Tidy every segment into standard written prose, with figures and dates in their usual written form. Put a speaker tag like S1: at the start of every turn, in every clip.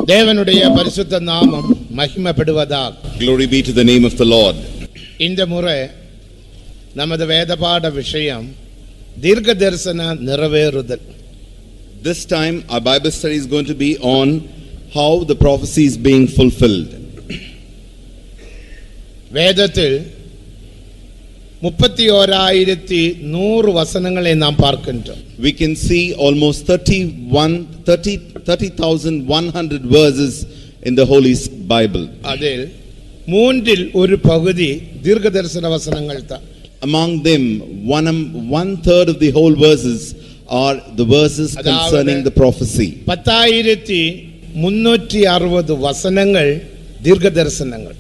S1: தேவனுடைய பரிசுத்த நாமம் மகிமைப்படுவதாக.
S2: Glory be to the name of the Lord.
S1: இந்த முறை நமது வேதபாட விஷயம் தீர்க்கதரிசன நிறைவேறுதல்.
S2: This time our Bible study is going to be on how the prophecy is being fulfilled.
S1: வேதத்தில் 31,100 வசனங்களை நாம் பார்க்கின்றோம்.
S2: We can see almost 30,100 verses in the Holy Bible.
S1: அதில் மூன்றில் ஒரு பகுதி தீர்க்கதரிசன வசனங்கள் தான்.
S2: Among them, one third of the whole verses are the verses concerning the prophecy.
S1: 10,360 வசனங்கள் தீர்க்கதரிசனங்கள்.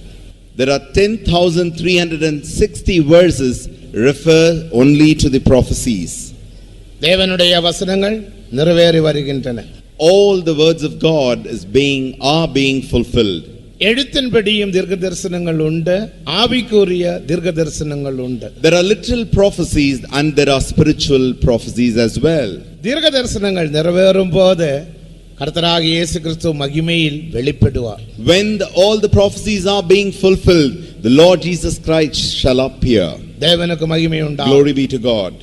S2: There are 10,360 verses refer only to the prophecies.
S1: தேவனுடைய வசனங்கள் நிறைவேறி வருகின்றன.
S2: All the words of God are being fulfilled.
S1: எழுத்தின்படியும் தீர்க்கதரிசனங்கள் உண்டு, ஆவிக்குரிய தீர்க்கதரிசனங்கள் உண்டு.
S2: There are literal prophecies and there are spiritual prophecies as well.
S1: தீர்க்கதரிசனங்கள் நிறைவேறும் போது கர்த்தராகிய இயேசு கிறிஸ்து மகிமையில் வெளிப்படுவார்.
S2: When all the prophecies are being fulfilled, the Lord Jesus Christ shall appear.
S1: தேவனுக்கு மகிமை உண்டாகும்.
S2: Glory be to God.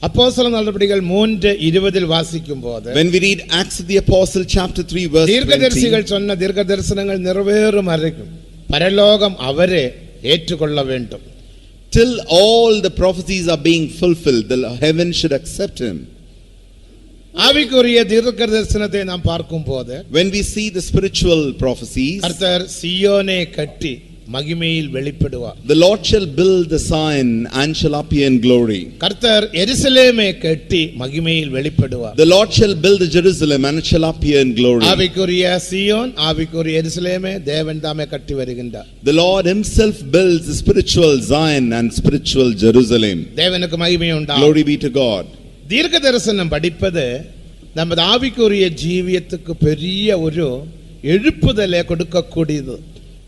S1: அப்போஸ்தலர் நடபடிகள் 3:20 வாசிக்கும் போது,
S2: when we read Acts of the Apostle chapter 3 verse 20,
S1: தீர்க்கதரிசிகள் சொன்ன தீர்க்கதரிசனங்கள் நிறைவேறும் வரைக்கும் பரலோகம் அவரே ஏற்றுக்கொள்ள வேண்டும்.
S2: Till all the prophecies are being fulfilled, the heaven should accept him.
S1: ஆவிக்குரிய தீர்க்கதரிசனத்தை நாம் பார்க்கும் போது,
S2: when we see the spiritual prophecies,
S1: கர்த்தர் சீயோனை கட்டி மகிமையில் வெளிப்படுவார்.
S2: the Lord shall build the Zion and shall appear in glory.
S1: கர்த்தர் எருசலேமை கட்டி மகிமையில் வெளிப்படுவார்.
S2: the Lord shall build Jerusalem and shall appear in glory.
S1: ஆவிக்குரிய சீயோன், ஆவிக்குரிய எருசலேமை தேவன் தாமே கட்டி வருகின்றார்.
S2: the Lord himself builds the spiritual Zion and spiritual Jerusalem.
S1: தேவனுக்கு மகிமை உண்டாகும்.
S2: Glory be to God.
S1: தீர்க்கதரிசனம் படிப்பது நமது ஆவிக்குரிய ஜீவியத்துக்கு பெரிய ஒரு எழுப்புதலை கொடுக்கக்கூடியது.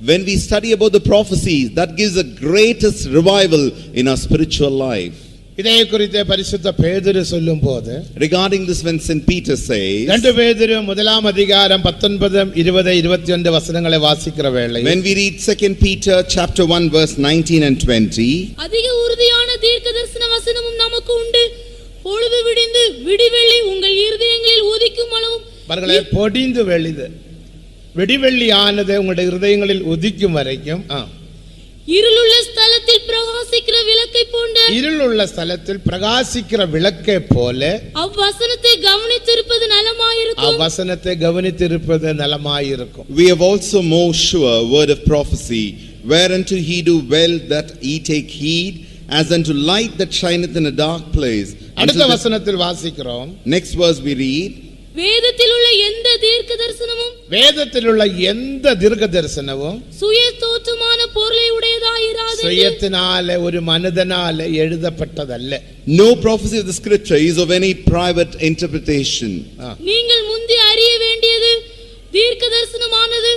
S2: When we study about the prophecies, that gives the greatest revival in our spiritual life.
S1: இதை குறித்து பரிசுத்த பேதுரு சொல்லும்போது,
S2: regarding this, when St. Peter says,
S1: 2 பேதுரு 1:19-21 வசனங்களை வாசிக்கிற வேளை,
S2: when we read 2 Peter chapter 1 verse 19 and 20,
S3: அதிக உறுதியான தீர்க்கதரிசன வசனமும் நமக்கு உண்டு. பொழுது விடிந்து விடிவெள்ளி உங்கள் இருதயங்களில் உதிக்கும் அளவும்
S1: அவர்களே பொடிந்து வெளிது வெடிவெள்ளி ஆனது உங்களுடைய இருதயங்களில் உதிக்கும் வரைக்கும்
S3: இருளுள்ள ஸ்தலத்தில் பிரகாசிக்கிற விளக்கை போன்ற
S1: இருளுள்ள ஸ்தலத்தில் பிரகாசிக்கிற விளக்கை போல
S3: அவ்வசனத்தை கவனித்திருப்பது நலமாயிருக்கும்.
S1: அவ்வசனத்தை கவனித்திருப்பது நலமாயிருக்கும்.
S2: we have also more sure word of prophecy, whereunto he do well that ye take heed, as unto light that shineth in a dark place.
S1: அடுத்த வசனத்தில் வாசிக்கிறோம்.
S2: next verse we read,
S3: வேதத்தில் உள்ள எந்த தீர்க்கதரிசனமும்
S1: சுய தோற்றமான பொருளை உடையதாயிராது. சுயத்தினாலே ஒரு மனிதனாலே எழுதப்பட்டதல்ல.
S2: no prophecy of the scripture is of any private interpretation.
S3: நீங்கள் முந்தி அறிய வேண்டியது தீர்க்கதரிசனமானது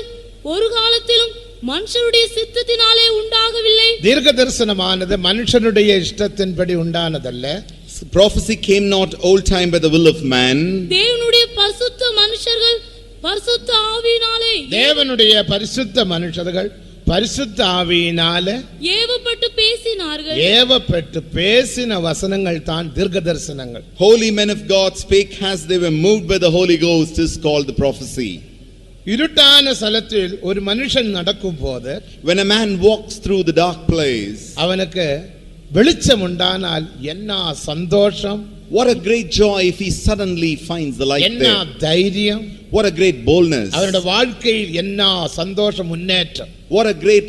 S3: ஒரு காலத்திலும் மனுஷனுடைய சித்தத்தினாலே உண்டாகவில்லை.
S1: தீர்க்கதரிசனமானது மனுஷனுடைய இஷ்டத்தின்படி உண்டானதல்ல.
S2: prophecy came not old time by the will of man.
S3: தேவனுடைய பரிசுத்த மனுஷர்கள் பரிசுத்த ஆவியினாலே
S1: தேவனுடைய பரிசுத்த மனுஷர்கள் பரிசுத்த ஆவியினாலே ஏவப்பட்டு பேசின வசனங்கள் தான் தீர்க்கதரிசனங்கள்.
S2: holy men of God spake as they were moved by the Holy Ghost is called the prophecy.
S1: இருட்டான ஸ்தலத்தில் ஒரு மனுஷன் நடக்கும் போது,
S2: when a man walks through the dark place,
S1: அவனுக்கு வெளிச்சம் உண்டானால் என்ன சந்தோஷம்,
S2: what a great joy if he suddenly finds the light
S1: என்ன
S2: there.
S1: தைரியம்,
S2: what a great boldness,
S1: அவனுடைய வாழ்க்கையில் என்ன சந்தோஷம், முன்னேற்றம்,
S2: what a great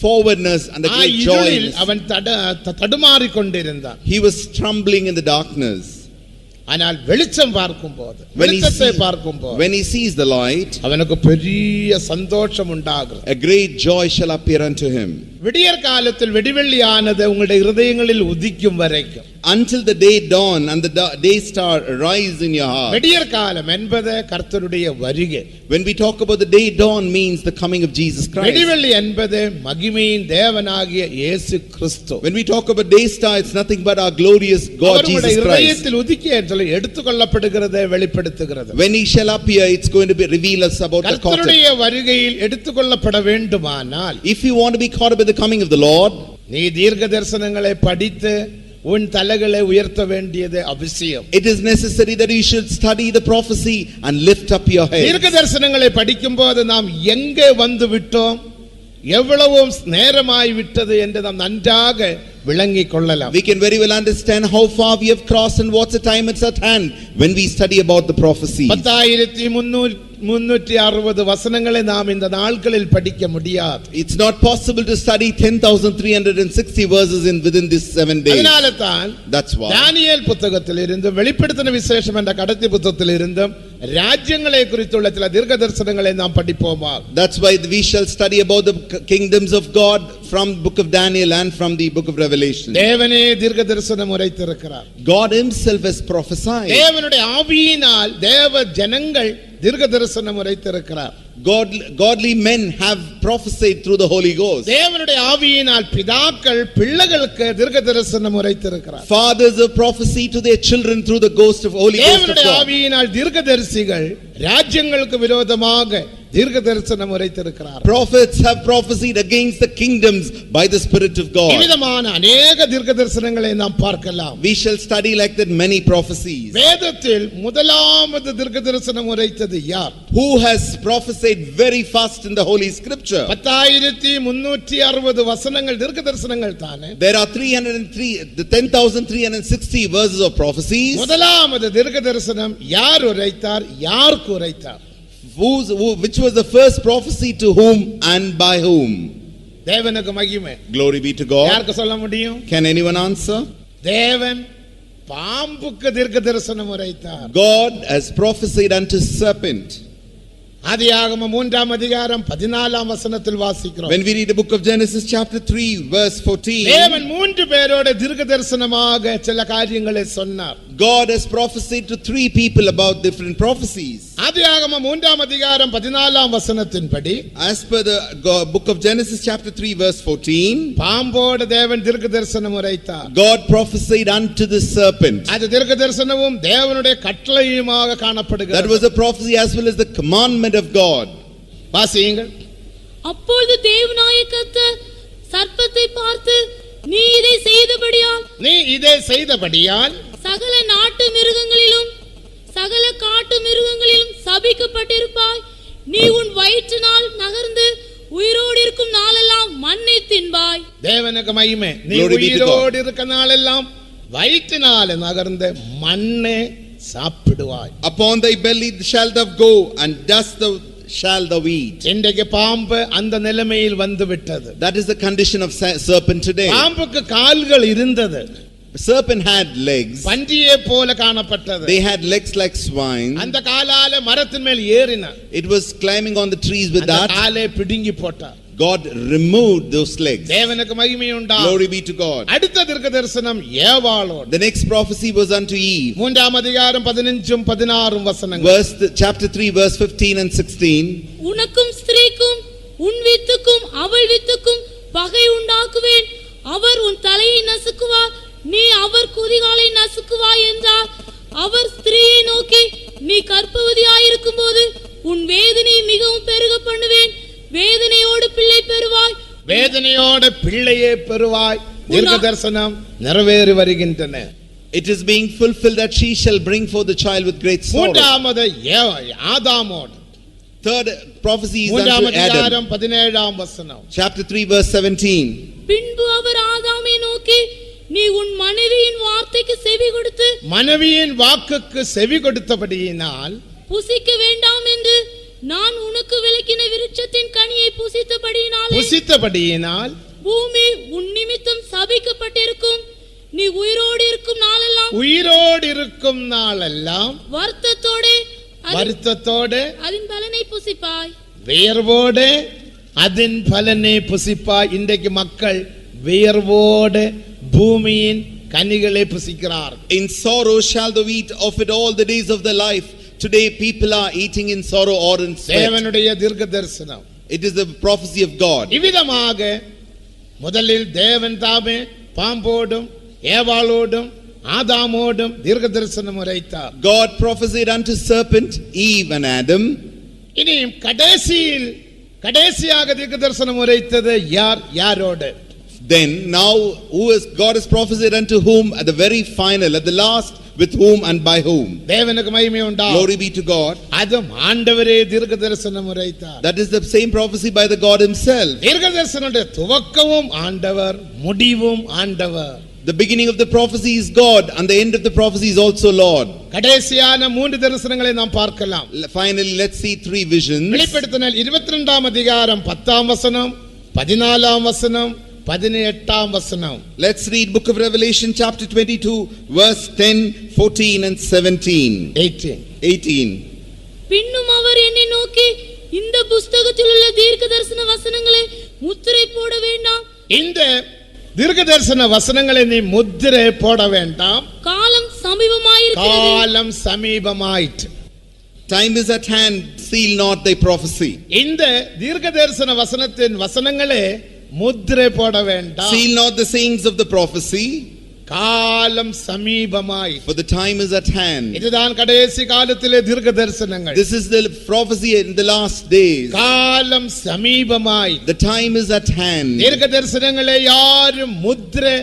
S2: forwardness and a great joy.
S1: அவன் தடுமாறிக் கொண்டிருந்தான்.
S2: he was trembling in the darkness.
S1: ஆனால் வெளிச்சம் பார்க்கும்போது, வெளிச்சத்தை பார்க்கும்போது,
S2: when he sees the light,
S1: அவனுக்கு பெரிய சந்தோஷம் உண்டாகும்.
S2: a great joy shall appear unto him.
S1: விடியற் காலத்தில் வெடிவெள்ளியானது உங்களுடைய இருதயங்களில் உதிக்கும் வரைக்கும்,
S2: until the day dawn and the day star rise in your heart.
S1: விடியற் காலம் என்பது கர்த்தருடைய வருகை.
S2: When we talk about the day dawn, means the coming of Jesus Christ.
S1: வெடிவெள்ளி என்பது மகிமையின் தேவனாகிய இயேசு கிறிஸ்து.
S2: When we talk about day star, it's nothing but our glorious God Jesus Christ.
S1: இருதயத்தில் உதிக்க சொல்லி எடுத்துக்கொள்ளப்படுகிறதை வெளிப்படுத்துகிறது.
S2: When he shall appear, it's going to be reveal us about the
S1: கர்த்தருடைய வருகையில் எடுத்துக்கொள்ளப்பட வேண்டுமானால்,
S2: if you want to be caught up with the coming of the Lord,
S1: நீ தீர்க்க தரிசனங்களை படித்து உன் தலைகளை உயர்த்த வேண்டியது அவசியம்.
S2: it is necessary that you should study the prophecy and lift up your head.
S1: தீர்க்க தரிசனங்களை படிக்கும்போது நாம் எங்கே வந்து விட்டோம், எவ்வளவு நேரமாய் விட்டது என்று நாம் நன்றாக விளங்கிக் கொள்ளலாம்.
S2: We can very well understand how far we have crossed and what's the time it's at hand when we study about the prophecy. 10,360 வசனங்களை நாம் இந்த நாட்களில் படிக்க முடியாது. It's not possible to study 10,360 verses within this 7 days.
S1: அதனால தான்
S2: That's why
S1: தானியேல் புத்தகத்தில் இருந்து வெளிப்படுத்தின விசேஷம் என்ற கடைசி புத்தகத்தில் இருந்து ராஜ்யங்களை குறித்துள்ள சில தீர்க்க தரிசனங்களை நாம் படிப்போமா.
S2: That's why we shall study about the kingdoms of God from book of Daniel and from the book of Revelation.
S1: தேவனே தீர்க்க தரிசனம் உரைத்திருக்கிறார்.
S2: God himself has prophesied.
S1: தேவனுடைய ஆவியினால் தேவ ஜனங்கள் தீர்க்க தரிசனம் உரைத்திருக்கிறார்.
S2: Godly men have prophesied through the Holy Ghost.
S1: தேவனுடைய ஆவியினால் பிதாக்கள் பிள்ளைகளுக்கு தீர்க்க தரிசனம் உரைத்திருக்கிறார்.
S2: Fathers have prophesied to their children through the ghost of Holy Ghost of
S1: தேவனுடைய
S2: God.
S1: ஆவியினால் தீர்க்கதரிசிகள் ராஜ்யங்களுக்கு விரோதமாக தீர்க்க தரிசனம் உரைத்திருக்கிறார்.
S2: Prophets have prophesied against the kingdoms by the Spirit of God.
S1: விதமான अनेक தீர்க்க தரிசனங்களை நாம் பார்க்கலாம்.
S2: We shall study like that many prophecies.
S1: வேதத்தில் முதலாவது தீர்க்க தரிசனம் உரைத்தது யார்?
S2: Who has prophesied very fast in the Holy Scripture?
S1: 10,360 வசனங்கள் தீர்க்க தரிசனங்கள் தானே.
S2: There are 10,360 verses of prophecies.
S1: முதலாவது தீர்க்க தரிசனம் யார் உரைத்தார், யாருக்கு உரைத்தார்?
S2: Which was the first prophecy, to whom and by whom?
S1: தேவனுக்கு மகிமை.
S2: Glory be to God.
S1: யாருக்கு சொல்ல முடியும்?
S2: Can anyone answer?
S1: தேவன் பாம்புக்கு தீர்க்க தரிசனம் உரைத்தார்.
S2: God has prophesied unto serpent.
S1: ஆதியாகமம் 3ஆம் அதிகாரம் 14ஆம் வசனத்தில் வாசிக்கிறோம்.
S2: When we read the book of Genesis chapter 3 verse 14,
S1: தேவன் 3 பேரோட தீர்க்க தரிசனமாக சில காரியங்களை சொன்னார்.
S2: God has prophesied to 3 people about different prophecies.
S1: ஆதியாகமம் 3ஆம் அதிகாரம் 14ஆம் வசனத்தின்படி,
S2: As per the book of Genesis chapter 3 verse 14,
S1: பாம்போட தேவன் தீர்க்க தரிசனம் உரைத்தார்.
S2: God prophesied unto the serpent.
S1: அது தீர்க்க தரிசனமும் தேவனுடைய கட்டளையுமாக காணப்படுகிறது.
S2: That was a prophecy as well as the commandment of God.
S1: வாசியுங்கள்.
S3: அப்பொழுது தேவனாகிய கர்த்தர் சர்ப்பத்தை பார்த்து, நீ இதை செய்தபடியால் சகல நாட்டு மிருகங்களிலும் சகல காட்டு மிருகங்களிலும் சபிக்கப்பட்டிருப்பாய். நீ உன் வயிற்றினால் நகர்ந்து உயிரோடு இருக்கும் நாளெல்லாம் மண்ணை தின்பாய்.
S1: தேவனுக்கு மகிமை. நீ உயிரோடு இருக்க நாளெல்லாம் வயிற்றினால நகர்ந்து மண்ணை சாப்பிடுவாய்.
S2: Upon thy belly shalt thou go, and dust thou shalt thou eat.
S1: இன்றைக்கு பாம்பு அந்த நிலைமையில் வந்து விட்டது.
S2: That is the condition of serpent today.
S1: பாம்புக்கு கால்கள் இருந்தது.
S2: Serpent had legs.
S1: பன்றியை போல காணப்பட்டது.
S2: They had legs like swine.
S1: அந்த காலால மரத்தின் மேல் ஏறின.
S2: It was climbing on the trees with that.
S1: அந்த காலை பிடுங்கி போட்டார்.
S2: God removed those legs.
S1: தேவனுக்கு மகிமை உண்டாம்.
S2: Glory be to God.
S1: அடுத்த தீர்க்க தரிசனம் ஏவாளோடு.
S2: The next prophecy was unto Eve.
S1: 3ஆம் அதிகாரம் 15 16 வசனங்கள்.
S2: Chapter 3 verse 15 and 16.
S3: உனக்கும் ஸ்திரீக்கும் உன் வித்துக்கும் அவள் வித்துக்கும் பகை உண்டாக்குவேன். அவர் உன் தலையை நசுக்குவார், நீ அவர் குதிகாலை நசுக்குவாய் என்றார். அவர் ஸ்திரீயை நோக்கி, நீ கர்ப்பவதியாயிருக்கும் போது உன் வேதனையை மிகவும் பெருக பண்ணுவேன். வேதனையோடு பிள்ளை பெறுவாய்.
S1: வேதனையோடு பிள்ளையை பெறுவாய். தீர்க்க தரிசனம் நிறைவேறி வருகின்றன.
S2: It is being fulfilled that she shall bring forth the child with great sorrow.
S1: மூன்றாவது ஆதாமோடு.
S2: Third prophecy is
S1: 3ஆம்
S2: unto
S1: அதிகாரம்
S2: Adam.
S1: 17ஆம் வசனம்.
S2: Chapter 3 verse 17.
S3: பின்பு அவர் ஆதாமை நோக்கி, நீ உன் மனைவியின் வார்த்தைக்கு செவி கொடுத்து
S1: மனைவியின் வாக்குக்கு செவி கொடுத்தபடியினால்
S3: புசிக்க வேண்டாம் என்று நான் உனக்கு விலக்கின விருட்சத்தின் கனியை புசித்தபடியினால் பூமி உன் நிமித்தம் சபிக்கப்பட்டிருக்கும். நீ உயிரோடு இருக்கும் நாளெல்லாம் வருத்தத்தோடு அதன் பலனை புசிப்பாய்.
S1: வியர்வோடு அதன் பலனை புசிப்பாய். இன்றைக்கு மக்கள் வியர்வோடு பூமியின் கனிகளை புசிக்கிறார்கள்.
S2: In sorrow shall thou eat of it all the days of their life. Today people are eating in sorrow or in sweat.
S1: தேவனுடைய தீர்க்க தரிசனம்.
S2: It is the prophecy of God.
S1: இவ்விதமாக முதலில் தேவன் தாமே பாம்போடும் ஏவாளோடும் ஆதாமோடும் தீர்க்க தரிசனம் உரைத்தார்.
S2: God prophesied unto serpent, Eve and Adam.
S1: இனி கடைசியாக தீர்க்க தரிசனம் உரைத்தது யாரோடு?
S2: Then now God has prophesied unto whom? At the very final, at the last, with whom and by whom?
S1: தேவனுக்கு மகிமை உண்டாம்.
S2: Glory be to God.
S1: அதும் ஆண்டவரே தீர்க்க தரிசனம் உரைத்தார்.
S2: That is the same prophecy by the God himself.
S1: தீர்க்க தரிசனத்துடைய துவக்கமும் ஆண்டவர், முடிவும் ஆண்டவர்.
S2: The beginning of the prophecy is God and the end of the prophecy is also Lord.
S1: கடைசியான 3 தரிசனங்களை நாம் பார்க்கலாம்.
S2: Finally, let's see 3 visions.
S1: வெளிப்படுத்தின 22ஆம் அதிகாரம் 10ஆம் வசனம், 14ஆம் வசனம், 18ஆம் வசனம்.
S2: Let's read book of Revelation chapter 22 verse 10, 14 and 17. 18.
S3: பின்னும் அவர் என்னை நோக்கி, இந்த புத்தகத்தில் உள்ள தீர்க்க தரிசன வசனங்களை முத்திரை போட வேண்டாம்.
S1: இந்த தீர்க்க தரிசன வசனங்களை நீ முத்திரை போட வேண்டாம்.
S3: காலம் சமீபமாயிருக்கிறது.
S1: காலம் சமீபமாயிற்று.
S2: Time is at hand, seal not thy prophecy.
S1: இந்த தீர்க்க தரிசன வசனத்தின் வசனங்களே முத்திரை போட வேண்டாம்.
S2: Seal not the sayings of the prophecy.
S1: காலம் சமீபமாய்.
S2: For the time is at hand.
S1: இதுதான் கடைசி காலத்திலே தீர்க்க தரிசனங்கள்.
S2: This is the prophecy in the last days.
S1: காலம் சமீபமாய்.
S2: The time is at hand.
S1: தீர்க்க தரிசனங்களை யாரும் முத்திரை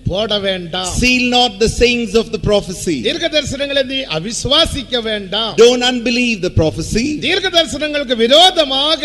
S1: போட வேண்டாம்.
S2: Seal not the sayings of the prophecy.
S1: தீர்க்க தரிசனங்களை நீ அவிசுவாசிக்க வேண்டாம்.
S2: Don't unbelieve the prophecy.
S1: தீர்க்க தரிசனங்களுக்கு விரோதமாக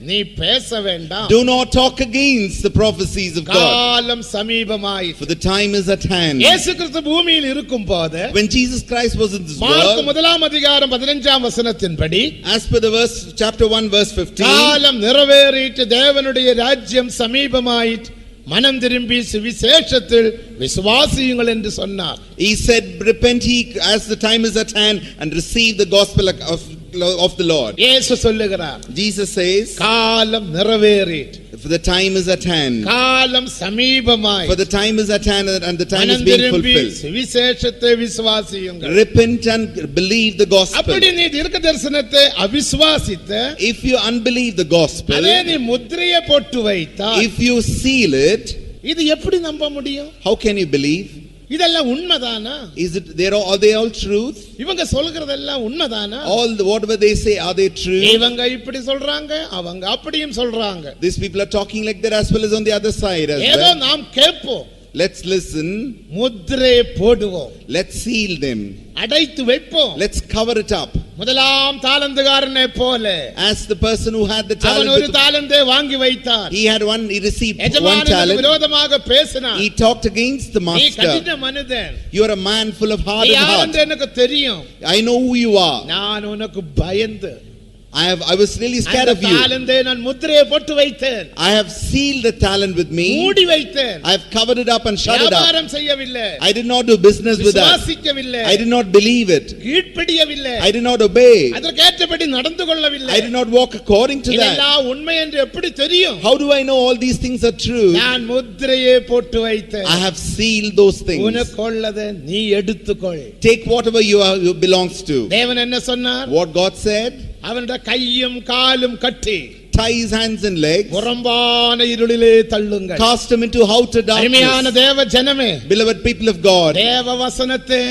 S1: நீ பேச வேண்டாம்.
S2: Do not talk against the prophecies of God.
S1: காலம் சமீபமாய்.
S2: For the time is at hand.
S1: இயேசு கிறிஸ்து பூமியில் இருக்கும்போது,
S2: when Jesus Christ was in this
S1: mark
S2: world,
S1: 1ஆம் அதிகாரம் 15ஆம் வசனத்தின்படி,
S2: as per the verse chapter 1 verse 15,
S1: காலம் நிறைவேறிட்டு தேவனுடைய ராஜ்யம் சமீபமாயிற்று, மனம் திரும்பி சுவிசேஷத்தில் விசுவாசியுங்கள் என்று சொன்னார்.
S2: he said, repent ye as the time is at hand and receive the gospel of the Lord.
S1: இயேசு சொல்லுகிறார்,
S2: Jesus says,
S1: காலம் நிறைவேறிட்டு,
S2: for the time is at hand.
S1: காலம் சமீபமாய்.
S2: For the time is at hand and the time is
S1: மனம்
S2: being
S1: திரும்பி
S2: fulfilled.
S1: சுவிசேஷத்தை விசுவாசியுங்கள்.
S2: Repent and believe the gospel.
S1: அப்படி நீ தீர்க்க தரிசனத்தை அவிசுவாசித்த,
S2: If you unbelieve the gospel,
S1: அதே நீ முத்திரையை போட்டு வைத்தால்,
S2: if you seal it,
S1: இது எப்படி நம்ப முடியும்?
S2: how can you believe?
S1: இதெல்லாம் உண்மைதானா?
S2: Is it are they all truth?
S1: இவங்க சொல்றதெல்லாம் உண்மைதானா?
S2: All whatever they say, are they true?
S1: இவங்க இப்படி சொல்றாங்க, அவங்க அப்படியும் சொல்றாங்க.
S2: These people are talking like that as well as on the other side as
S1: ஏதோ
S2: well.
S1: நாம் கேட்போம்,
S2: Let's listen.
S1: முத்திரை போடுவோம்,
S2: Let's seal them.
S1: அடைத்து வைப்போம்.
S2: Let's cover it up.
S1: முதலாம் தாலந்துகாரனை போல,
S2: As the person who had the
S1: அவன் ஒரு
S2: talent,
S1: தாலந்தை வாங்கி வைத்தான்.
S2: he received one
S1: எஜமானுக்கு
S2: talent.
S1: விரோதமாக பேசினான்.
S2: He talked against the
S1: நீ
S2: master.
S1: கடின மனிதன்,
S2: You are a man full of
S1: நீ
S2: hardened
S1: யார்
S2: heart.
S1: என்று எனக்கு தெரியும்,
S2: I know who you are.
S1: நான் உனக்கு பயந்து
S2: I was really scared
S1: அந்த
S2: of you.
S1: தாலந்தை நான் முத்திரையை போட்டு வைத்தேன்,
S2: I have sealed the talent with me.
S1: மூடி வைத்தேன்.
S2: I have covered it up and shut it up.
S1: வியாபாரம் செய்யவில்லை,
S2: I did not do business with that.
S1: விசுவாசிக்கவில்லை,
S2: I did not believe it.
S1: கீழ்ப்படியவில்லை,
S2: I did not obey.
S1: அதற்கேற்றபடி நடந்து கொள்ளவில்லை.
S2: I did not walk according to that.
S1: இதெல்லாம் உண்மை என்று எப்படி தெரியும்?
S2: How do I know all these things are true?
S1: நான் முத்திரையை போட்டு வைத்தேன்.
S2: I have sealed those things.
S1: உனக்குள்ளதை நீ எடுத்துக்கொள்.
S2: Take whatever you belongs to.
S1: தேவன் என்ன சொன்னார்?
S2: What God said,
S1: அவனுடைய கையும் காலும் கட்டி
S2: tie his hands and legs,
S1: புறம்பான இருளிலே தள்ளுங்கள்.
S2: cast him into outer
S1: அருமையான
S2: darkness.
S1: தேவ ஜனமே,
S2: Beloved people of God,
S1: தேவ வசனத்தை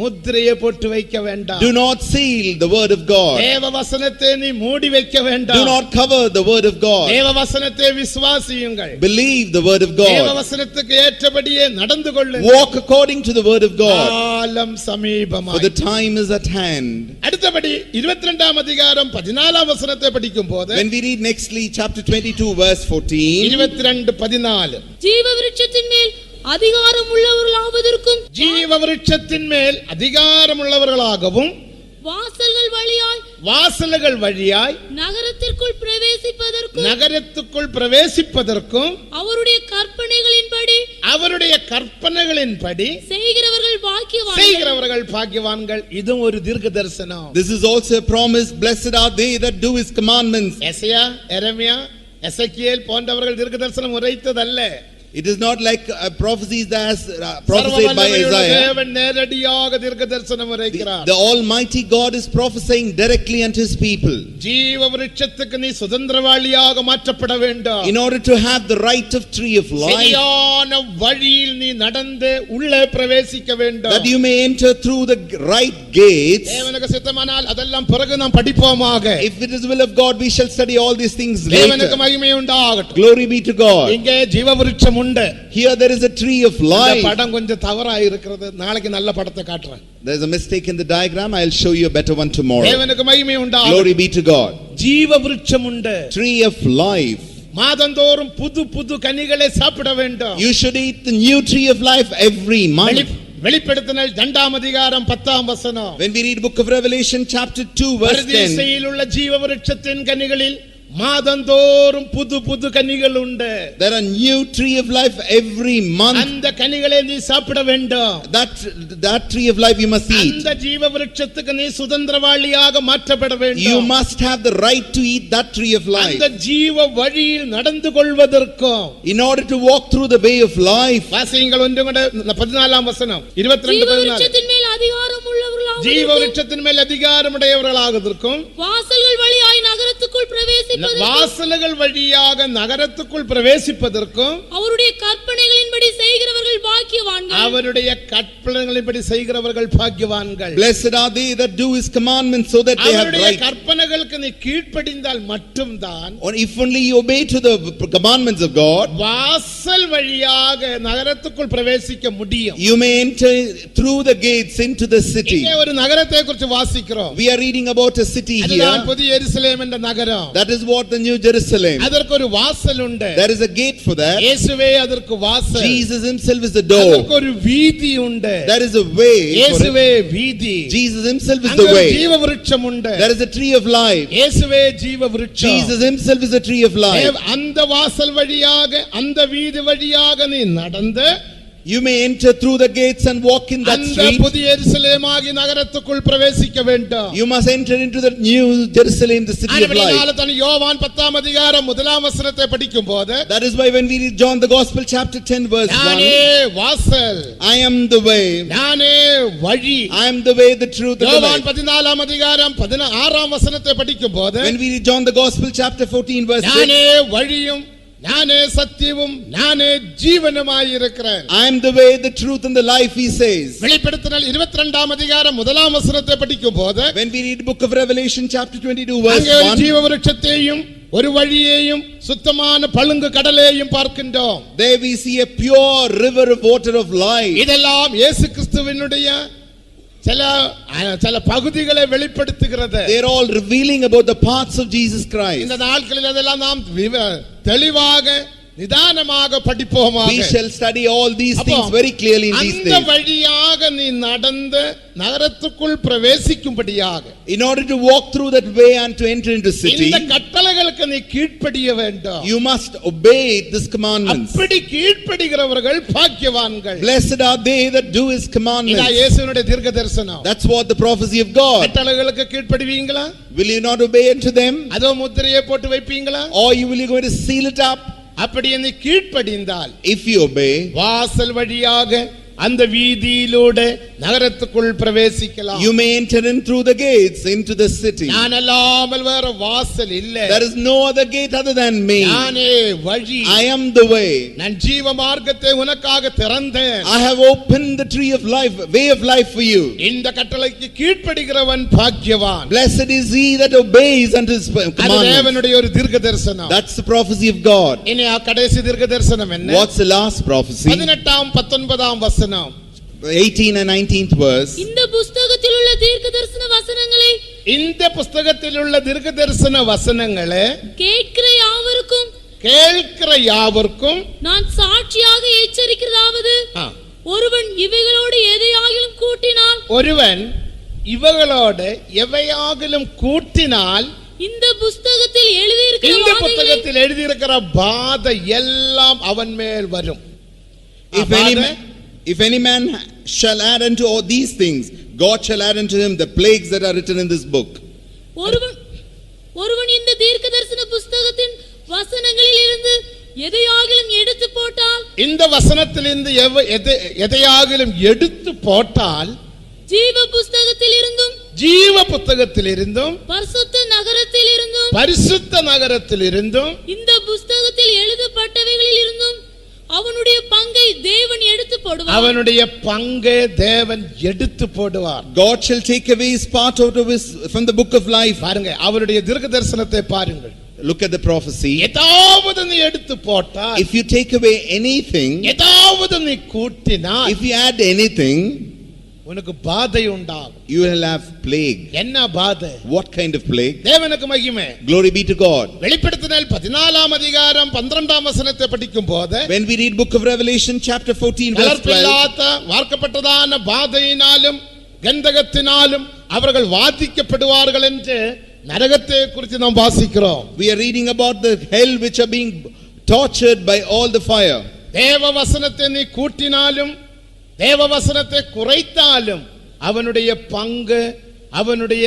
S1: முத்திரையை போட்டு வைக்க வேண்டாம்.
S2: do not seal the word of God.
S1: தேவ வசனத்தை நீ மூடி வைக்க
S2: Do
S1: வேண்டாம்.
S2: not cover the word of God.
S1: தேவ வசனத்தை விசுவாசியுங்கள்.
S2: Believe the word of
S1: தேவ
S2: God.
S1: வசனத்துக்கு ஏற்றபடியே நடந்து கொள்ளுங்கள்.
S2: Walk according to the word of God.
S1: காலம்
S2: For
S1: சமீபமாய்.
S2: the time is at hand.
S1: அடுத்தபடி 22ஆம் அதிகாரம் 14ஆம் வசனத்தை படிக்கும் போது,
S2: When we read nextly chapter 22 verse 14,
S1: 22:14,
S3: ஜீவ விருட்சத்தின் மேல் அதிகாரம் உள்ளவர்களாவதற்கும்,
S1: ஜீவ விருட்சத்தின் மேல் அதிகாரம் உள்ளவர்களாகவும், வாசல்கள் வழியாய்
S3: நகரத்திற்குள்
S1: பிரவேசிப்பதற்கும்
S3: அவருடைய கற்பனைகளின்படி
S1: செய்கிறவர்கள் பாக்கியவான்கள். இதுவும் ஒரு தீர்க்க தரிசனம்.
S2: this is also a promise. Blessed are they that do his commandments.
S1: Isaiah, எரேமியா, எசேக்கியேல் போன்றவர்கள் தீர்க்க தரிசனம் உரைத்ததல்ல.
S2: It is not like prophecies that has prophesied by Isaiah.
S1: தேவன் நேரடியாக தீர்க்க தரிசனம் உரைக்கிறார்.
S2: The Almighty God is prophesying directly unto His people.
S1: ஜீவ விருட்சத்துக்கு நீ சுதந்திரவாளியாக மாற்றப்பட வேண்டும்.
S2: In order to have the right of tree of life,
S1: சரியான வழியில் நீ நடந்து உள்ளே பிரவேசிக்க வேண்டும்.
S2: that you may enter through the right gates.
S1: தேவனுக்கு சித்தமானால் அதெல்லாம் பிறகு நாம் படிப்போமாக.
S2: If it is the will of God, we shall study all these things
S1: தேவனுக்கு
S2: later.
S1: மகிமை உண்டாகட்டும்.
S2: Glory be to God.
S1: இங்கே ஜீவ விருட்சம் உண்டு.
S2: Here there is a tree of
S1: இந்த
S2: life.
S1: படம் கொஞ்சம் தவறா இருக்கிறது. நாளைக்கு நல்ல படத்தை காட்டுறேன்.
S2: There is a mistake in the diagram. I'll show you a better one tomorrow.
S1: தேவனுக்கு மகிமை உண்டாகட்டும்.
S2: Glory be to God.
S1: ஜீவ விருட்சம் உண்டு.
S2: Tree of life.
S1: மாதந்தோறும் புது புது கனிகளை சாப்பிட வேண்டும்.
S2: You should eat the new tree of life every month.
S1: வெளிப்படுத்தினல் 2ஆம் அதிகாரம் 10ஆம் வசனம்.
S2: When we read book of Revelation chapter 2 verse 10,
S1: பரதீசையில் உள்ள ஜீவ விருட்சத்தின் கனிகளில் மாதந்தோறும் புது புது கனிகள் உண்டு.
S2: there are new tree of life every month.
S1: அந்த கனிகளை நீ சாப்பிட வேண்டும்.
S2: That tree of life you must eat.
S1: அந்த ஜீவ விருட்சத்துக்கு நீ சுதந்திரவாளியாக மாற்றப்பட வேண்டும்.
S2: You must have the right to eat that tree of life.
S1: அந்த ஜீவ வழியில் நடந்து கொள்வதற்கும்,
S2: in order to walk through the way of life.
S1: வாசியுங்கள் 14ஆம் வசனம் 22-14.
S3: விருட்சத்தின் மேல் அதிகாரம் உள்ளவர்களாக
S1: ஜீவ விருட்சத்தின் மேல் அதிகாரம் உடையவர்களாகதற்கும்,
S3: வாசல்கள் வழியாய் நகரத்துக்குள் பிரவேசிப்பதற்கும்,
S1: வாசல்கள் வழியாக நகரத்துக்குள் பிரவேசிப்பதற்கும்,
S3: அவருடைய கற்பனைகளின்படி செய்கிறவர்கள் பாக்கியவான்கள்.
S1: அவருடைய கற்பனைகளின்படி செய்கிறவர்கள் பாக்கியவான்கள்.
S2: Blessed are they that do His commandments, so that they have
S1: அவருடைய
S2: right.
S1: கற்பனைகளுக்கு நீ கீழ்ப்படிந்தால் மட்டும்தான்,
S2: or if only you obey to the commandments of God,
S1: வாசல் வழியாக நகரத்துக்குள் பிரவேசிக்க முடியும்.
S2: you may enter through the gates into the city.
S1: இங்கே ஒரு நகரத்தை குறித்து வாசிக்கிறோம்.
S2: We are reading about a city
S1: அதுதான்
S2: here.
S1: புதிய எருசலேம் என்ற நகரம்.
S2: That is what the New Jerusalem.
S1: அதற்கு ஒரு வாசல் உண்டு.
S2: There is a gate for that.
S1: இயேசுவே அதற்கு வாசல்.
S2: Jesus Himself is the door.
S1: அதற்கு ஒரு வீதி உண்டு.
S2: There is a way for it.
S1: இயேசுவே வீதி.
S2: Jesus Himself is
S1: அங்கே
S2: the
S1: ஒரு
S2: way.
S1: ஜீவ விருட்சம் உண்டு.
S2: There is a tree of life.
S1: இயேசுவே ஜீவ விருட்சம்.
S2: Jesus Himself is the tree of life.
S1: அந்த வாசல் வழியாக அந்த வீதி வழியாக நீ நடந்து,
S2: you may enter through the gates and walk in that
S1: அந்த
S2: street.
S1: புதிய எருசலேமாகிய நகரத்துக்குள் பிரவேசிக்க வேண்டும்.
S2: You must enter into the new Jerusalem, the city of life.
S1: ஆனபடியால் யோவான் 10ஆம் அதிகாரம் 1ஆம் வசனத்தை படிக்கும்போது,
S2: That is why when we read John the Gospel chapter 10 verse 1,
S1: நானே வாசல்,
S2: I am the way,
S1: நானே வழி.
S2: I am the way, the truth, and the
S1: யோவான்
S2: life.
S1: 14ஆம் அதிகாரம் 16ஆம் வசனத்தை படிக்கும்போது,
S2: When we read John the Gospel chapter 14 verse 6,
S1: நானே வழியும் நானே சத்தியமும் நானே ஜீவனுமாய் இருக்கிறேன்.
S2: I am the way, the truth, and the life, He says.
S1: வெளிப்படுத்தினல் 22ஆம் அதிகாரம் 1ஆம் வசனத்தை படிக்கும்போது,
S2: When we read book of Revelation chapter 22 verse
S1: அங்கே ஒரு
S2: 1,
S1: ஜீவ விருட்சத்தையும் ஒரு வழியையும் சுத்தமான பழுங்கு கடலையும் பார்க்கின்றோம்.
S2: there we see a pure river of water of life.
S1: இதெல்லாம் இயேசு கிறிஸ்துவினுடைய சில பகுதிகளை வெளிப்படுத்துகிறது.
S2: They are all revealing about the parts of Jesus Christ.
S1: இந்த நாட்களில் அதெல்லாம் நாம் தெளிவாக நிதானமாக படிப்போமாக.
S2: We shall study all these things very clearly in these
S1: அந்த
S2: days.
S1: வழியாக நீ நடந்து நகரத்துக்குள் பிரவேசிக்கும்படியாக,
S2: In order to walk through that way and to enter into city,
S1: இந்த கட்டளைகளுக்கு நீ கீழ்ப்படிய வேண்டும்.
S2: you must obey this commandments.
S1: அப்படி கீழ்ப்படிகிறவர்கள் பாக்கியவான்கள்.
S2: Blessed are they that do His
S1: இதா
S2: commandments.
S1: இயேசுவினுடைய தீர்க்க தரிசனம்.
S2: That's what the prophecy of God.
S1: கட்டளைகளுக்கு கீழ்ப்படிவீங்களா?
S2: Will you not obey unto them?
S1: அதோ முத்திரையை போட்டு வைப்பீங்களா?
S2: Or you will you going to seal it up?
S1: அப்படி நீ கீழ்ப்படிந்தால்,
S2: If you obey,
S1: வாசல் வழியாக அந்த வீதியிலூടെ நகரத்துக்குள் பிரவேசிக்கலாம்.
S2: you may enter in through the gates into the city.
S1: நான் அல்லாமல் வேற வாசல் இல்லை.
S2: There is no other gate other than me.
S1: நானே வழி.
S2: I am the way.
S1: நான் ஜீவ மார்க்கத்தை உனக்காக திறந்தேன்.
S2: I have opened the tree of life, way of life for you.
S1: இந்த கட்டளைக்கு கீழ்ப்படிகிறவன் பாக்கியவான்.
S2: Blessed is he that obeys unto His
S1: அது
S2: commandments.
S1: தேவனுடைய ஒரு தீர்க்க தரிசனம்.
S2: That's the prophecy of God.
S1: இனி கடைசி தீர்க்க தரிசனம் என்ன?
S2: What's the last prophecy?
S1: 18ஆம் 19ஆம் வசனம்.
S2: 18 and 19th verse.
S3: இந்த புஸ்தகத்தில் உள்ள தீர்க்க தரிசன வசனங்களை,
S1: இந்த புஸ்தகத்தில் உள்ள தீர்க்க தரிசன வசனங்களை கேட்கிற யாவருக்கும்
S3: நான் சாட்சியாக எச்சரிக்கிறதாவது, ஒருவன் இவைகளோடு எதையாகிலும் கூட்டினால்,
S1: ஒருவன் இவைகளோடு எவையாகிலும் கூட்டினால்,
S3: இந்த புஸ்தகத்தில் எழுதியிருக்கிற
S1: பாதை எல்லாம் அவன் மேல் வரும்.
S2: If any man shall add unto all these things, God shall add unto him the plagues that are written in this book.
S3: ஒருவன் இந்த தீர்க்க தரிசன புஸ்தகத்தின் வசனங்களை எதையாகிலும் எடுத்து போட்டால்,
S1: இந்த வசனத்திலிருந்து எதையாகிலும் எடுத்து போட்டால்
S3: ஜீவ புஸ்தகத்தில் இருந்தும்
S1: ஜீவ புத்தகத்தில் இருந்தும்
S3: பரிசுத்த நகரத்தில் இருந்தும்
S1: பரிசுத்த நகரத்தில் இருந்தும்
S3: இந்த புஸ்தகத்தில் எழுதப்பட்டவைகளில் இருந்தும் அவனுடைய பங்கை தேவன் எடுத்து போடுவார்.
S1: அவனுடைய பங்கை தேவன் எடுத்து போடுவார்.
S2: God shall take away his part out of his from the book of life.
S1: பாருங்க, அவருடைய தீர்க்க தரிசனத்தை பாருங்கள்.
S2: Look at the prophecy.
S1: ஏதாவது நீ எடுத்து போட்டால்,
S2: If you take away anything,
S1: ஏதாவது நீ கூட்டினால்,
S2: if you add anything,
S1: உனக்கு பாதை உண்டாகும்.
S2: you will have plague.
S1: என்ன பாதை?
S2: What kind of plague?
S1: தேவனுக்கு மகிமை.
S2: Glory be to God.
S1: வெளிப்படுத்தினல் 14ஆம் அதிகாரம் 12ஆம் வசனத்தை படிக்கும் போது,
S2: When we read book of Revelation chapter 14 verse 12,
S1: வார்க்கப்பட்டதான பாதையினாலும் கந்தகத்தினாலும் அவர்கள் வாதிக்கப்படுவார்கள் என்று நரகத்தை குறித்து நாம் வாசிக்கிறோம்.
S2: we are reading about the hell which are being tortured by all the fire.
S1: தேவ வசனத்தை நீ கூட்டினாலும் தேவ வசனத்தை குறைத்தாலும் அவனுடைய பங்கு, அவனுடைய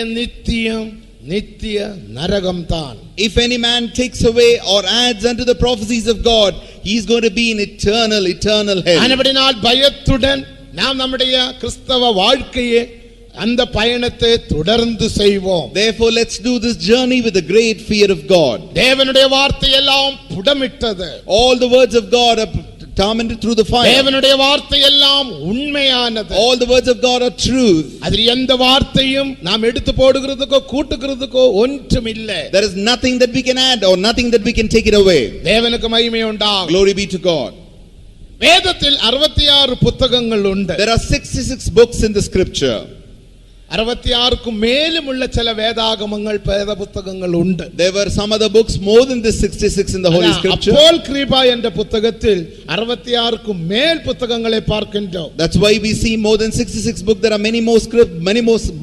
S1: நித்திய நரகம்தான்.
S2: If any man takes away or adds unto the prophecies of God, he is going to be in eternal hell.
S1: ஆனபடியால் பயத்துடன் நாம் நம்முடைய கிறிஸ்தவ வாழ்க்கையை அந்த பயணத்தை தொடர்ந்து செய்வோம்.
S2: Therefore let's do this journey with a great fear of God.
S1: தேவனுடைய வார்த்தை எல்லாம் புடமிட்டது.
S2: All the words of God are tormented through the fire.
S1: தேவனுடைய வார்த்தை எல்லாம் உண்மையானது.
S2: All the words of God are truth.
S1: அதில் எந்த வார்த்தையும் நாம் எடுத்து போடுகிறதுக்கோ கூட்டுகிறதுக்கோ ஒன்றும் இல்லை.
S2: There is nothing that we can add or nothing that we can take it away.
S1: தேவனுக்கு மகிமை உண்டாகும்.
S2: Glory be to God.
S1: வேதத்தில் 66 புத்தகங்கள் உண்டு.
S2: There are 66 books in the scripture.
S1: 66க்கும் மேலும் உள்ள சில வேதாகமங்கள் வேத புத்தகங்கள் உண்டு.
S2: There were some other books more than the 66 in the holy scripture.
S1: அப்போல் Kripa என்ற புத்தகத்தில் 66க்கும் மேல் புத்தகங்களை பார்க்கின்றோம்.
S2: That's why we see more than 66 books. There are many more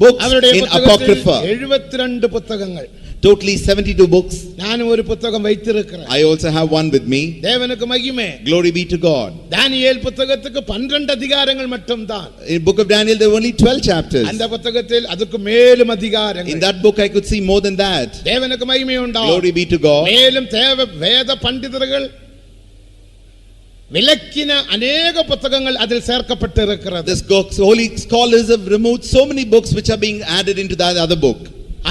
S2: books in apocrypha.
S1: 72 புத்தகங்கள்.
S2: Totally 72 books.
S1: நான் ஒரு புத்தகம் வைத்திருக்கிறேன்.
S2: I also have one with me.
S1: தேவனுக்கு மகிமை.
S2: Glory be to God.
S1: தானியேல் புத்தகத்துக்கு 12 அதிகாரங்கள் மட்டும்தான்.
S2: In book of Daniel there were only 12 chapters.
S1: அந்த புத்தகத்தில் அதுக்கு மேலும் அதிகாரங்கள்.
S2: In that book I could see more than that.
S1: தேவனுக்கு மகிமை உண்டாகும்.
S2: Glory be to God.
S1: மேலும் வேத பண்டிதர்கள் விலக்கின அநேக புத்தகங்கள் அதில் சேர்க்கப்பட்டிருக்கிறது.
S2: This holy scholars have removed so many books which are being added into that other book.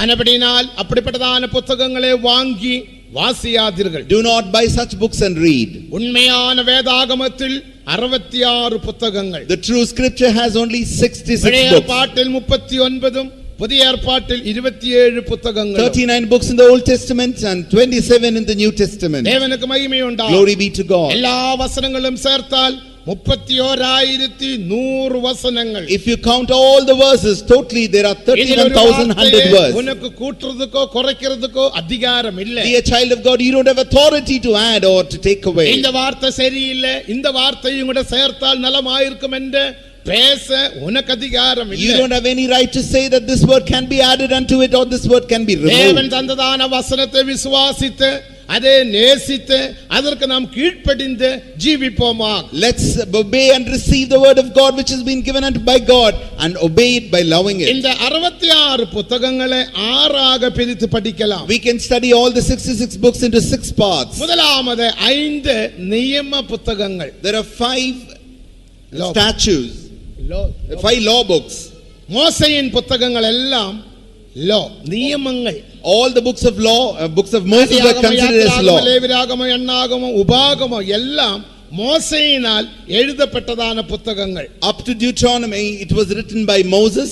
S1: ஆனபடியால் அப்படிப்பட்டதான புத்தகங்களை வாங்கி வாசியாதீர்கள்.
S2: Do not buy such books and read.
S1: உண்மையான வேதாகமத்தில் 66 புத்தகங்கள்.
S2: The true scripture has only 66
S1: பழைய
S2: books.
S1: ஏற்பாட்டில் 39 புதிய ஏற்பாட்டில் 27 புத்தகங்கள்.
S2: 39 books in the Old Testament and 27 in the New Testament.
S1: தேவனுக்கு மகிமை உண்டாகும்.
S2: Glory be to God.
S1: எல்லா வசனங்களும் சேர்த்தால் 31,100 வசனங்கள்.
S2: If you count all the verses totally there are 31,100 verses.
S1: உனக்கு கூட்டுறதுக்கோ குறைக்கிறதுக்கோ அதிகாரம் இல்லை.
S2: Dear child of God, you don't have authority to add or to take away.
S1: இந்த வார்த்தை சரியில்லை, இந்த வார்த்தையும் கூட சேர்த்தால் நலமாயிருக்கும் என்று பேச உனக்கு அதிகாரம் இல்லை.
S2: You don't have any right to say that this word can be added unto it or this word can be removed.
S1: தேவன் தந்ததான வசனத்தை விசுவாசித்து அதை நேசித்து அதற்கு நாம் கீழ்ப்படிந்து ஜீவிப்போமா.
S2: Let's obey and receive the word of God which has been given unto by God and obey it by loving it.
S1: இந்த 66 புத்தகங்களை 6ஆக பிரித்து படிக்கலாம்.
S2: We can study all the 66 books into 6 parts.
S1: முதலாவது 5 நியம புத்தகங்கள்.
S2: There are 5 statutes, 5 law books.
S1: மோசேயின் புத்தகங்கள் எல்லாம் நியமங்கள்.
S2: All the books of law, books of Moses are considered as law.
S1: லேவியராகமம், எண்ணாகமம், உபாகமம் எல்லாம் மோசேயினால் எழுதப்பட்டதான புத்தகங்கள்.
S2: Up to Deuteronomy it was written by Moses.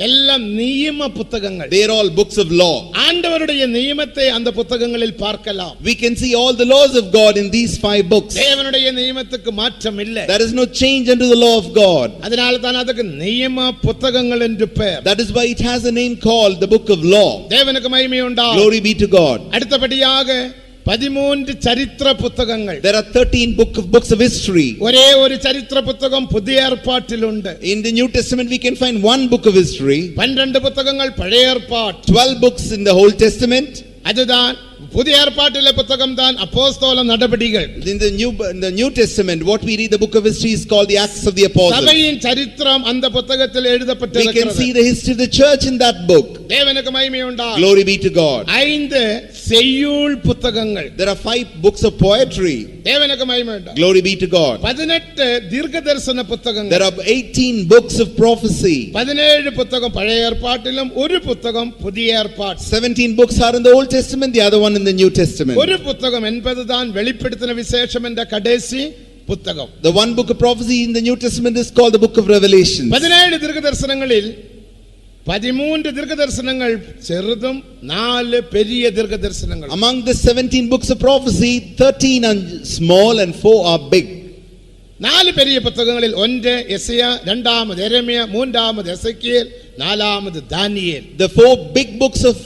S1: எல்லாம் நியம புத்தகங்கள்.
S2: They are all books of law.
S1: ஆண்டவருடைய நியமத்தை அந்த புத்தகங்களில் பார்க்கலாம்.
S2: We can see all the laws of God in these 5 books.
S1: தேவனுடைய நியமத்துக்கு மாற்றம் இல்லை.
S2: There is no change unto the law of God.
S1: அதனால தான் அதுக்கு நியம புத்தகங்கள் என்று பெயர்.
S2: That is why it has a name called the book of law.
S1: தேவனுக்கு மகிமை உண்டாகும்.
S2: Glory be to God.
S1: அடுத்தபடியாக 13 சரித்திர புத்தகங்கள்.
S2: There are 13 books of history.
S1: ஒரே ஒரு சரித்திர புத்தகம் புதிய ஏற்பாட்டில் உண்டு.
S2: In the New Testament we can find one book of history.
S1: 12 புத்தகங்கள் பழைய ஏற்பாடு.
S2: 12 books in the Old Testament.
S1: அதுதான் புதிய ஏற்பாட்டிலே புத்தகம் தான் அப்போஸ்தல நடபடிகள்.
S2: In the New Testament, what we read, the book of history is called the Acts of the Apostles.
S1: சபையின் சரித்திரம் அந்த புத்தகத்தில்
S2: We can
S1: எழுதப்பட்டிருக்கிறது.
S2: see the history of the church in that book.
S1: தேவனுக்கு மகிமை உண்டாகட்டும்.
S2: Glory be to God.
S1: 5 செய்யுள் புத்தகங்கள்.
S2: There are 5 books of poetry.
S1: தேவனுக்கு மகிமை உண்டாகட்டும்.
S2: Glory be to God.
S1: 18 தீர்க்கதரிசன புத்தகங்கள்.
S2: There are 18 books of prophecy.
S1: 17 புத்தகம் பழைய ஏற்பாட்டிலும் ஒரு புத்தகம் புதிய ஏற்பாடு.
S2: 17 books are in the Old Testament, the other one in the New Testament.
S1: ஒரு புத்தகம் என்பதுதான் வெளிப்படுத்தின விசேஷம் என்ற கடைசி புத்தகம்.
S2: The one book of prophecy in the New Testament is called the book of Revelation.
S1: 17 தீர்க்கதரிசனங்களில் 13 தீர்க்கதரிசனங்கள் சிறிதும் 4 பெரிய தீர்க்கதரிசனங்கள்.
S2: Among the 17 books of prophecy, 13 are small and 4 are big.
S1: 4 பெரிய புத்தகங்களில் ஒன்று எசையா, இரண்டாவது எரேமியா, மூன்றாவது எசேக்கியேல், நாலாவது தானியேல்.
S2: The 4 big books of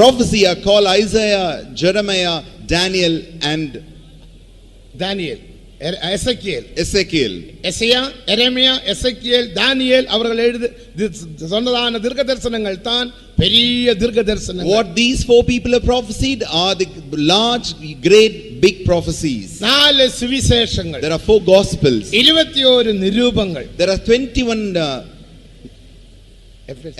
S2: prophecy are called Isaiah, Jeremiah, Daniel and
S1: Daniel, Ezekiel.
S2: Ezekiel.
S1: Isaiah, எரேமியா, எசேக்கியேல், தானியேல் அவர்கள் சொன்னதான தீர்க்கதரிசனங்கள் தான் பெரிய தீர்க்கதரிசனங்கள்.
S2: What these 4 people have prophesied are the large, great, big prophecies.
S1: 4 Suvisheshangal.
S2: There are 4 gospels.
S1: 21 நிரூபங்கள்.
S2: There are 21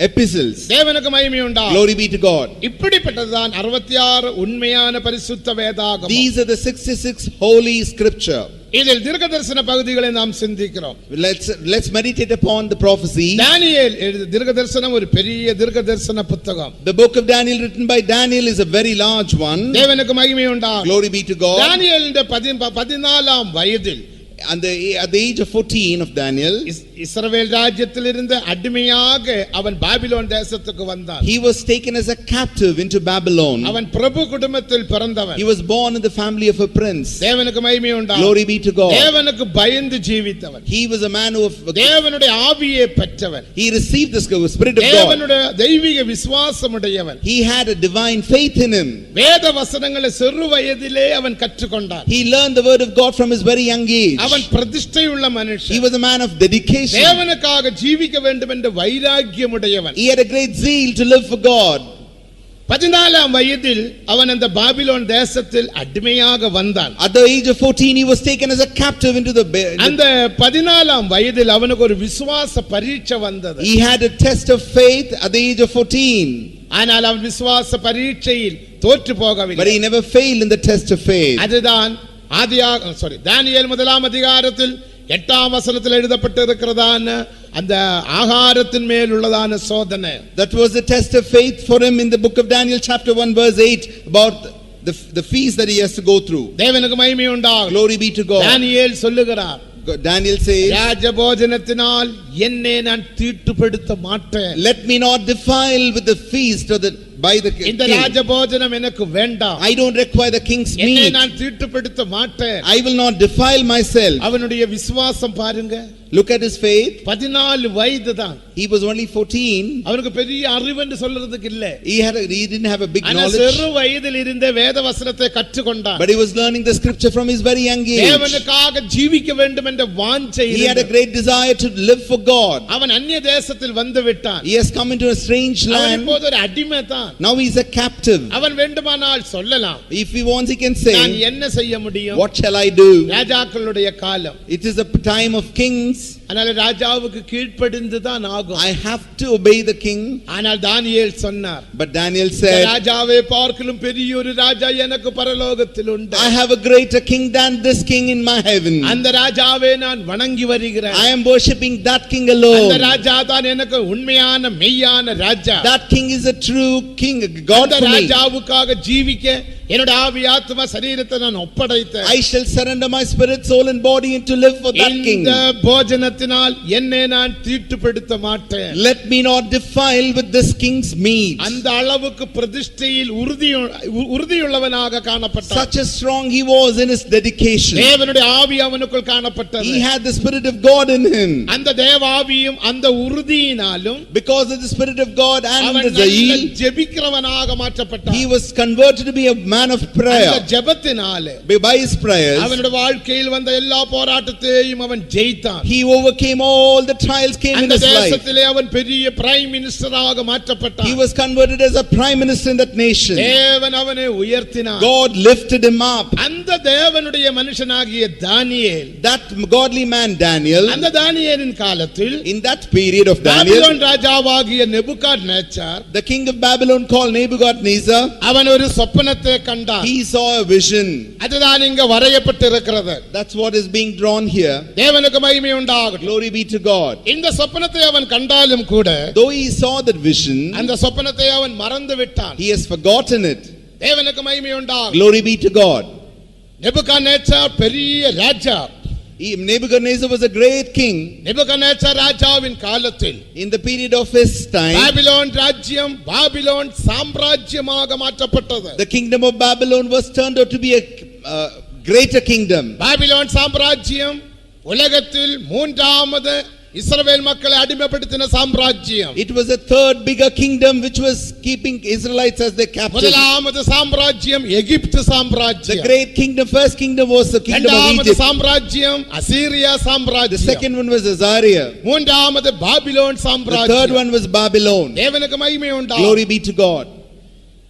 S2: epistles.
S1: தேவனுக்கு மகிமை உண்டாகட்டும்.
S2: Glory be to God.
S1: இப்படிப்பட்டதுதான் 66 உண்மையான பரிசுத்த வேதாகமம்.
S2: These are the 66 holy scripture.
S1: இதில் தீர்க்கதரிசன பகுதிகளை நாம் சிந்திக்கிறோம்.
S2: Let's meditate upon the prophecy.
S1: தானியேல் எழுதிய தீர்க்கதரிசனம் ஒரு பெரிய தீர்க்கதரிசன புத்தகம்.
S2: The book of Daniel written by Daniel is a very large one.
S1: தேவனுக்கு மகிமை உண்டாகட்டும்.
S2: Glory be to God.
S1: தானியேல் 14ஆம் வயதில்
S2: And at the age of 14 of Daniel,
S1: இஸ்ரவேல் ராஜ்யத்திலிருந்து அடிமையாக அவன் பாபிலோன் தேசத்துக்கு வந்தான்.
S2: he was taken as a captive into Babylon.
S1: அவன் பிரபு குடும்பத்தில் பிறந்தவன்.
S2: He was born in the family of a prince.
S1: தேவனுக்கு மகிமை உண்டாகட்டும்.
S2: Glory be to God.
S1: தேவனுக்கு பயந்து ஜீவித்தவன்.
S2: He was a man who
S1: தேவனுடைய ஆவியை பெற்றவன்.
S2: he received the spirit of God.
S1: தேவனுடைய தெய்வீக விசுவாசம் உடையவன்.
S2: He had a divine faith in him.
S1: வேத வசனங்களை சிறு வயதிலே அவன் கற்றுக்கொண்டான்.
S2: He learned the word of God from his very young age.
S1: அவன் பிரதிஷ்டை உள்ள மனுஷன்.
S2: He was a man of dedication.
S1: தேவனுக்காக ஜீவிக்க வேண்டும் என்ற வைராக்கியம் உடையவன்.
S2: He had a great zeal to live for God.
S1: 14ஆம் வயதில் அவன் அந்த பாபிலோன் தேசத்தில் அடிமையாக வந்தான்.
S2: At the age of 14 he was taken as a captive into the
S1: அந்த 14ஆம் வயதில் அவனுக்கு ஒரு விசுவாச பரீட்சை வந்தது.
S2: he had a test of faith at the age of 14.
S1: ஆனால் அவன் விசுவாச பரீட்சையில் தோற்று போகவில்லை.
S2: But he never failed in the test of faith.
S1: அதுதான் தானியேல் 1ஆம் அதிகாரத்தில் 8ஆம் வசனத்தில் எழுதப்பட்டிருக்கிறதான அந்த ஆகாரத்தின் மேல் உள்ளதான சோதனை.
S2: That was the test of faith for him in the book of Daniel chapter 1 verse 8 about the feast that he has to go through.
S1: தேவனுக்கு மகிமை உண்டாகட்டும்.
S2: Glory be to God.
S1: தானியேல் சொல்லுகிறார்,
S2: Daniel says,
S1: ராஜபோஜனத்தினால் என்னை நான் தீட்டுப்படுத்த மாட்டேன்.
S2: let me not defile with the feast or by the king.
S1: இந்த ராஜபோஜனம் எனக்கு வேண்டாம்.
S2: I don't require the king's
S1: என்னை
S2: meat.
S1: நான் தீட்டுப்படுத்த மாட்டேன்.
S2: I will not defile myself.
S1: அவனுடைய விசுவாசம் பாருங்க.
S2: Look at his faith.
S1: 14 வயது தான்.
S2: He was only 14.
S1: அவனுக்கு பெரிய அறிவு என்று சொல்றதுக்கு இல்ல.
S2: He didn't have a big
S1: ஆனா
S2: knowledge.
S1: சிறு வயதில் இருந்த வேத வசனத்தை கற்றுக்கொண்டான்.
S2: But he was learning the scripture from his very young age.
S1: தேவனுக்காக ஜீவிக்க வேண்டும் என்ற வாஞ்சை
S2: He had a great desire to live for God.
S1: அவன் அந்நிய தேசத்தில் வந்து விட்டான்.
S2: He has come into a strange
S1: அவன்
S2: land.
S1: இப்போது ஒரு அடிமை தான்.
S2: Now he is a captive.
S1: அவன் வேண்டுமானால் சொல்லலாம்,
S2: If he wants, he can say,
S1: நான் என்ன செய்ய முடியும்?
S2: what shall I do?
S1: ராஜாக்களுடைய காலம்.
S2: It is a time of kings.
S1: அதனால ராஜாவுக்கு கீழ்ப்படிந்து தான் ஆகும்.
S2: I have to obey the king.
S1: ஆனால் தானியேல் சொன்னார்,
S2: But Daniel said,
S1: ராஜாவை பார்க்கிலும் பெரிய ஒரு ராஜா எனக்கு பரலோகத்தில் உண்டு.
S2: I have a greater king than this king in my heaven.
S1: அந்த ராஜாவை நான் வணங்கி வருகிறேன்.
S2: I am worshipping that king
S1: அந்த
S2: alone.
S1: ராஜா தான் எனக்கு உண்மையான மெய்யான ராஜா.
S2: That king is a true king, God
S1: அந்த
S2: for me.
S1: ராஜாவுக்காக ஜீவிக்க என்னோட ஆவி ஆத்மா சரீரத்தை நான் ஒப்படைத்தேன்.
S2: I shall surrender my spirit, soul and body and to live for that king.
S1: இந்த போஜனத்தினால் என்னை நான் தீட்டுப்படுத்த மாட்டேன்.
S2: Let me not defile with this king's meat.
S1: அந்த அளவுக்கு பிரதிஷ்டையில் உறுதியுள்ளவனாக காணப்பட்டான்.
S2: Such a strong he was in his dedication.
S1: தேவனுடைய ஆவி அவனுக்குள் காணப்பட்டது.
S2: He had the spirit of God in him.
S1: அந்த தேவாவியும் அந்த உறுதியினாலும்
S2: Because of the spirit of God and
S1: அவன்
S2: the zeal,
S1: ஜெபிக்கிறவனாக மாற்றப்பட்டான்.
S2: he was converted to be a man of prayer.
S1: அந்த ஜெபத்தினாலே
S2: By his prayers,
S1: அவனுடைய வாழ்க்கையில் வந்த எல்லா போராட்டத்தையும் அவன் ஜெயித்தான்.
S2: he he overcame all the trials came in
S1: அந்த
S2: his life.
S1: தேசத்திலே அவன் பெரிய பிரைம் மினிஸ்டராக மாற்றப்பட்டான்.
S2: He was converted as a prime minister in that nation.
S1: தேவன் அவனை உயர்த்தினார்.
S2: God lifted him up.
S1: அந்த தேவனுடைய மனுஷனாகிய தானியேல்,
S2: That godly man Daniel,
S1: அந்த தானியேலின் காலத்தில்
S2: in that period of Daniel,
S1: Babylon ராஜாவாகிய Nebuchadnezzar,
S2: the king of Babylon called Nebuchadnezzar,
S1: அவன் ஒரு சொப்பனத்தை கண்டான்.
S2: he saw a vision.
S1: அதுதான் இங்க வரையப்பட்டிருக்கிறது.
S2: That's what is being drawn here.
S1: தேவனுக்கு மகிமை உண்டாகட்டும்.
S2: Glory be to God.
S1: இந்த சொப்பனத்தை அவன் கண்டாலும் கூட
S2: Though he saw that vision,
S1: அந்த சொப்பனத்தை அவன் மறந்து விட்டான்.
S2: he has forgotten it.
S1: தேவனுக்கு மகிமை உண்டாகட்டும்.
S2: Glory be to God.
S1: Nebuchadnezzar பெரிய ராஜா.
S2: Nebuchadnezzar was a great king.
S1: Nebuchadnezzar ராஜாவின் காலத்தில்
S2: In the period of his time,
S1: Babylon ராஜ்யம் பாபிலோன் சாம்ராஜ்யமாக மாற்றப்பட்டது.
S2: the kingdom of Babylon was turned out to be a greater kingdom.
S1: Babylon சாம்ராஜ்யம் உலகத்தில் மூன்றாவது இஸ்ரவேல் மக்களை அடிமைப்படுத்தின சாம்ராஜ்யம்.
S2: It was a third bigger kingdom which was keeping Israelites as their captives.
S1: முதலாவது சாம்ராஜ்யம் எகிப்து
S2: The
S1: சாம்ராஜ்யம்.
S2: great kingdom, first kingdom was the kingdom of
S1: இரண்டாவது
S2: Egypt.
S1: சாம்ராஜ்யம் அசீரியா
S2: The
S1: சாம்ராஜ்யம்.
S2: second one was Azariah.
S1: மூன்றாவது பாபிலோன்
S2: The third
S1: சாம்ராஜ்யம்.
S2: one was Babylon.
S1: தேவனுக்கு மகிமை உண்டாகட்டும்.
S2: Glory be to God.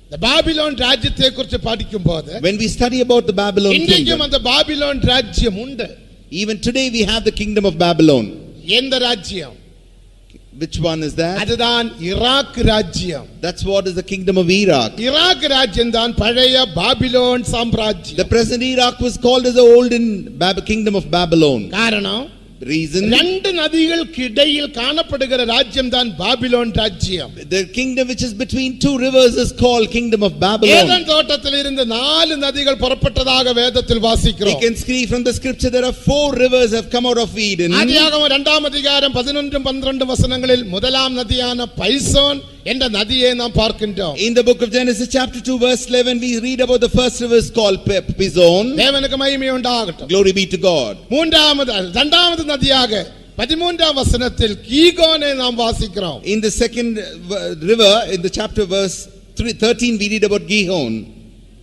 S1: இந்த பாபிலோன் ராஜ்யத்தை குறித்து படிக்கும்போது
S2: When we study about the Babylon
S1: இன்றைக்கும்
S2: kingdom,
S1: அந்த பாபிலோன் ராஜ்யம் உண்டு.
S2: even today we have the kingdom of Babylon.
S1: எந்த ராஜ்யம்?
S2: Which one is that?
S1: அதுதான் ஈராக் ராஜ்யம்.
S2: That's what is the kingdom of Iraq.
S1: Iraq ராஜ்யம் தான் பழைய பாபிலோன் சாம்ராஜ்யம்.
S2: The present Iraq was called as the olden kingdom of Babylon.
S1: காரணம்
S2: Reason?
S1: ரெண்டு நதிகளுக்கு இடையில் காணப்படுகிற ராஜ்யம் தான் பாபிலோன் ராஜ்யம்.
S2: The kingdom which is between two rivers is called kingdom of Babylon.
S1: Eden தோட்டத்தில் இருந்து 4 நதிகள் புறப்பட்டதாக வேதத்தில்
S2: We
S1: வாசிக்கிறோம்.
S2: can see from the scripture there are 4 rivers have come out of Eden.
S1: ஆதியாகமம் 2ஆம் அதிகாரம் 11 12 வசனங்களில் முதலாம் நதியான பைசோன் என்ற நதியை நாம் பார்க்கின்றோம்.
S2: In the book of Genesis chapter 2 verse 11 we read about the first river is called Pison.
S1: தேவனுக்கு மகிமை உண்டாகட்டும்.
S2: Glory be to God.
S1: இரண்டாவது நதியாக 13ஆம் வசனத்தில் கீகோனை நாம் வாசிக்கிறோம்.
S2: In the second river in the chapter verse 13 we read about Gihon.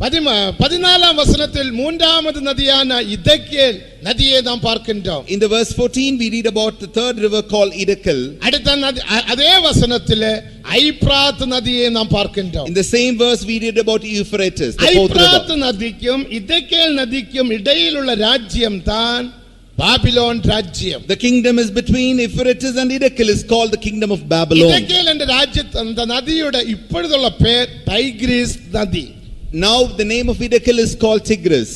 S1: 14ஆம் வசனத்தில் மூன்றாவது நதியான இதெக்கேல் நதியை நாம் பார்க்கின்றோம்.
S2: In the verse 14 we read about the third river called Idakal.
S1: அடுத்த நதி அதே வசனத்தில் ஐப்ராத் நதியை நாம் பார்க்கின்றோம்.
S2: In the same verse we read about Euphrates, the fourth
S1: ஐப்ராத்
S2: river.
S1: நதிக்கும் இதெக்கேல் நதிக்கும் இடையில் உள்ள ராஜ்யம் தான் பாபிலோன் ராஜ்யம்.
S2: The kingdom is between Euphrates and Idakal is called the kingdom of Babylon.
S1: இதெக்கேல் என்ற ராஜ்யத் அந்த நதியோட இப்பொழுதுள்ள பெயர் டைக்ரிஸ் நதி.
S2: Now the name of Idakal is called Tigris.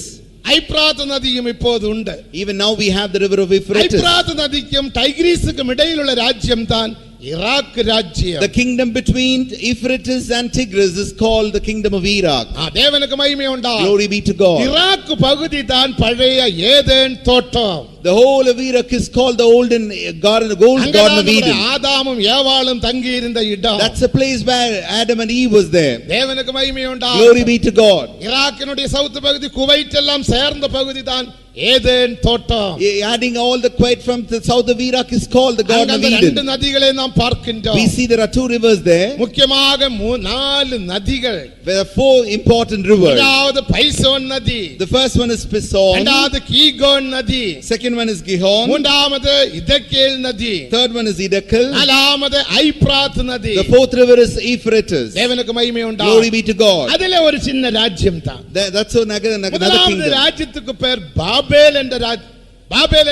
S1: ஐப்ராத் நதியும் இப்போது உண்டு.
S2: Even now we have the river of Euphrates.
S1: ஐப்ராத் நதிக்கும் டைக்ரிஸுக்கும் இடையில் உள்ள ராஜ்யம் தான் ஈராக் ராஜ்யம்.
S2: The kingdom between Euphrates and Tigris is called the kingdom of Iraq.
S1: தேவனுக்கு மகிமை உண்டாகட்டும்.
S2: Glory be to God.
S1: Iraq பகுதி தான் பழைய ஏதேன் தோட்டம்.
S2: The whole of Iraq is called the golden garden of Eden.
S1: ஆதாமும் ஏவாளும் தங்கி இருந்த இடம்.
S2: That's a place where Adam and Eve was there.
S1: தேவனுக்கு மகிமை உண்டாகட்டும்.
S2: Glory be to God.
S1: ஈராக்கினுடைய சவுத் பகுதி குவைத் எல்லாம் சேர்ந்த பகுதி தான் ஏதேன் தோட்டம்.
S2: Adding all the Kuwait from the south of Iraq is called the garden of
S1: ரெண்டு
S2: Eden.
S1: நதிகளை நாம் பார்க்கின்றோம்.
S2: We see there are 2 rivers there.
S1: முக்கியமாக 4 நதிகள்.
S2: There are 4 important rivers.
S1: முதலாவது பைசோன் நதி.
S2: The first one is Pison.
S1: இரண்டாவது கீகோன் நதி.
S2: Second one is Gihon.
S1: மூன்றாவது இதெக்கேல் நதி.
S2: Third one is Idakal.
S1: நாலாவது ஐப்ராத் நதி.
S2: The fourth river is Euphrates.
S1: தேவனுக்கு மகிமை
S2: Glory
S1: உண்டாகட்டும்.
S2: be to God.
S1: அதிலே ஒரு சின்ன ராஜ்யம் தான்.
S2: That's another
S1: முதலாவது
S2: kingdom.
S1: ராஜ்யத்துக்கு பேர் பாபேல்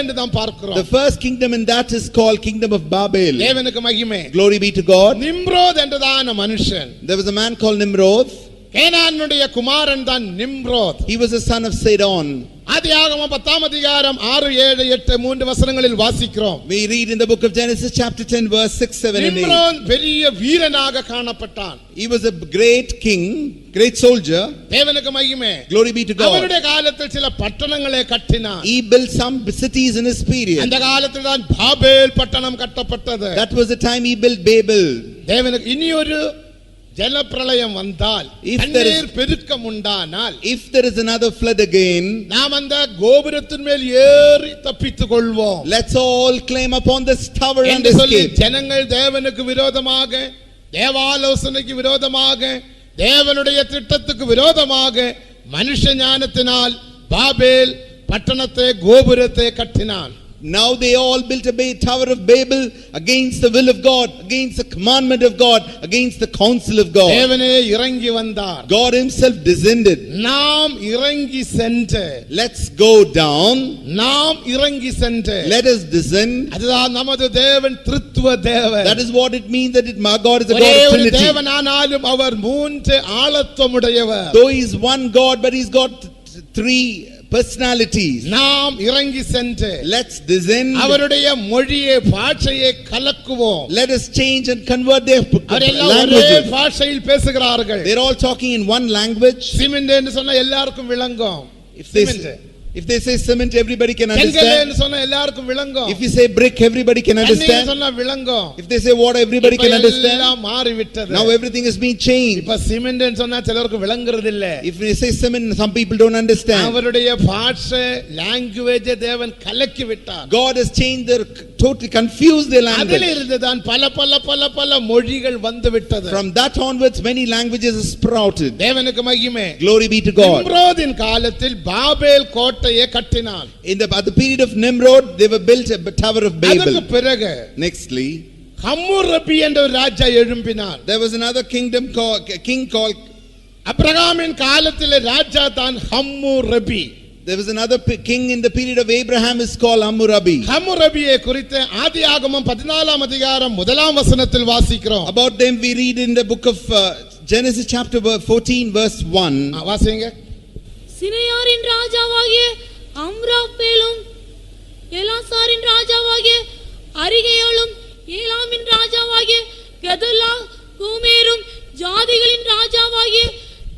S1: என்று நாம் பார்க்கிறோம்.
S2: The first kingdom in that is called kingdom of Babel.
S1: தேவனுக்கு மகிமை.
S2: Glory be to God.
S1: Nimrod என்றதான மனுஷன்.
S2: There was a man called Nimrod.
S1: கேனானுடைய குமாரன் தான் Nimrod.
S2: He was a son of Sidon.
S1: ஆதியாகமம் 10ஆம் அதிகாரம் 6 7 8 3 வசனங்களில் வாசிக்கிறோம்.
S2: We read in the book of Genesis chapter 10 verse 6 7 and 8.
S1: Nimrod பெரிய வீரனாக காணப்பட்டான்.
S2: He was a great king, great soldier.
S1: தேவனுக்கு மகிமை.
S2: Glory be to God.
S1: அவருடைய காலத்தில் சில பட்டணங்களை கட்டினான்.
S2: He built some cities in his period.
S1: அந்த காலத்தில் தான் பாபேல் பட்டணம் கட்டப்பட்டது.
S2: That was the time he built Babel.
S1: தேவனுக்கு இனி ஒரு ஜலப்பிரளயம் வந்தால், தண்ணீர் பெருக்கம் உண்டானால்,
S2: if there is another flood again,
S1: நாம் அந்த கோபுரத்தின் மேல் ஏறி தப்பித்துக் கொள்வோம்.
S2: let's all climb upon this tower and
S1: என்று சொல்லி
S2: escape.
S1: ஜனங்கள் தேவனுக்கு விரோதமாக, தேவாலோசனைக்கு விரோதமாக, தேவனுடைய திட்டத்துக்கு விரோதமாக மனுஷ ஞானத்தினால் பாபேல் பட்டணத்தை கோபுரத்தை கட்டினான்.
S2: Now they all built a Tower of Babel against the will of God, against the commandment of God, against the counsel of God.
S1: தேவனே இறங்கி வந்தார்.
S2: God himself descended.
S1: நாம் இறங்கி சென்று,
S2: Let's go down.
S1: நாம் இறங்கி சென்று,
S2: Let us descend.
S1: அதுதான் நமது தேவன் திருத்துவ தேவன்.
S2: That is what it means that my God is a
S1: ஒரே
S2: God of
S1: ஒரு
S2: Trinity.
S1: தேவனானாலும் அவர் மூன்று ஆளத்துவமுடையவர்.
S2: Though he is one God, but he's got three personalities.
S1: நாம் இறங்கி சென்று,
S2: Let's descend.
S1: அவருடைய மொழியை பாஷையை கலக்குவோம்.
S2: Let us change and convert their
S1: அவரெல்லாம் ஒரே
S2: languages.
S1: பாஷையில் பேசுகிறார்கள்.
S2: They're all talking in one language.
S1: Cement என்று சொன்னா எல்லாருக்கும் விளங்கும்.
S2: If they say cement, everybody can
S1: செங்கல்
S2: understand.
S1: என்று சொன்னா எல்லாருக்கும் விளங்கும்.
S2: If you say brick, everybody can
S1: தண்ணீர்
S2: understand.
S1: சொன்னா விளங்கும்.
S2: If they say water, everybody can understand.
S1: எல்லாம் மாறி விட்டது.
S2: Now everything has been changed.
S1: இப்ப சிமெண்ட் என்று சொன்னா சிலருக்கு விளங்குறது இல்ல.
S2: If we say cement, some people don't understand.
S1: அவருடைய பாஷை லாங்குவேஜ் தேவன் கலக்கி விட்டார்.
S2: God has changed their, totally confused their language.
S1: அதில் இருந்து தான் பல மொழிகள் வந்து விட்டது.
S2: From that onwards, many languages are sprouted.
S1: தேவனுக்கு மகிமை.
S2: Glory be to God.
S1: நிம்ரோதின் காலத்தில் பாபேல் கோட்டையை கட்டினான்.
S2: At the period of Nimrod, they were built a Tower of
S1: அதுக்கு
S2: Babel.
S1: பிறகு
S2: Nextly,
S1: ஹம்முரபி என்ற ஒரு ராஜா எழும்பினான்.
S2: there was another king called.
S1: அப்ரகாமின் காலத்திலே ராஜா தான் ஹம்முரபி.
S2: There was another king in the period of Abraham is called Hammurabi.
S1: ஹம்முரபியை குறித்து ஆதியாகமம் 14ஆம் அதிகாரம் 1ஆம் வசனத்தில் வாசிக்கிறோம்.
S2: About them we read in the book of Genesis chapter 14 verse 1.
S1: வாசிங்க.
S3: சினையாரின் ராஜாவாகிய அம்ராப்பேலும் எலாசாரின் ராஜாவாகிய அரிகேலும் ஏலாமின் ராஜாவாகிய கெதலா கோமேரும் ஜாதிகளின் ராஜாவாகிய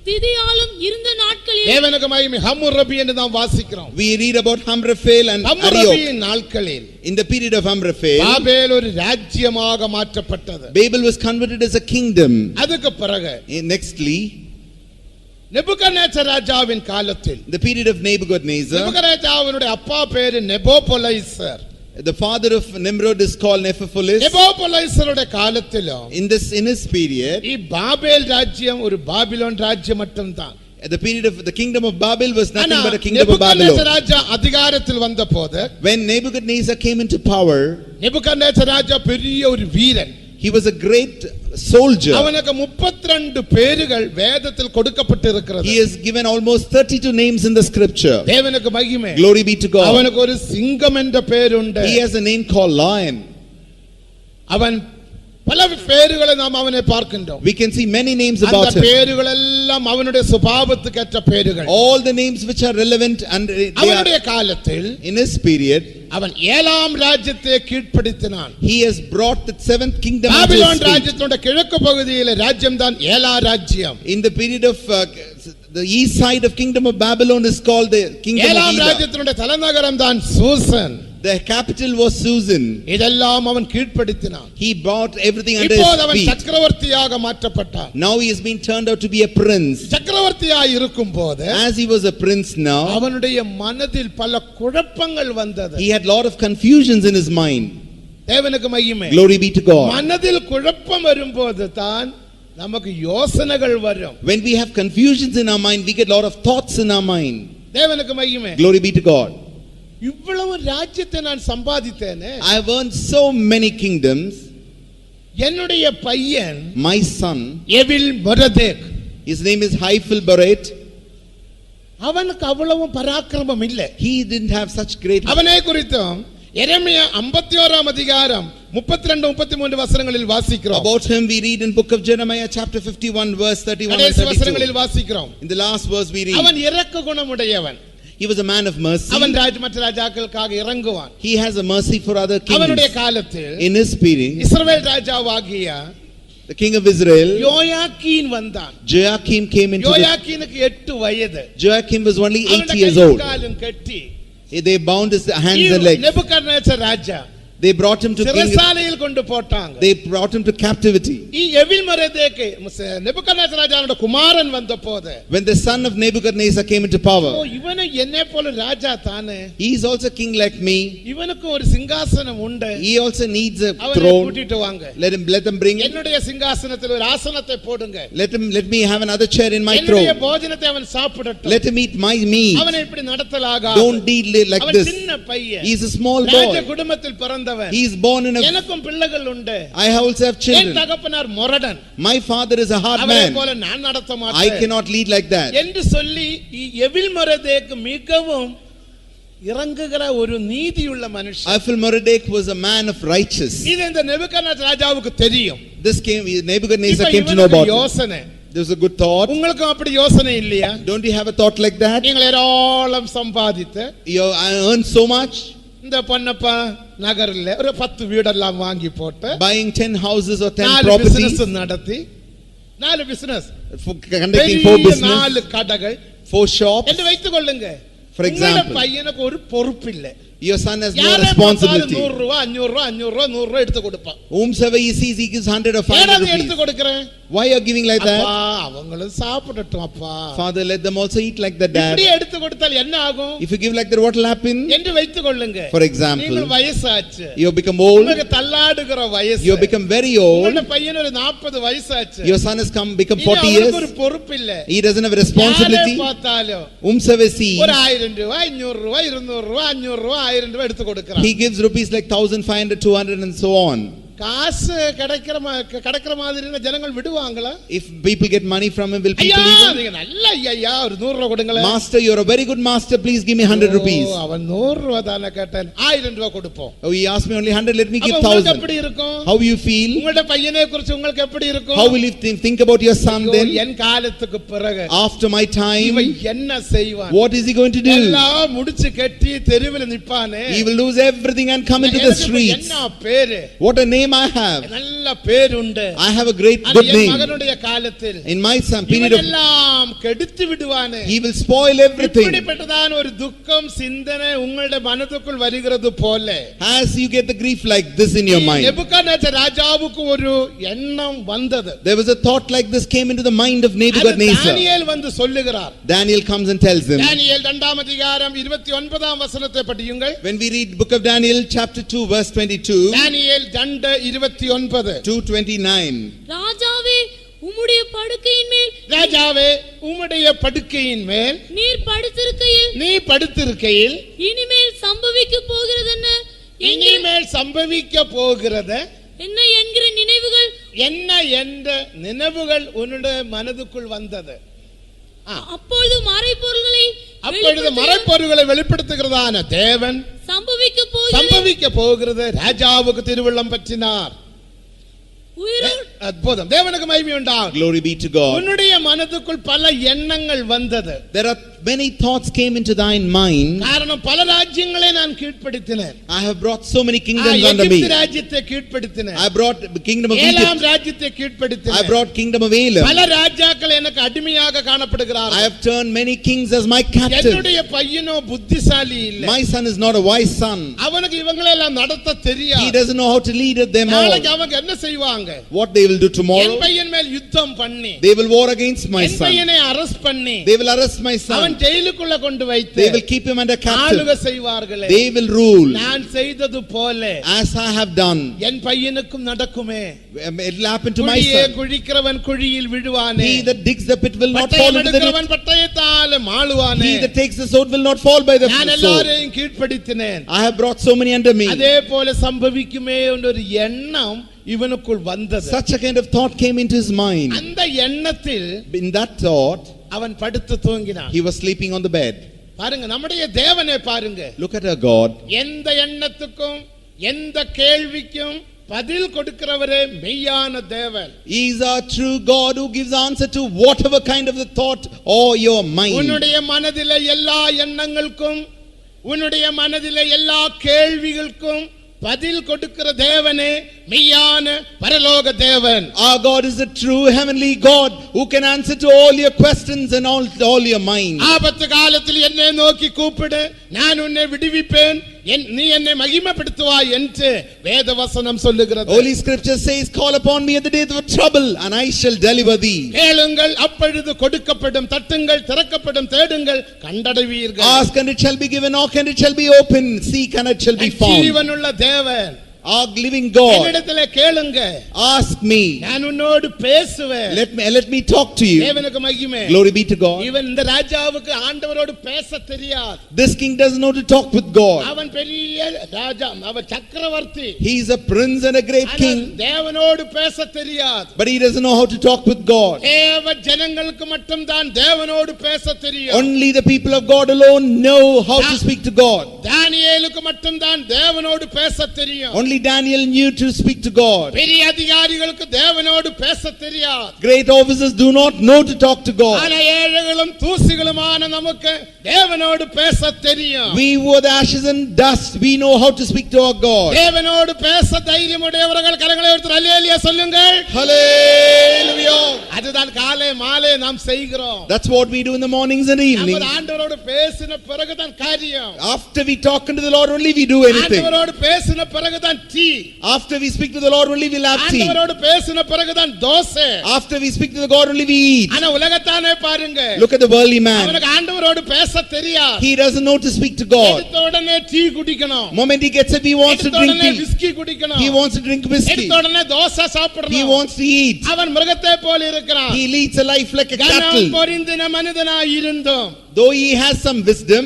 S3: திதியாலும் இருந்த நாட்களில்
S1: தேவனுக்கு மகிமை. ஹம்முரபி என்று நாம் வாசிக்கிறோம்.
S2: We read about Hamraphel and Ariok.
S1: ஹம்முரபியின் நாட்களில்
S2: In the period of Hamraphel,
S1: Babel ஒரு ராஜ்யமாக மாற்றப்பட்டது.
S2: Babel was converted as a kingdom.
S1: அதுக்கு பிறகு
S2: Nextly,
S1: நெபுகத்நேச்சர் ராஜாவின் காலத்தில்,
S2: the period of Nebuchadnezzar,
S1: நெபுகத்நேச்சாவினுடைய அப்பா பேரு நெபோபொலைசர்.
S2: the father of Nimrod is called Nephopholis.
S1: நெபோபொலைசருடைய காலத்திலும்
S2: In his period,
S1: ഈ ബാബേൽ രാജ്യം ഒരു ബാബിലോൺ രാജ്യം மட்டும்தான்.
S2: at the period of the kingdom of Babel was nothing
S1: ஆனா
S2: but a kingdom of
S1: நெபுகத்நேச்சர்
S2: Babylon.
S1: ராஜா அதிகாரத்தில் வந்தபோது,
S2: When Nebuchadnezzar came into power,
S1: நெபுகத்நேச்சர் ராஜா பெரிய ஒரு வீரன்.
S2: he was a great soldier.
S1: அவனுக்கு 32 பேர்கள் வேதத்தில் கொடுக்கப்பட்டிருக்கிறது.
S2: He has given almost 32 names in the scripture.
S1: தேவனுக்கு மகிமை.
S2: Glory be to God.
S1: அவனுக்கு ஒரு சிங்கம் என்ற பேர் உண்டு.
S2: He has a name called Lion.
S1: அவன் பல பேர்களை நாம் அவனை பார்க்கின்றோம்.
S2: We can see many names
S1: அந்த
S2: about him.
S1: பேர்கள் எல்லாம் அவனுடைய சுபாவத்துக்கு ஏற்ற பேர்கள்.
S2: All the names which are relevant and they
S1: அவனுடைய
S2: are
S1: காலத்தில்
S2: in his period.
S1: அவன் 7ஆம் ராஜ்யத்தை கீழ்ப்படுத்தினான்.
S2: He has brought the 7th kingdom into
S1: Babylon
S2: his feet.
S1: ராஜ்யத்தினுடைய கிழக்கு பகுதியிலே ராஜ்யம் தான் 7ஆம் ராஜ்யம்.
S2: In the period of the east side of kingdom of Babylon is called the kingdom of
S1: 7ஆம்
S2: Judah.
S1: ராஜ்யத்தினுடைய தலைநகரம் தான் Susan.
S2: The capital was Susan.
S1: இதெல்லாம் அவன் கீழ்ப்படுத்தினான்.
S2: He brought everything under
S1: இப்போது
S2: his
S1: அவன்
S2: feet.
S1: சக்கரவர்த்தியாக மாற்றப்பட்டான்.
S2: Now he has been turned out to be a prince.
S1: சக்கரவர்த்தியாய் இருக்கும்போது
S2: As he was a prince now,
S1: அவனுடைய மனதில் பல குழப்பங்கள் வந்தது.
S2: he had lot of confusions in his mind.
S1: தேவனுக்கு மகிமை.
S2: Glory be to God.
S1: மனதில் குழப்பம் வரும்போது தான் நமக்கு யோசனைகள் வரும்.
S2: When we have confusions in our mind, we get lot of thoughts in our mind.
S1: தேவனுக்கு மகிமை.
S2: Glory be to God.
S1: இவ்வளவு ராஜ்யத்தை நான் சம்பாதித்தேனே,
S2: I have earned so many kingdoms.
S1: என்னுடைய பையன்
S2: My son,
S1: எவில் மொரதேக்,
S2: his name is Haifil Baret.
S1: அவனுக்கு அவ்வளவு பராக்கிரமம் இல்லை.
S2: He didn't have such great.
S1: அவனை குறித்தும் எரேமியா 51ஆம் அதிகாரம் 32-33 வசனங்களில் வாசிக்கிறோம்.
S2: About him we read in book of Jeremiah chapter 51 verse 31 and
S1: கடைசி
S2: 32.
S1: வசனங்களில் வாசிக்கிறோம்.
S2: In the last verse we read,
S1: அவன் இரக்க குணமுடையவன்.
S2: he was a man of mercy.
S1: அவன் மற்ற ராஜாக்களுக்காக இறங்குவான்.
S2: He has a mercy for other
S1: அவனுடைய
S2: kings.
S1: காலத்தில்
S2: In his period,
S1: இஸ்ரவேல் ராஜாவாகிய
S2: the king of Israel,
S1: யோயாக்கீன் வந்தான்.
S2: Joachim came into the,
S1: யோயாக்கீனுக்கு 8 வயது.
S2: Joachim was only 8
S1: அவனுடைய
S2: years
S1: கையும்
S2: old.
S1: காலும் கட்டி
S2: They bound his hands and legs.
S1: நெபுகத்நேச்சர் Raja
S2: They brought him to king.
S1: சிறைசாலையில் கொண்டு போட்டாங்க.
S2: They brought him to captivity.
S1: ഈ എവിൽമൊരെദേക്ക് നെബൂഖദ്നേസർ രാജാവിന്റെ കുമാരൻ വന്നപ്പോൾ
S2: When the son of Nebuchadnezzar came into power,
S1: ഇവന് എന്നെ പോലെ രാജാ താനെ,
S2: he is also king like me.
S1: ഇവനുക്കും ഒരു സിംഹാസനം ഉണ്ട്.
S2: He also needs a
S1: അവനെ
S2: throne.
S1: കൂട്ടിട്ട് വാங்க.
S2: Let them bring him.
S1: என்னுடைய சிங்காசனத்தில் ஒரு ஆசனத்தை போடுங்க.
S2: Let me have another chair in my
S1: என்னுடைய
S2: throne.
S1: போஜனத்தை அவன் சாப்பிடட்டும்.
S2: Let him eat my meat.
S1: அவனை இப்படி நடத்தலாகாது.
S2: Don't deal like
S1: அவன்
S2: this.
S1: சின்ன பையன்.
S2: He is a small
S1: Raja
S2: boy.
S1: குடும்பத்தில் பிறந்தவன்.
S2: He is born in a.
S1: எனக்கும் பிள்ளைகள் உண்டு.
S2: I also have
S1: N
S2: children.
S1: தகப்பனார் முரடன்.
S2: My father is a hard
S1: அவரை
S2: man.
S1: போல நான் நடத்த
S2: I
S1: மாட்டேன்
S2: cannot lead like that.
S1: என்று சொல்லி எவில்மொரெதேக்கு மிகவும் இறங்குகிற ஒரு நீதியுள்ள மனுஷன்.
S2: Ephialmerodach was a man of righteous.
S1: இது இந்த நெபுகத்நேசர் ராஜாவுக்கு தெரியும்.
S2: This came, Nebuchadnezzar
S1: இப்ப
S2: came to know
S1: இவனுக்கு
S2: about it.
S1: யோசனை.
S2: There was a good thought.
S1: உங்களுக்கும் அப்படி யோசனை இல்லையா?
S2: Don't you have a thought like that?
S1: நீங்கள் ஏராளம் சம்பாதித்து
S2: I earned so much.
S1: இந்த பொன்னப்பா நகரில் ஒரு 10 வீடெல்லாம் வாங்கி போட்டு
S2: Buying 10 houses or 10
S1: 4
S2: properties.
S1: Business நடத்தி 4 பிசினஸ்
S2: Conducting 4 business.
S1: 4 கடைகள்
S2: 4 shops.
S1: என்று வைத்துக் கொள்ளுங்க.
S2: For example.
S1: உங்க பையனுக்கு ஒரு பொறுப்பு இல்லை.
S2: Your son has no
S1: யாரே
S2: responsibility.
S1: 100 ரூபாய் 500 ரூபாய் 500 ரூபாய் 100 ரூபாய் எடுத்து கொடுப்பான்.
S2: Whomsoever he sees, he gives 100 or 500
S1: ஏன் எடுத்து
S2: rupees.
S1: கொடுக்கிறேன்?
S2: Why are you giving like that?
S1: அப்பா அவங்களும் சாப்பிடட்டும் அப்பா.
S2: Father, let them also eat like that, dad.
S1: இப்படி எடுத்து கொடுத்தால் என்ன ஆகும்?
S2: If you give like that, what will happen?
S1: என்று வைத்துக் கொள்ளுங்க.
S2: For example,
S1: நீங்கள் வயசாச்சு.
S2: you have become old.
S1: உங்களுக்கு தள்ளாடுகிற வயசு.
S2: You have become very old.
S1: உங்க பையன் ஒரு 40 வயசாச்சு.
S2: Your son has become
S1: இனி
S2: 40
S1: அவனுக்கு ஒரு
S2: years.
S1: பொறுப்பு இல்ல.
S2: He doesn't have a responsibility.
S1: யாரை பார்த்தாலும்
S2: Whomsoever sees,
S1: ஒரு 1000 ரூபாய் 500 ரூபாய் 200 ரூபாய் 500 ரூபாய் 1000 ரூபாய் எடுத்து கொடுக்கறான்.
S2: he gives rupees like 1,500, 200 and so on.
S1: காசு கிடைக்கிற மாதிரினா ஜனங்கள் விடுவாங்களா?
S2: If people get money from him, will people
S1: ஐயா
S2: leave him?
S1: நீங்க நல்ல ஐயா ஒரு 100 ரூபாய் கொடுங்களே.
S2: Master, you're a very good master. Please give me 100 rupees.
S1: அவன் 100 ரூபாய் தான கேட்டான். 1000 ரூபாய் கொடுப்போம்.
S2: Oh, he asked me only 100. Let me give
S1: அப்ப உங்களுக்கு
S2: 1,000.
S1: எப்படி இருக்கும்?
S2: How you feel?
S1: உங்களுடைய பையனை குறித்து உங்களுக்கு எப்படி இருக்கும்?
S2: How will you think about your son then?
S1: என் காலத்துக்கு பிறகு
S2: After my time,
S1: இவன் என்ன செய்வான்?
S2: what is he going to do?
S1: எல்லாம் முடிச்சு கட்டி தெருவில் நிப்பானே.
S2: He will lose everything and come into the streets.
S1: என்ன பேரு?
S2: What a name I have.
S1: நல்ல பேர் உண்டு.
S2: I have a great
S1: அது
S2: good
S1: என்
S2: name.
S1: மகனுடைய காலத்தில்
S2: In my son period of,
S1: எல்லாம் கெடுத்து விடுவானே.
S2: he will spoil everything.
S1: இப்படிப்பட்டதான ஒரு துக்கம் சிந்தனை உங்களுடைய மனதுக்குள் வருகிறது போல
S2: As you get the grief like this in your mind.
S1: Nebuchadnezzar ராஜாவுக்கு ஒரு எண்ணம் வந்தது.
S2: There was a thought like this came into the mind of Nebuchadnezzar.
S1: தானியேல் வந்து சொல்லுகிறார்.
S2: Daniel comes and tells him.
S1: தானியேல் 2ஆம் அதிகாரம் 29ஆம் வசனத்தை படியுங்கள்.
S2: When we read book of Daniel chapter 2 verse 22.
S1: தானியேல் 2:29.
S2: 2:29.
S3: ராஜாவே உம்முடைய படுக்கையின் மேல்
S1: ராஜாவே உம்முடைய படுக்கையின் மேல்
S3: நீர் படுத்திருக்கையில்
S1: இனிமேல் சம்பவிக்க போகிறது
S3: என்ன என்கிற நினைவுகள்
S1: என்ன என்ற நினைவுகள் உன்னுடைய மனதுக்குள் வந்தது.
S3: அப்பொழுது
S1: மறைப்பொருள்களை வெளிப்படுத்துகிறதான தேவன் சம்பவிக்க போகிறது ராஜாவுக்கு திருவுள்ளம் பற்றினார். அற்புதம். தேவனுக்கு மகிமை உண்டாகும்.
S2: Glory be to God.
S1: உன்னுடைய மனதுக்குள் பல எண்ணங்கள் வந்தது.
S2: There are many thoughts came into thine mind.
S1: காரணம் பல ராஜ்யங்களை நான் கீழ்ப்படுத்தினேன்.
S2: I have brought so many kingdoms under me.
S1: எகிப்து ராஜ்யத்தை கீழ்ப்படுத்தினேன்.
S2: I brought the kingdom of
S1: Elam
S2: Egypt.
S1: ராஜ்யத்தை கீழ்ப்படுத்தினேன்.
S2: I brought kingdom of Elam.
S1: பல ராஜாக்கள் எனக்கு அடிமையாக காணப்படுகிறார்கள்.
S2: I have turned many kings as my captive.
S1: என்னுடைய பையனோ புத்திசாலி இல்ல.
S2: My son is not a wise son.
S1: அவனுக்கு இவங்களை எல்லாம் நடத்த தெரியாது.
S2: He doesn't know how to lead them all.
S1: நாளைக்கு அவங்க என்ன செய்வாங்க?
S2: What they will do tomorrow?
S1: என் பையன் மேல் யுத்தம் பண்ணி
S2: They will war against my
S1: N
S2: son.
S1: பையனை அரெஸ்ட் பண்ணி
S2: They will arrest my
S1: அவன்
S2: son.
S1: ஜெயிலுக்குள்ள கொண்டு வைத்து
S2: They will keep him under
S1: ஆளுகை
S2: captive.
S1: செய்வார்களே.
S2: They will rule
S1: நான் செய்தது போல
S2: as I have done.
S1: என் பையனுக்கும் நடக்குமே.
S2: It will happen to my
S1: குழியை
S2: son.
S1: குழிக்கிறவன் குழியில் விழுவானே.
S2: He that digs the pit will not fall
S1: பட்டயம்
S2: into the
S1: எடுக்கிறவன்
S2: pit.
S1: பட்டயத்தால் மாளுவானே.
S2: He that takes the sword will not fall by the
S1: நான்
S2: sword.
S1: எல்லாரையும் கீழ்ப்படுத்தினேன்.
S2: I have brought so many under me.
S1: அதே போல சம்பவிக்குமே என்ற ஒரு எண்ணம் இவனுக்குள் வந்தது.
S2: Such a kind of thought came into his mind.
S1: அந்த எண்ணத்தில்
S2: In that thought,
S1: அவன் படுத்து தூங்கினான்.
S2: he was sleeping on the bed.
S1: பாருங்க நம்முடைய தேவனை பாருங்க.
S2: Look at our God.
S1: எந்த எண்ணத்துக்கும் எந்த கேள்விக்கும் பதில் கொடுக்கிறவரே மெய்யான தேவன்.
S2: He is our true God who gives answer to whatever kind of the thought or your mind.
S1: உன்னுடைய மனதிலே எல்லா எண்ணங்களுக்கும் உன்னுடைய மனதிலே எல்லா கேள்விகளுக்கும் பதில் கொடுக்கிற தேவனே மெய்யான பரலோக தேவன்.
S2: Our God is a true heavenly God who can answer to all your questions and all your mind.
S1: ஆபத்து காலத்தில் என்னை நோக்கி கூப்பிடு நான் உன்னை விடுவிப்பேன் நீ என்னை மகிமைப்படுத்துவாய் என்று வேதவசனம் சொல்லுகிறது.
S2: Holy Scripture says, call upon me at the day of trouble and I shall deliver thee.
S1: கேளுங்கள் அப்பொழுது கொடுக்கப்படும், தட்டுங்கள் திறக்கப்படும், தேடுங்கள் கண்டடைவீர்கள்.
S2: Ask and it shall be given, knock and it shall be open, seek and it shall be found.
S1: ஜீவனுள்ள தேவன்,
S2: Our living God,
S1: என்னிடத்திலே கேளுங்க,
S2: ask me,
S1: நான் உன்னோடு பேசுவேன்.
S2: let me talk to you.
S1: தேவனுக்கு மகிமை.
S2: Glory be to God.
S1: இவன் இந்த ராஜாவுக்கு ஆண்டவரோடு பேச தெரியாது.
S2: This king doesn't know to talk with God.
S1: அவன் பெரிய ராஜா, அவன் சக்கரவர்த்தி.
S2: He is a prince and a great king,
S1: தேவனோடு பேச தெரியாது.
S2: but he doesn't know how to talk with God.
S1: தேவ ஜனங்களுக்கு மட்டும் தான் தேவனோடு பேச தெரியும்.
S2: Only the people of God alone know how to speak to God.
S1: தானியேலுக்கு மட்டும் தான் தேவனோடு பேச தெரியும்.
S2: Only Daniel knew to speak to God.
S1: பெரிய அதிகாரிகளுக்கு தேவனோடு பேச தெரியாது.
S2: Great officers do not know to talk to God.
S1: ஆனா ஏழைகளும் தூசிகளுமான நமக்கு தேவனோடு பேச தெரியும்.
S2: We who are the ashes and dust, we know how to speak to our God.
S1: தேவனோடு பேச தைரியமுடையவர்கள் கரங்களை உயர்த்தி அல்லேலூயா சொல்லுங்கள்.
S2: Hallelujah.
S1: அதுதான் காலை மாலை நாம் செய்கிறோம்.
S2: That's what we do in the mornings and evenings.
S1: நம்ம ஆண்டவரோடு பேசின பிறகுதான் காரியம்.
S2: After we talk unto the Lord, only we do anything.
S1: ஆண்டவரோடு பேசின பிறகுதான் tea.
S2: After we speak to the Lord, only we'll have tea.
S1: ஆண்டவரோடு பேசின பிறகுதான் dosa.
S2: After we speak to the God, only we eat.
S1: ஆனா உலகத்தானே பாருங்க.
S2: Look at the worldly man.
S1: அவனுக்கு ஆண்டவரோடு பேச தெரியாது.
S2: He doesn't know to speak to God.
S1: எடுத்த உடனே டீ குடிக்கணும்.
S2: Moment he gets up, he wants to drink tea.
S1: Whisky குடிக்கணும்.
S2: He wants to drink whiskey.
S1: எடுத்த உடனே தோசை சாப்பிடணும்.
S2: He wants to eat.
S1: அவன் மிருகத்தை போல இருக்கிறான்.
S2: He leads a life like a
S1: கனம்
S2: cattle.
S1: பொருந்தின மனிதனாய் இருந்தும்
S2: Though he has some wisdom,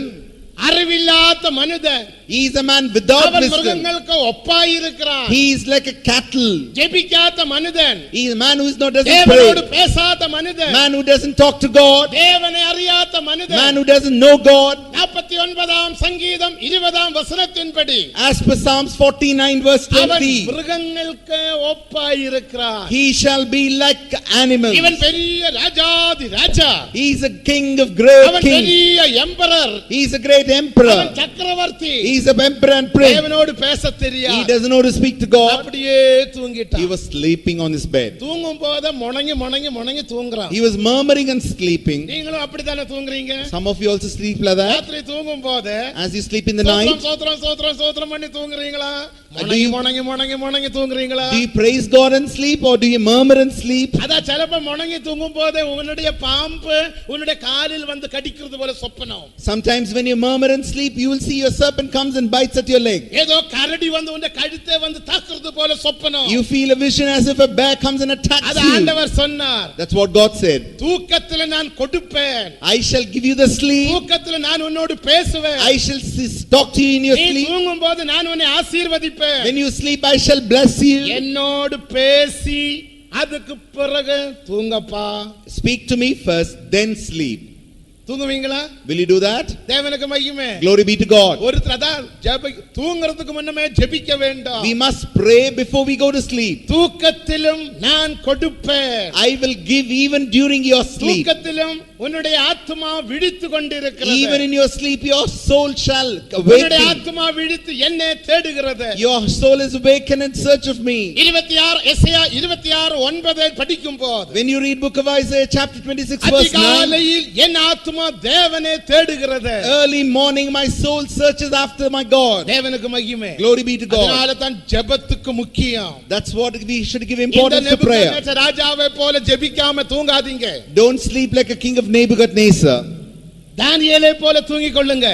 S1: அறிவில்லாத மனிதன்.
S2: he is a man without
S1: அவன்
S2: wisdom.
S1: மிருகங்களுக்கு ஒப்பாய் இருக்கிறான்.
S2: He is like a cattle.
S1: ஜெபிக்காத மனிதன்.
S2: He is a man who doesn't
S1: தேவனோடு
S2: pray.
S1: பேசாத மனிதன்.
S2: Man who doesn't talk to God.
S1: தேவனை அறியாத மனிதன்.
S2: Man who doesn't know God.
S1: 49ஆம் சங்கீதம் 20ஆம் வசனத்தின்படி
S2: As per Psalms 49 verse
S1: அவன்
S2: 20,
S1: மிருகங்களுக்கு ஒப்பாய் இருக்கிறான்.
S2: he shall be like animals.
S1: இவன் பெரிய ராஜாதி ராஜா.
S2: He is a king of great
S1: அவன்
S2: kings.
S1: பெரிய emperor.
S2: He is a great emperor.
S1: அவன் சக்கரவர்த்தி.
S2: He is a emperor and prince.
S1: தேவனோடு பேச
S2: He
S1: தெரியாது.
S2: doesn't know to speak to God.
S1: அப்படியே தூங்கிட்டான்.
S2: He was sleeping on his bed.
S1: தூங்கும் போது முணங்கி தூங்குறான்.
S2: He was murmuring and sleeping.
S1: நீங்களும் அப்படித்தானே தூங்குறீங்க?
S2: Some of you also sleep like that.
S1: ராத்திரி தூங்கும் போது
S2: As you sleep in the night,
S1: சோத்திரம் பண்ணி தூங்குறீங்களா? முணங்கி தூங்குறீங்களா?
S2: do you praise God and sleep or do you murmur and sleep?
S1: அதான் சிலப்ப முணங்கி தூங்கும் போது உன்னுடைய பாம்பு உன்னுடைய காலில் வந்து கடிக்கிறது போல சொப்பனம்.
S2: Sometimes when you murmur and sleep, you will see your serpent comes and bites at your leg.
S1: ஏதோ கரடி வந்து உன்னுடைய கழுத்தை வந்து தாக்குறது போல சொப்பனம்.
S2: You feel a vision as if a bear comes and attacks
S1: அது
S2: you.
S1: ஆண்டவர் சொன்னார்.
S2: That's what God said.
S1: தூக்கத்திலே நான் கொடுப்பேன்.
S2: I shall give you the sleep.
S1: தூக்கத்திலே நான் உன்னோடு பேசுவேன்.
S2: I shall talk to you in your
S1: நீ
S2: sleep.
S1: தூங்கும் போது நான் உன்னை ஆசீர்வதிப்பேன்.
S2: When you sleep, I shall bless you.
S1: என்னோடு பேசி அதுக்கு பிறகு தூங்கப்பா.
S2: Speak to me first, then sleep.
S1: தூங்குவீங்களா?
S2: Will you do that?
S1: தேவனுக்கு மகிமை.
S2: Glory be to God.
S1: ஒருத்தர் அதான் தூங்குறதுக்கு முன்னமே ஜெபிக்க வேண்டும்.
S2: We must pray before we go to sleep.
S1: தூக்கத்திலும் நான் கொடுப்பேன்.
S2: I will give even during your sleep.
S1: தூக்கத்திலும் உன்னுடைய ஆத்துமா விழித்து கொண்டிருக்கிறது.
S2: Even in your sleep, your soul shall
S1: உன்னுடைய
S2: awaken.
S1: ஆத்துமா விழித்து என்னை தேடுகிறது.
S2: Your soul is awakened in search of me.
S1: 26:9 படிக்கும் போது
S2: When you read book of Isaiah chapter 26 verse 9,
S1: அதிகாலையில் என் ஆத்துமா தேவனை தேடுகிறது.
S2: early morning my soul searches after my God.
S1: தேவனுக்கு மகிமை.
S2: Glory be to God.
S1: அதனால தான் ஜெபத்துக்கு முக்கியம்.
S2: That's what we should give importance to prayer.
S1: இந்த ராஜாவை போல ஜெபிக்காம தூங்காதீங்க.
S2: Don't sleep like a king of Nebuchadnezzar.
S1: தானியேலை போல தூங்கிக் கொள்ளுங்க.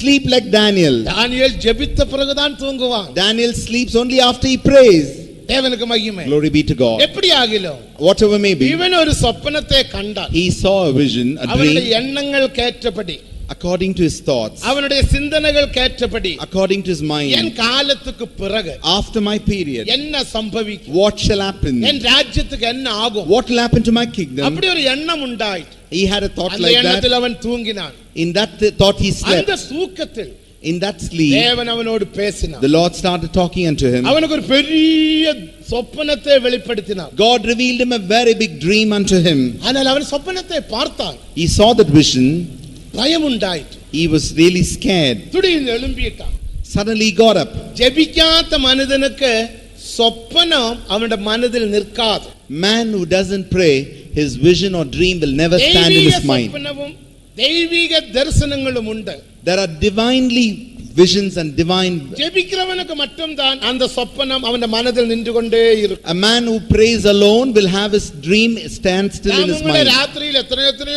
S2: Sleep like Daniel.
S1: தானியேல் ஜெபித்த பிறகுதான் தூங்குவான்.
S2: Daniel sleeps only after he prays.
S1: தேவனுக்கு மகிமை.
S2: Glory be to God.
S1: எப்படி ஆகிலும்
S2: Whatever may be,
S1: இவன் ஒரு சொப்பனத்தை கண்டான்.
S2: he saw a vision, a
S1: அவனுடைய
S2: dream,
S1: எண்ணங்கள் கேற்றபடி,
S2: according to his thoughts,
S1: அவனுடைய சிந்தனைகள் கேற்றபடி,
S2: according to his
S1: N
S2: mind.
S1: காலத்துக்கு பிறகு
S2: After my period,
S1: என்ன சம்பவிக்கும்?
S2: what shall happen?
S1: என் ராஜ்யத்துக்கு என்ன ஆகும்?
S2: What will happen to my kingdom?
S1: அப்படி ஒரு எண்ணம் உண்டாயிற்று.
S2: He had a thought
S1: அந்த
S2: like that.
S1: எண்ணத்தில் அவன் தூங்கினான்.
S2: In that thought he slept.
S1: அந்த தூக்கத்தில்
S2: In that sleep,
S1: தேவன் அவனோடு பேசினார்.
S2: the Lord started talking unto him.
S1: அவனுக்கு ஒரு பெரிய சொப்பனத்தை வெளிப்படுத்தினார்.
S2: God revealed him a very big dream unto him.
S1: ஆனால் அவன் சொப்பனத்தை பார்த்தான்.
S2: He saw that vision.
S1: பயம் உண்டாயிற்று.
S2: He was really scared.
S1: திடீர்னு எழும்பிட்டான்.
S2: Suddenly he got up.
S1: ஜெபிக்காத மனிதனுக்கு சொப்பனம் அவனுடைய மனதில் நிற்காது.
S2: Man who doesn't pray, his vision or dream will never stand in his mind.
S1: சொப்பனமும் தெய்வீக தரிசனங்களும் உண்டு.
S2: There are divinely visions and divine.
S1: ஜெபிக்கிறவனுக்கு மட்டும் தான் அந்த சொப்பனம் அவன் மனதில் நின்று கொண்டே இருக்கும்.
S2: A man who prays alone will have his dream stand still in his mind.
S1: ராத்திரியில்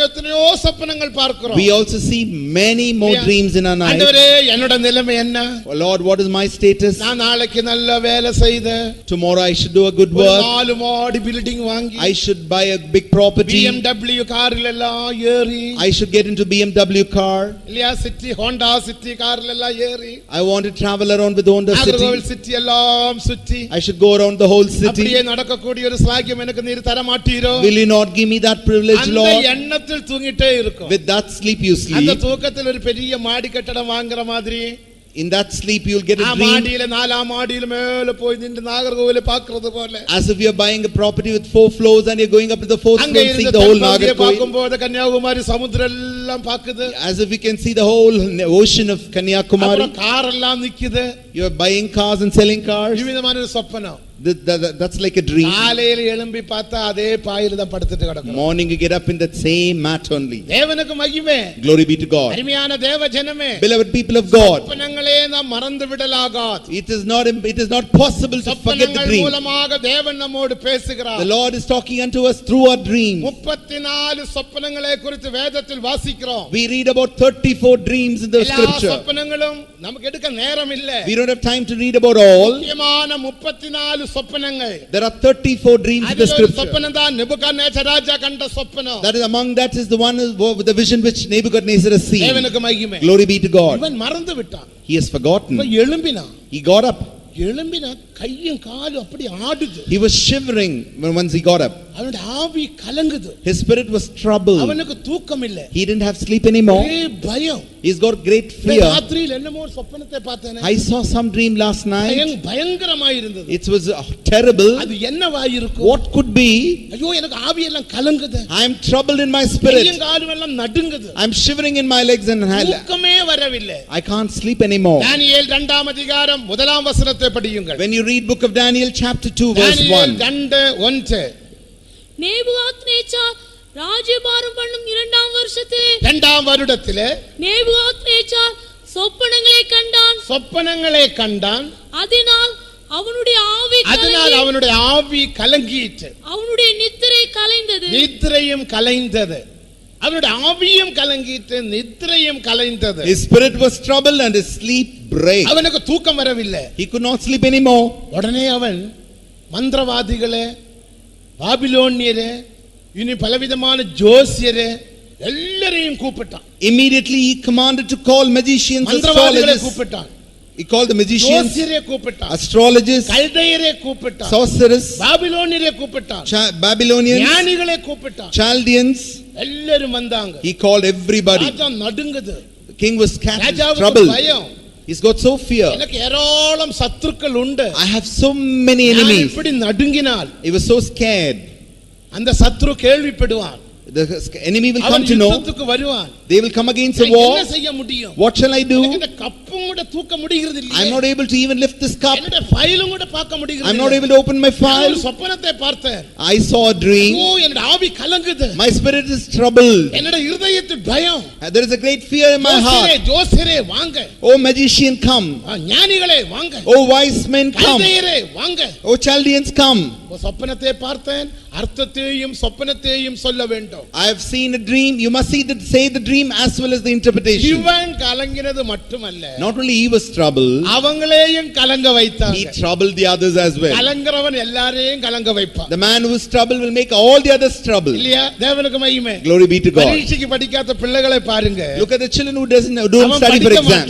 S1: எத்தனையோ சொப்பனங்கள் பார்க்கிறோம்.
S2: We also see many more dreams in our night.
S1: ஆண்டவரே என்னோட நிலைமை என்ன?
S2: Oh Lord, what is my status?
S1: நான் நாளைக்கு நல்ல வேலை செய்த.
S2: Tomorrow I should do a good work.
S1: 4 மாடி பில்டிங் வாங்கி.
S2: I should buy a big property.
S1: BMW காரில் எல்லாம் ஏறி.
S2: I should get into BMW car.
S1: இல்லையா சிட்டி ஹோண்டா சிட்டி காரில் எல்லாம் ஏறி.
S2: I want to travel around with Honda City.
S1: City எல்லாம் சுற்றி.
S2: I should go around the whole city.
S1: அப்படியே நடக்கக்கூடிய ஒரு ஸ்லாக்கியம் எனக்கு நீர் தர மாட்டீரோ?
S2: Will you not give me that privilege, Lord?
S1: அந்த எண்ணத்தில் தூங்கிட்டே இருக்கும்.
S2: With that sleep you sleep.
S1: அந்த தூக்கத்தில் ஒரு பெரிய மாடி கட்டடம் வாங்குற மாதிரி.
S2: In that sleep you will get a dream.
S1: மாடியில 4ஆம் மாடியில மேல போய் நின்று நாகர்கோவிலை பார்க்கிறது போல.
S2: As if you are buying a property with 4 floors and you are going up to the 4th floor and seeing the whole Nagarkoil.
S1: பார்க்கும்போது கன்னியாகுமரி சமுத்திரம் எல்லாம் பாக்குது.
S2: As if you can see the whole ocean of Kanyakumari.
S1: அப்புறம் car எல்லாம் நிக்குது.
S2: You are buying cars and selling cars.
S1: இவ்விதமான ஒரு சொப்பனம்.
S2: That's like a dream.
S1: காலையில எழும்பி பார்த்தா அதே பாயில தான் படுத்துட்டு கிடக்கும்.
S2: Morning you get up in that same mat only.
S1: தேவனுக்கு மகிமை.
S2: Glory be to God.
S1: அருமையான தேவ ஜனமே.
S2: Beloved people of God.
S1: சொப்பனங்களே நாம் மறந்து விடலாகாது.
S2: It is not possible to forget the dream.
S1: மூலமாக தேவன் நம்மோடு பேசுகிறார்.
S2: The Lord is talking unto us through our dreams.
S1: 34 சொப்பனங்களை குறித்து வேதத்தில் வாசிக்கிறோம்.
S2: We read about 34 dreams in the scripture.
S1: எல்லா சொப்பனங்களும் நமக்கு எடுக்க நேரம் இல்ல.
S2: We don't have time to read about all.
S1: முக்கியமான 34 சொப்பனங்கள்.
S2: There are 34 dreams in the scripture.
S1: சொப்பனம் தான் நேபுகாத்நேச்சர் ராஜா கண்ட சொப்பனம்.
S2: That is among that is the one with the vision which Nebuchadnezzar has seen.
S1: தேவனுக்கு மகிமை.
S2: Glory be to God.
S1: இவன் மறந்து விட்டான்.
S2: He has forgotten.
S1: எழும்பினான்.
S2: He got up.
S1: எழும்பினா கையும் காலும் அப்படி ஆடுது.
S2: He was shivering once he got up.
S1: அவனுடைய ஆவி கலங்குது.
S2: His spirit was troubled.
S1: அவனுக்கு தூக்கம் இல்ல.
S2: He didn't have sleep anymore.
S1: பயம்.
S2: He's got great fear.
S1: ராத்திரியில் என்னமோ சொப்பனத்தை பார்த்தேனே.
S2: I saw some dream last night.
S1: பயங்கரமாய் இருந்தது.
S2: It was terrible.
S1: அது என்னவாய் இருக்கும்?
S2: What could be?
S1: ஐயோ எனக்கு ஆவி எல்லாம் கலங்குது.
S2: I am troubled in my spirit.
S1: கையும் காலும் எல்லாம் நடுங்குது.
S2: I am shivering in my legs and
S1: தூக்கமே வரவில்லை.
S2: I can't sleep anymore.
S1: தானியேல் 2ஆம் அதிகாரம் 1ஆம் வசனத்தை படியுங்கள்.
S2: When you read book of Daniel chapter 2 verse 1.
S1: Daniel 2:1.
S3: Nebuchadnezzar ராஜ்யபாரம் பண்ணும் 2ஆம் வருஷத்திலே
S1: 2ஆம் வருடத்திலே
S3: நேபுகாத்நேச்சார் சொப்பனங்களை கண்டான். அதனால் அவனுடைய ஆவி
S1: கலங்கிற்று.
S3: அவனுடைய நித்திரையும் கலைந்தது.
S1: அவனுடைய ஆவியும் கலங்கிற்று, நித்திரையும் கலைந்தது.
S2: His spirit was troubled and his sleep break.
S1: அவனுக்கு தூக்கம் வரவில்லை.
S2: He could not sleep anymore.
S1: உடனே அவன் மந்திரவாதிகளே, பாபிலோனியரே, இனி பலவிதமான ஜோசியரே எல்லாரையும் கூப்பிட்டான்.
S2: Immediately he commanded to call magicians,
S1: மந்திரவாதிகளை கூப்பிட்டான்.
S2: He called the magicians,
S1: ஜோசியரை கூப்பிட்டான்,
S2: astrologers,
S1: கல்தையரை கூப்பிட்டான்,
S2: sorcerers,
S1: பாபிலோனியரை கூப்பிட்டான்,
S2: Babylonians,
S1: ஞானிகளை கூப்பிட்டான்,
S2: Chaldeans.
S1: எல்லாரும் வந்தாங்க.
S2: He called everybody.
S1: ராஜா நடுங்குது.
S2: The king was troubled.
S1: பயம்.
S2: He's got so fear.
S1: எனக்கு ஏராளம் சத்துருக்கள் உண்டு.
S2: I have so many enemies.
S1: இப்படி நடுங்கினால்
S2: He was so scared.
S1: அந்த சத்துரு கேள்விப்படுவான்.
S2: The enemy will come to know.
S1: யுத்தத்துக்கு வருவான்.
S2: They will come against the war.
S1: என்ன செய்ய முடியும்?
S2: What shall I do?
S1: இந்த கப்பும் கூட தூக்க முடிகிறது இல்ல.
S2: I'm not able to even lift this cup.
S1: என்னோட ஃபைலும் கூட பார்க்க முடிகிறது இல்ல.
S2: I'm not able to open my file.
S1: சொப்பனத்தை பார்த்தேன்.
S2: I saw a dream.
S1: ஓ என்னோட ஆவி கலங்குது.
S2: My spirit is troubled.
S1: என்னோட இதயத்தில் பயம்.
S2: There is a great fear in my heart.
S1: ஜோசியரே வாங்க.
S2: Oh magician come.
S1: ஞானிகளே வாங்க.
S2: Oh wise men come.
S1: கல்தையரே வாங்க.
S2: Oh Chaldeans come.
S1: சொப்பனத்தை பார்த்தேன், அர்த்தத்தையும் சொப்பனத்தையும் சொல்ல வேண்டும்.
S2: I have seen a dream. You must say the dream as well as the interpretation.
S1: இவன் கலங்கினது மட்டுமல்ல,
S2: Not only he was troubled,
S1: அவங்களையும் கலங்க வைத்தாங்க.
S2: he troubled the others as well.
S1: கலங்கறவன் எல்லாரையும் கலங்க வைப்பான்.
S2: The man who is troubled will make all the others troubled.
S1: இல்லையா? தேவனுக்கு மகிமை.
S2: Glory be to God.
S1: பரீட்சைக்கு படிக்காத பிள்ளைகளை பாருங்க.
S2: Look at the children who don't study for exam.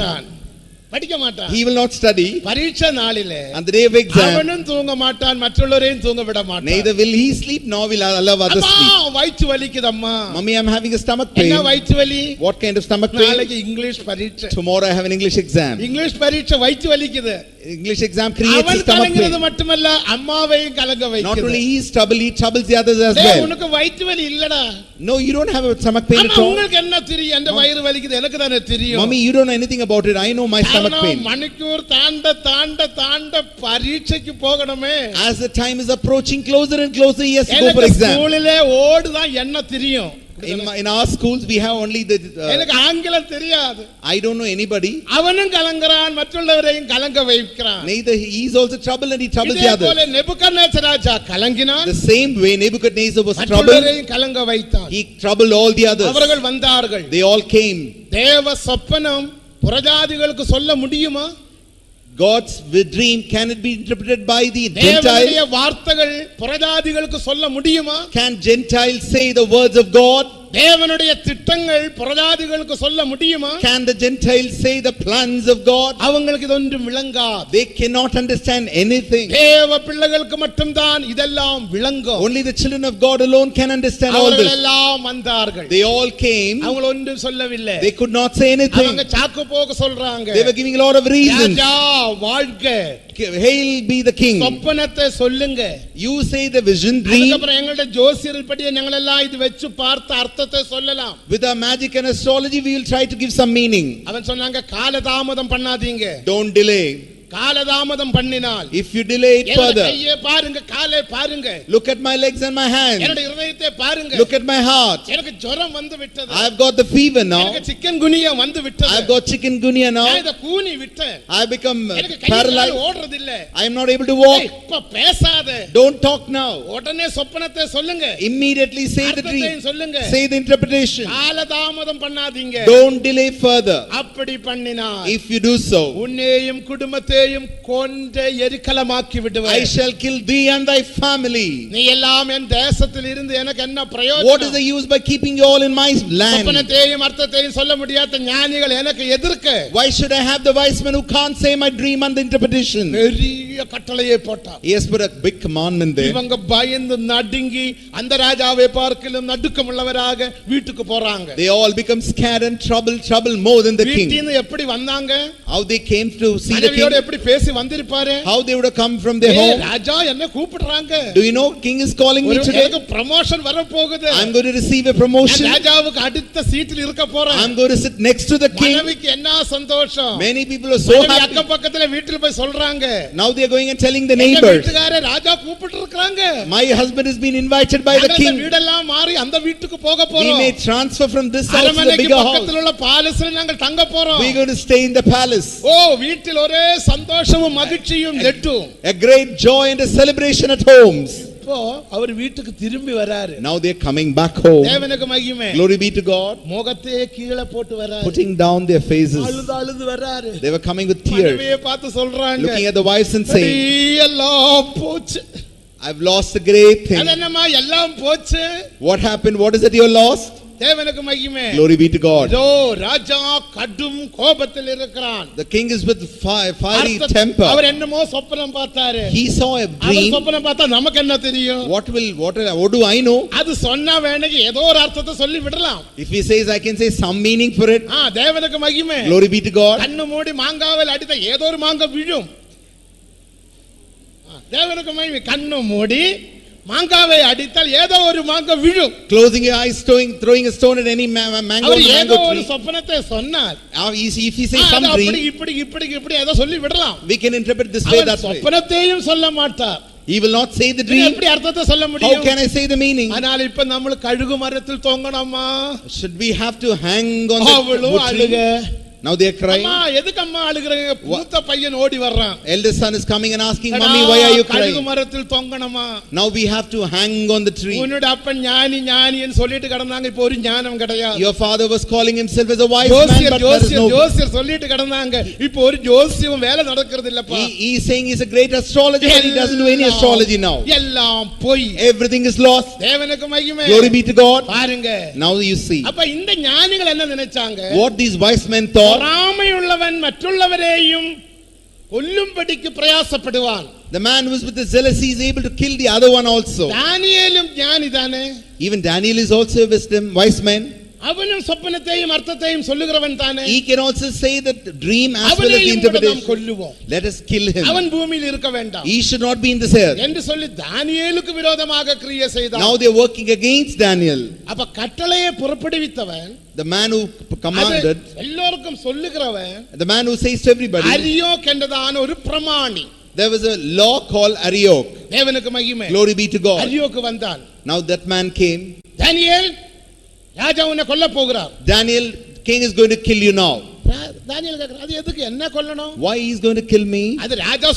S1: படிக்க மாட்டான்.
S2: He will not study.
S1: பரீட்சை நாளிலே
S2: On the day of exam,
S1: அவனும் தூங்க மாட்டான், மற்றவரையும் தூங்க விட மாட்டான்.
S2: neither will he sleep nor will allow others sleep.
S1: வயிற்று வலிக்குது அம்மா.
S2: Mommy, I'm having a stomach pain.
S1: என்ன வயிற்று வலி?
S2: What kind of stomach pain?
S1: நாளைக்கு இங்கிலீஷ் பரீட்சை.
S2: Tomorrow I have an English exam.
S1: English பரீட்சை வயிற்று வலிக்குது.
S2: English exam creates a
S1: அவன்
S2: stomach
S1: கலங்கிறது
S2: pain.
S1: மட்டுமல்ல, அம்மாவையும் கலங்க வைக்குது.
S2: Not only he is troubled, he troubles the others as well.
S1: உனக்கு வயிற்று வலி இல்லடா.
S2: No, you don't have a stomach pain at all.
S1: உங்களுக்கு என்ன தெரியும்? அந்த வயிறு வலிக்குது, எனக்கு தானே தெரியும்.
S2: Mommy, you don't know anything about it. I know my stomach pain.
S1: மணிக்கூர் தாண்ட பரீட்சைக்கு போகணுமே.
S2: As the time is approaching closer and closer, he has to go for exam.
S1: ஸ்கூலிலே ஓடுதான் என்ன தெரியும். காட்டுங்க.
S2: in our schools we have only the
S1: எனக்கு ஆங்கிலம் தெரியாது.
S2: I don't know anybody.
S1: அவனும் கலங்கறான், மற்றவரையும் கலங்க வைக்கிறான்.
S2: Neither he is also troubled and he troubles the
S1: இதே
S2: others.
S1: போல Nebuchadnezzar Raja கலங்கினான்,
S2: The same way Nebuchadnezzar was troubled,
S1: மற்றவரையும் கலங்க வைத்தான்.
S2: he troubled all the others.
S1: அவர்கள் வந்தார்கள்.
S2: They all came.
S1: தேவ சொப்பனம் புறஜாதிகளுக்கு சொல்ல முடியுமா?
S2: God's dream, can it be interpreted by the
S1: தேவனுடைய
S2: Gentiles?
S1: வார்த்தைகள் புறஜாதிகளுக்கு சொல்ல முடியுமா?
S2: Can Gentiles say the words of God?
S1: தேவனுடைய திட்டங்கள் புறஜாதிகளுக்கு சொல்ல முடியுமா?
S2: Can the Gentiles say the plans of God?
S1: அவங்களுக்கு இது ஒன்றும் விளங்காது.
S2: They cannot understand anything.
S1: தேவ பிள்ளைகளுக்கு மட்டும்தான் இதெல்லாம் விளங்கும்.
S2: Only the children of God alone can understand all
S1: அவர்கள்
S2: this.
S1: எல்லாம் வந்தார்கள்.
S2: They all came.
S1: அவங்க ஒன்றும் சொல்லவில்லை.
S2: They could not say anything.
S1: அவங்க சாக்கு போக்கு சொல்றாங்க.
S2: They were giving a lot of reasons.
S1: ராஜா வாழ்க,
S2: Hail be the king.
S1: சொப்பனத்தை சொல்லுங்க.
S2: You say the vision, dream.
S1: அதுக்கப்புறம் எங்களுடைய ஜோசியர் படி நாங்கள் எல்லாம் இது வெச்சு பார்த்து அர்த்தத்தை சொல்லலாம்.
S2: With our magic and astrology we will try to give some meaning.
S1: அவன் சொன்னாங்க காலதாமதம் பண்ணாதீங்க.
S2: Don't delay.
S1: காலதாமதம் பண்ணினால்
S2: If you delay it further,
S1: கையை பாருங்க, காலை பாருங்க,
S2: look at my legs and my hands.
S1: என்னுடைய இதயத்தை பாருங்க,
S2: Look at my heart.
S1: எனக்கு ஜுரம் வந்து விட்டது,
S2: I have got the fever now.
S1: எனக்கு சிக்கன் குனியா வந்து விட்டது,
S2: I have got chikungunya
S1: நான்
S2: now.
S1: இத கூனி விட்டேன்,
S2: I have become
S1: எனக்கு கை கால்
S2: paralyzed.
S1: ஓடுறது இல்ல,
S2: I am not able to walk.
S1: இப்ப பேசாத,
S2: Don't talk now.
S1: உடனே சொப்பனத்தை சொல்லுங்க,
S2: Immediately say the
S1: அர்த்தத்தையும்
S2: dream.
S1: சொல்லுங்க,
S2: Say the interpretation.
S1: காலதாமதம் பண்ணாதீங்க.
S2: Don't delay further.
S1: அப்படி பண்ணினார்
S2: If you do so,
S1: உன்னையும் குடும்பத்தையும் கொன்று எரிக்கலமாக்கி விடுவேன்.
S2: I shall kill thee and thy family.
S1: நீ எல்லாம் என் தேசத்தில் இருந்து எனக்கு என்ன
S2: What is
S1: பிரயோஜனம்?
S2: the use by keeping you all in my land?
S1: சொப்பனத்தையும் அர்த்தத்தையும் சொல்ல முடியாத ஞானிகள் எனக்கு எதிர்க்க
S2: Why should I have the wise men who can't say my dream and the interpretation?
S1: பெரிய கட்டளையை போட்டார்.
S2: He has put a big commandment there.
S1: இவங்க பயந்து நடுங்கி அந்த ராஜாவை பார்க்கலும் நடுக்கம் உள்ளவராக வீட்டுக்கு போறாங்க.
S2: They all become scared and trouble more than the king.
S1: வீட்டிலிருந்து எப்படி வந்தாங்க?
S2: How they came to see the
S1: மனைவியோட
S2: king?
S1: எப்படி பேசி வந்திருப்பாரு?
S2: How they would have come from their home?
S1: ராஜா என்ன கூப்பிடுறாங்க.
S2: Do you know king is calling me today?
S1: எனக்கு ப்ரமோஷன் வர போகுது.
S2: I'm going to receive a promotion.
S1: ராஜாவுக்கு அடுத்த சீட்டில் இருக்க போறேன்.
S2: I'm going to sit next to the king.
S1: மனைவிக்கு என்ன சந்தோஷம்.
S2: Many people are so happy.
S1: அக்கம் பக்கத்துல வீட்டுல போய் சொல்றாங்க.
S2: Now they are going and telling the
S1: எங்க
S2: neighbors.
S1: வீட்டுக்காரே ராஜா கூப்பிட்டு இருக்காங்க.
S2: My husband has been invited by the
S1: அந்த
S2: king.
S1: வீடெல்லாம் மாறி அந்த வீட்டுக்கு போக
S2: We
S1: போறோம்.
S2: may transfer from this house to the
S1: அரண்மனைக்கு
S2: bigger house.
S1: பக்கத்துல உள்ள பாலஸ்ல நாங்கள் தங்க போறோம்.
S2: We are going to stay in the palace.
S1: ஓ வீட்டில் ஒரே சந்தோஷமும் மகிழ்ச்சியும் லெட்டும்.
S2: A great joy and a celebration at homes.
S1: இப்போ அவர் வீட்டுக்கு திரும்பி வராரு.
S2: Now they are coming back home.
S1: தேவனுக்கு மகிமை.
S2: Glory be to God.
S1: முகத்தை கீழே போட்டு வராரு.
S2: Putting down their faces.
S1: அழுது வராரு.
S2: They were coming with tears.
S1: மனைவியை பார்த்து சொல்றாங்க.
S2: Looking at the wives and saying,
S1: எல்லாம் போச்சு.
S2: I've lost a great thing.
S1: அதென்னமா எல்லாம் போச்சு.
S2: What happened? What is it you lost?
S1: தேவனுக்கு மகிமை.
S2: Glory be to God.
S1: இதோ ராஜா கடும் கோபத்தில் இருக்கிறான்.
S2: The king is with fiery temper.
S1: அவர் என்னமோ சொப்பனம் பார்த்தாரு.
S2: He saw a
S1: our
S2: dream.
S1: சொப்பனம் பார்த்தா நமக்கு என்ன தெரியும்?
S2: What do I know?
S1: அது சொன்னா வேணுக்கு ஏதோ ஒரு அர்த்தத்தை சொல்லி விடலாம்.
S2: If he says, I can say some meaning for it.
S1: தேவனுக்கு மகிமை.
S2: Glory be to God.
S1: கண்ணு மூடி மாங்காவில் அடித்த ஏதோ ஒரு மாங்கா விழும். தேவனுக்கு மகிமை. கண்ணு மூடி மாங்காவை அடித்தால் ஏதோ ஒரு மாங்கா விழும்.
S2: Closing your eyes, throwing a stone at any mango
S1: அவர் ஏதோ ஒரு
S2: tree.
S1: சொப்பனத்தை சொன்னார்.
S2: If he says some dream,
S1: இப்படி ஏதோ சொல்லி விடலாம்.
S2: we can interpret this way, that way.
S1: சொப்பனத்தையும் சொல்ல மாட்டார்.
S2: He will not say the dream.
S1: எப்படி அர்த்தத்தை சொல்ல
S2: How
S1: முடியும்?
S2: can I say the meaning?
S1: ஆனால் இப்ப நம்ம கழுகு மரத்தில் தொங்கணுமா?
S2: Should we have to hang on the
S1: அவளும்
S2: wood
S1: அழுக.
S2: tree? Now they are crying.
S1: அம்மா எதுக்கு அம்மா அழுகுறீங்க? மூத்த பையன் ஓடி வர்றான்.
S2: Eldest son is coming and asking, Mommy, why are you
S1: கழுகு
S2: crying?
S1: மரத்தில் தொங்கணுமா?
S2: Now we have to hang on the tree.
S1: உன்னோட அப்பன் ஞானின்னு சொல்லிட்டு கடந்தாங்க. இப்போ ஒரு ஞானம் கிடையாது.
S2: Your father was calling himself as a wise man, but there is no.
S1: ஜோசியர் சொல்லிட்டு கடந்தாங்க. இப்போ ஒரு ஜோசியம் வேலை நடக்கிறது இல்லப்பா.
S2: He is saying he's a great astrologer, but he doesn't do any astrology now.
S1: எல்லாம் போய்.
S2: Everything is lost.
S1: தேவனுக்கு மகிமை.
S2: Glory be to God.
S1: பாருங்க.
S2: Now you see.
S1: அப்ப இந்த ஞானிகள் என்ன நினைச்சாங்க?
S2: What these wise men thought.
S1: பொறாமையுள்ளவன் மற்றவரையும் கொல்லும்படிக்கு பிரயாசப்படுவான்.
S2: The man who is with the jealousy is able to kill the other one also.
S1: தானியேலும் ஞானி தானே.
S2: Even Daniel is also a wise man.
S1: அவனும் சொப்பனத்தையும் அர்த்தத்தையும் சொல்லுகிறவன் தானே.
S2: He can also say the dream as well as the interpretation.
S1: கொல்லுவோம்.
S2: Let us kill him.
S1: அவன் பூமியில் இருக்க வேண்டாம்.
S2: He should not be in this earth.
S1: என்று சொல்லி தானியேலுக்கு விரோதமாக கிரியை செய்தான்.
S2: Now they are working against Daniel.
S1: அப்ப கட்டளையை புறப்படுவித்தவன்,
S2: The man who commanded,
S1: எல்லாருக்கும் சொல்லுகிறவன்,
S2: the man who says to everybody.
S1: அரியோக் என்றதான ஒரு பிரமாணி.
S2: There was a law called Arioch.
S1: தேவனுக்கு மகிமை.
S2: Glory be to God.
S1: அரியோக்கு வந்தான்.
S2: Now that man came.
S1: தானியேல் ராஜா உன்னை கொல்ல போகிறார்.
S2: Daniel, king is going to kill you now.
S1: தானியேல் கேக்குறார், அது எதுக்கு என்ன கொல்லணும்?
S2: Why he is going to kill me?
S1: அது ராஜா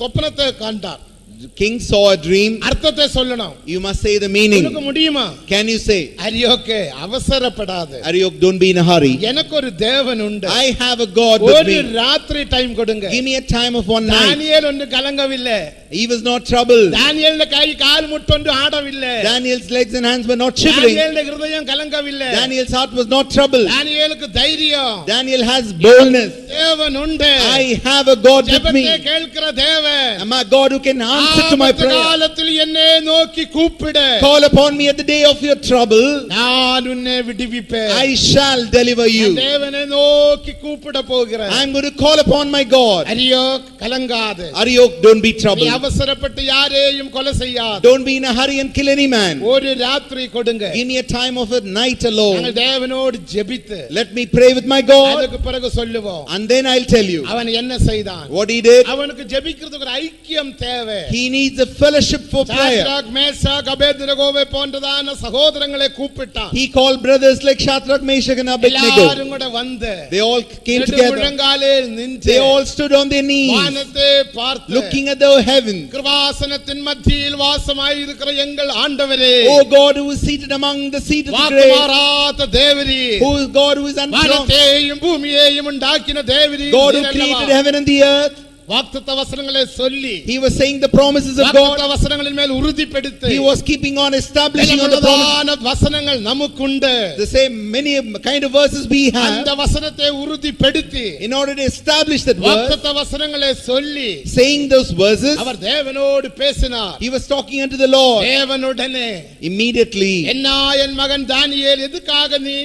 S1: சொப்பனத்தை condor.
S2: The king saw a dream.
S1: அர்த்தத்தை சொல்லணும்.
S2: You must say the meaning.
S1: உனக்கு முடியுமா?
S2: Can you say?
S1: அரியோகே அவசரப்படாத.
S2: Ariok, don't be in a hurry.
S1: எனக்கு ஒரு தேவன் உண்டு.
S2: I have a God with
S1: ஒரு
S2: me.
S1: ராத்திரி டைம் கொடுங்க.
S2: Give me a time of one night.
S1: தானியேல் ஒன்று கலங்கவில்லை.
S2: He was not troubled.
S1: தானியேலின் guy call முட்டொன்று ஆடவில்லை.
S2: Daniel's legs and hands were not shivering.
S1: தானியேலின் இதயம் கலங்கவில்லை.
S2: Daniel's heart was not troubled.
S1: தானியேலுக்கு தைரியம்.
S2: Daniel has boldness.
S1: தேவன் உண்டு.
S2: I have a God with me.
S1: ஜெபத்தை கேட்கிற தேவன்.
S2: And my God who can answer to my prayer.
S1: காலத்தில் என்னை நோக்கி கூப்பிடு.
S2: Call upon me at the day of your trouble.
S1: நான் உன்னை விடுவிப்பேன்.
S2: I shall deliver you.
S1: தேவனை நோக்கி கூப்பிட போகிறேன்.
S2: I am going to call upon my God.
S1: அரியோ கலங்காதே.
S2: Ariok, don't be troubled.
S1: நீ அவசரப்பட்டு யாரையும் கொலை செய்யாதே.
S2: Don't be in a hurry and kill any man.
S1: ஒரு ராத்திரி கொடுங்க.
S2: Give me a time of a night alone.
S1: நாங்கள் தேவனோடு ஜெபித்து
S2: Let me pray with my God.
S1: அதுக்கு பிறகு சொல்லுவோம்.
S2: And then I'll tell you
S1: அவன் என்ன செய்தான்?
S2: what he did.
S1: அவனுக்கு ஜெபிக்கிறதுக்கு ஒரு ஐக்கியம் தேவை.
S2: He needs a fellowship for prayer.
S1: Shadrach Meshach அபேத்நேகோவை போன்றதான சகோதரங்களை கூப்பிட்டான்.
S2: He called brothers like Shadrach, Meshach and Abednego.
S1: எல்லாரும் கூட வந்து
S2: They all came
S1: இரண்டு
S2: together.
S1: முழங்காலில் நின்று
S2: They all stood on their knees,
S1: வானத்தை பார்த்து
S2: looking at the heaven.
S1: கிருபாசனத்தின் மத்தியில் வாசமாய் இருக்கிற எங்கள் ஆண்டவரே,
S2: Oh God, who is seated among the seat of the
S1: வாக்கு
S2: great,
S1: மாறாத Devri,
S2: who is God who is unchanged,
S1: வானத்தையும் பூமியையும் உண்டாக்கின Devri,
S2: God who created heaven and the earth.
S1: வாக்குத்தத்த வசனங்களை சொல்லி
S2: He was saying the promises of God.
S1: வாக்குத்தத்த வசனங்களின் மேல் உறுதிப்படுத்தி
S2: He was keeping on establishing on the promises.
S1: பலவிதமான வசனங்கள் நமக்குண்டு.
S2: The same many kind of verses we
S1: அந்த
S2: have.
S1: வசனத்தை உறுதிப்படுத்தி
S2: In order to establish that verse,
S1: வாக்குத்தத்த வசனங்களை சொல்லி
S2: saying those verses,
S1: அவர் தேவனோடு பேசினார்.
S2: he was talking unto the Lord.
S1: தேவனுடனே
S2: Immediately,
S1: என்ன என் மகன் தானியேல் எதுக்காக நீ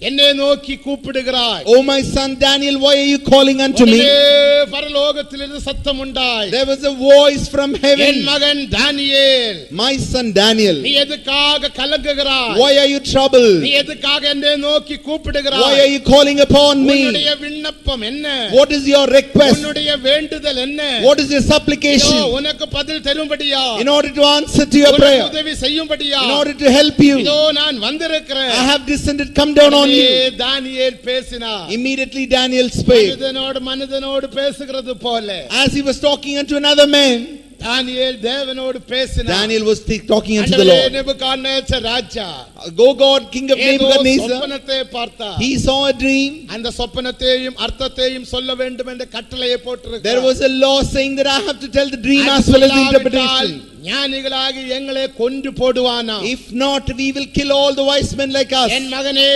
S1: என்னை நோக்கி கூப்பிடுகிறாய்?
S2: Oh my son Daniel, why are you calling unto me?
S1: உடனே பரலோகத்திலிருந்து சத்தம் உண்டாய்.
S2: There was a voice from
S1: N
S2: heaven.
S1: மகன் தானியேல்,
S2: My son Daniel,
S1: நீ எதுக்காக கலங்குகிறாய்?
S2: why are you troubled?
S1: நீ எதுக்காக என்னை நோக்கி
S2: Why
S1: கூப்பிடுகிறாய்?
S2: are you calling upon me?
S1: உன்னுடைய விண்ணப்பம் என்ன?
S2: What is your request?
S1: உன்னுடைய வேண்டுதல் என்ன?
S2: What is your
S1: இதோ
S2: supplication?
S1: உனக்கு பதில் தரும்படியா,
S2: In order to answer to your
S1: உனக்கு
S2: prayer,
S1: உதவி செய்யும்படியா,
S2: in order to help you,
S1: இதோ நான் வந்திருக்கிறேன்.
S2: I have descended, come down on you.
S1: தானியேல் பேசினார்.
S2: Immediately Daniel spake.
S1: மனிதனோடு பேசுகிறது போல
S2: As he was talking unto another man,
S1: தானியேல் தேவனோடு பேசினார்.
S2: Daniel was talking unto the
S1: ஆண்டவரே,
S2: Lord.
S1: Nebuchadnezzar Raja
S2: Go God, king of
S1: ஏதோ
S2: Nebuchadnezzar,
S1: சொப்பனத்தை பார்த்தார்.
S2: he saw a dream.
S1: அந்த சொப்பனத்தையும் அர்த்தத்தையும் சொல்ல வேண்டும் என்ற கட்டளையை
S2: There
S1: போட்டிருக்கிறார்.
S2: was a law saying that I have to tell the dream as well as the interpretation.
S1: ஞானிகளாகி எங்களை கொன்று போடுவானா?
S2: If not, we will kill all the wise men like us.
S1: என் மகனே,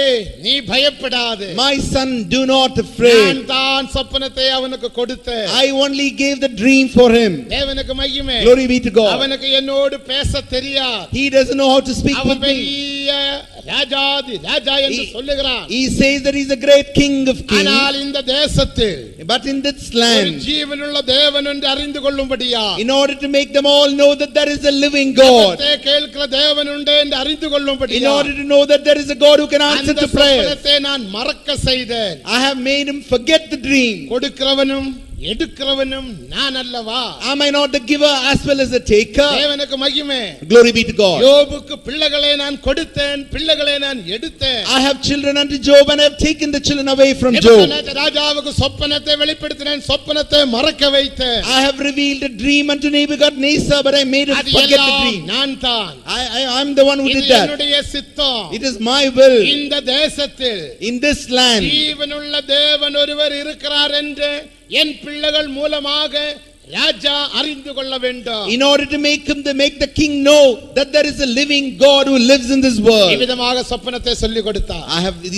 S1: நீ பயப்படாதே.
S2: My son, do not
S1: நான்
S2: afraid.
S1: தான் சொப்பனத்தை அவனுக்கு கொடுத்தேன்.
S2: I only gave the dream for him.
S1: தேவனுக்கு மகிமை.
S2: Glory be to God.
S1: அவனுக்கு என்னோடு பேச தெரியாது.
S2: He doesn't know how to speak
S1: அவன்
S2: with me.
S1: பெரிய ராஜாதி ராஜா என்று சொல்லுகிறான்.
S2: He says that he's a great king of kings.
S1: ஆனால் இந்த தேசத்தில்
S2: But in this
S1: ஒரு
S2: land,
S1: ஜீவனுள்ள தேவன் என்று அறிந்து கொள்ளும்படியா,
S2: in order to make them all know that there is a living God,
S1: ஜெபத்தை கேட்கிற தேவன் உண்டு என்று அறிந்து
S2: in
S1: கொள்ளும்படியா,
S2: order to know that there is a God who can answer
S1: அந்த
S2: to prayer,
S1: சொப்பனத்தை நான் மறக்க செய்தேன்.
S2: I have made him forget the dream.
S1: கொடுக்கிறவனும் எடுக்கிறவனும் நான் அல்லவா?
S2: Am I not the giver as well as the taker?
S1: தேவனுக்கு மகிமை.
S2: Glory be to God.
S1: யோபுக்கு பிள்ளைகளை நான் கொடுத்தேன், பிள்ளைகளை நான் எடுத்தேன்.
S2: I have children unto Job and I have taken the children away from Job.
S1: ராஜாவுக்கு சொப்பனத்தை வெளிப்படுத்தினேன், சொப்பனத்தை மறக்க வைத்தேன்.
S2: I have revealed a dream unto Nebuchadnezzar, but I made him
S1: அது
S2: forget the
S1: எல்லாம்
S2: dream.
S1: நான் தான்.
S2: I'm the one who
S1: இது
S2: did that.
S1: என்னுடைய சித்தம்.
S2: It is my will.
S1: இந்த தேசத்தில்
S2: In this land,
S1: ஜீவனுள்ள தேவன் ஒருவர் இருக்கிறார் என்று என் பிள்ளைகள் மூலமாக ராஜா அறிந்து கொள்ள வேண்டும்.
S2: in order to make the king know that there is a living God who lives in this world.
S1: இவ்விதமாக சொப்பனத்தை சொல்லி கொடுத்தார்.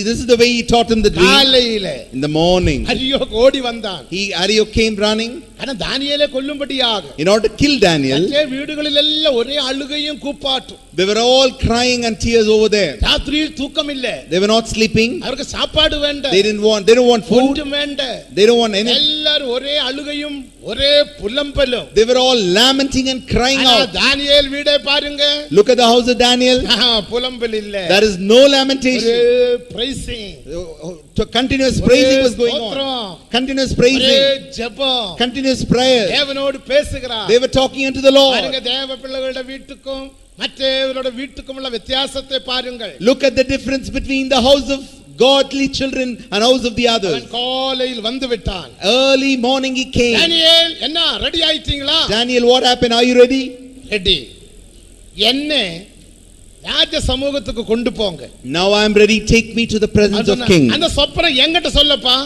S2: This is the way he taught him the dream.
S1: காலையிலே
S2: In the morning,
S1: அரியோக் ஓடி வந்தான்.
S2: Ariok came running
S1: ஆனா தானியேலை கொல்லும்படியாக.
S2: in order to kill Daniel.
S1: மற்ற வீடுகளில் எல்லாம் ஒரே அழுகையும் கூப்பாட்டும்.
S2: They were all crying and tears over there.
S1: ராத்திரியில் தூக்கம் இல்ல.
S2: They were not sleeping.
S1: அவருக்கு சாப்பாடு வேண்டாம்.
S2: They don't want food.
S1: ஒன்றும் வேண்டாம்.
S2: They don't want anything.
S1: எல்லாரும் எல்லாரும் ஒரே அழுகையும் ஒரே புலம்பலும்.
S2: They were all lamenting and crying
S1: ஆனா
S2: out.
S1: தானியேல் வீடை பாருங்க.
S2: Look at the house of Daniel.
S1: புலம்பல் இல்ல.
S2: There is no lamentation.
S1: praising.
S2: Continuous praising was going on. Continuous praising.
S1: ஜெபம்.
S2: Continuous prayer.
S1: தேவனோடு பேசுகிறார்.
S2: They were talking unto the Lord.
S1: பாருங்க தேவ பிள்ளைகளோட வீட்டுக்கும் மற்றவரோட வீட்டுக்கும் உள்ள வித்தியாசத்தை பாருங்கள்.
S2: Look at the difference between the house of godly children and house of the others.
S1: அவன் காலையில் வந்து விட்டான்.
S2: Early morning he came.
S1: Daniel என்ன ரெடி ஆயிட்டீங்களா?
S2: Daniel, what happened? Are you ready?
S1: Ready. என்ன ராஜ சமூகத்துக்கு கொண்டு போங்க.
S2: Now I am ready. Take me to the presence of king.
S1: அந்த சொப்பனம் என்கிட்ட சொல்லப்பா.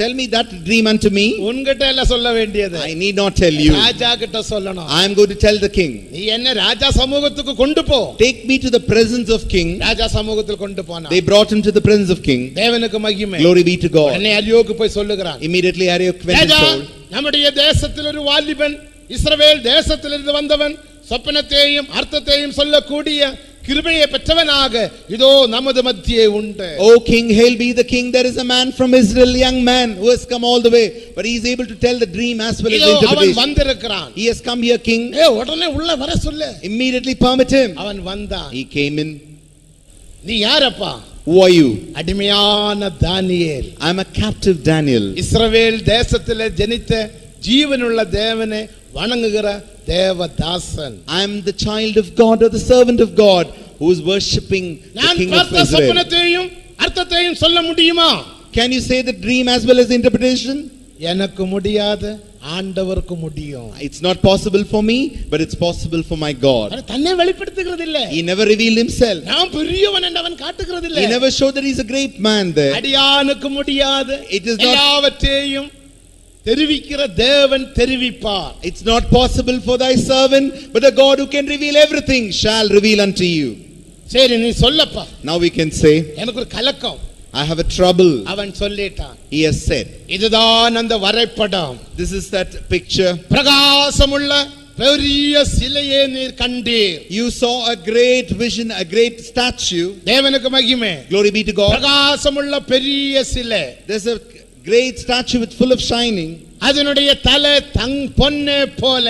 S2: Tell me that dream unto me.
S1: உன்கிட்ட எல்லாம் சொல்ல வேண்டியது.
S2: I need not tell you.
S1: ராஜா கிட்ட சொல்லணும்.
S2: I am going to tell the king.
S1: நீ என்ன ராஜா சமூகத்துக்கு கொண்டு போ.
S2: Take me to the presence of king.
S1: ராஜா சமூகத்துக்கு கொண்டு போனா.
S2: They brought him to the presence of king.
S1: தேவனுக்கு மகிமை.
S2: Glory be to God.
S1: உடனே அரியோக்கு போய் சொல்லுகிறான்.
S2: Immediately Arioch went and told.
S1: நம்முடைய தேசத்தில் ஒரு வாலிபன் இஸ்ரவேல் தேசத்திலிருந்து வந்தவன் சொப்பனத்தையும் அர்த்தத்தையும் சொல்லக்கூடிய கிருபையை பெற்றவனாக இதோ நமது மத்தியே உண்டு.
S2: O king, hail be the king. There is a man from Israel, young man who has come all the way, but he is able to tell the dream as well as the interpretation.
S1: அவன் வந்திருக்கிறான்.
S2: He has come here, king.
S1: உடனே உள்ள வர சொல்லு.
S2: Immediately permit him.
S1: அவன் வந்தான்.
S2: He came in.
S1: நீ யாரப்பா?
S2: Who are you?
S1: அடிமையான தானியேல்.
S2: I am a captive Daniel.
S1: இஸ்ரவேல் தேசத்திலே ஜனித்த ஜீவனுள்ள தேவனை வணங்குகிற Devadasan.
S2: I am the child of God or the servant of God who is worshipping the king of Israel.
S1: சொப்பனத்தையும் அர்த்தத்தையும் சொல்ல முடியுமா?
S2: Can you say the dream as well as the interpretation?
S1: எனக்கு முடியாது, ஆண்டவருக்கு முடியும்.
S2: It's not possible for me, but it's possible for my God.
S1: தன்னை வெளிப்படுத்துகிறது இல்ல.
S2: He never revealed himself.
S1: நான் பெரியவன் என்றவன் காட்டுகிறது இல்ல.
S2: He never showed that he's a great man there.
S1: அடியானுக்கு முடியாது.
S2: It is not.
S1: எல்லாவற்றையும் தெரிவிக்கிற தேவன் தெரிவிப்பார்.
S2: It's not possible for thy servant, but the God who can reveal everything shall reveal unto you.
S1: சரி நீ சொல்லப்பா.
S2: Now we can say,
S1: எனக்கு ஒரு கலக்கம்.
S2: I have a trouble.
S1: அவன் சொல்லிட்டான்.
S2: He has said.
S1: இதுதான் அந்த வரைபடம்.
S2: This is that picture.
S1: பிரகாசமுள்ள பெரிய சிலையை நீர் கண்டீர்.
S2: You saw a great vision, a great statue.
S1: தேவனுக்கு மகிமை.
S2: Glory be to God.
S1: பிரகாசமுள்ள பெரிய சிலை.
S2: There's a great statue with full of shining.
S1: அதனுடைய தலை பொன்னே போல.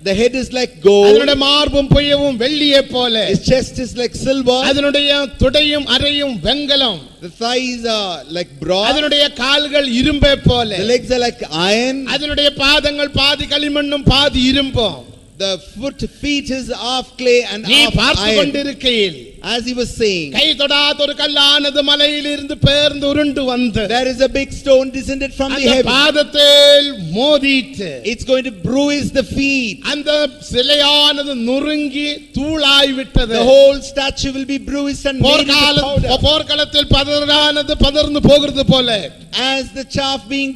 S2: The head is like gold.
S1: அதனுடைய மார்பும் புயவும் வெள்ளியே போல.
S2: His chest is like silver.
S1: அதனுடைய துடையும் அறையும் வெண்கலம்.
S2: The thighs are like bronze.
S1: அதனுடைய கால்கள் இரும்பே போல.
S2: The legs are like iron.
S1: அதனுடைய பாதங்கள் பாதி களிமண்ணும் பாதி இரும்பும்.
S2: The feet is half clay and
S1: நீ
S2: half
S1: பார்த்து
S2: iron.
S1: கொண்டிருக்கையில்
S2: As he was saying,
S1: கை தொடாத ஒரு கல்லானது மலையிலிருந்து பெயர்ந்து உருண்டு வந்து
S2: there is a big stone descended from the
S1: அந்த
S2: heaven.
S1: பாதத்தில் மோதிட்டு
S2: It's going to bruise the feet.
S1: அந்த சிலையானது நொறுங்கி தூளாய் விட்டது.
S2: The whole statue will be bruised and made into powder.
S1: போர்க்களத்தில் பதறானது பதர்ந்து போகிறது போல.
S2: As the chaff being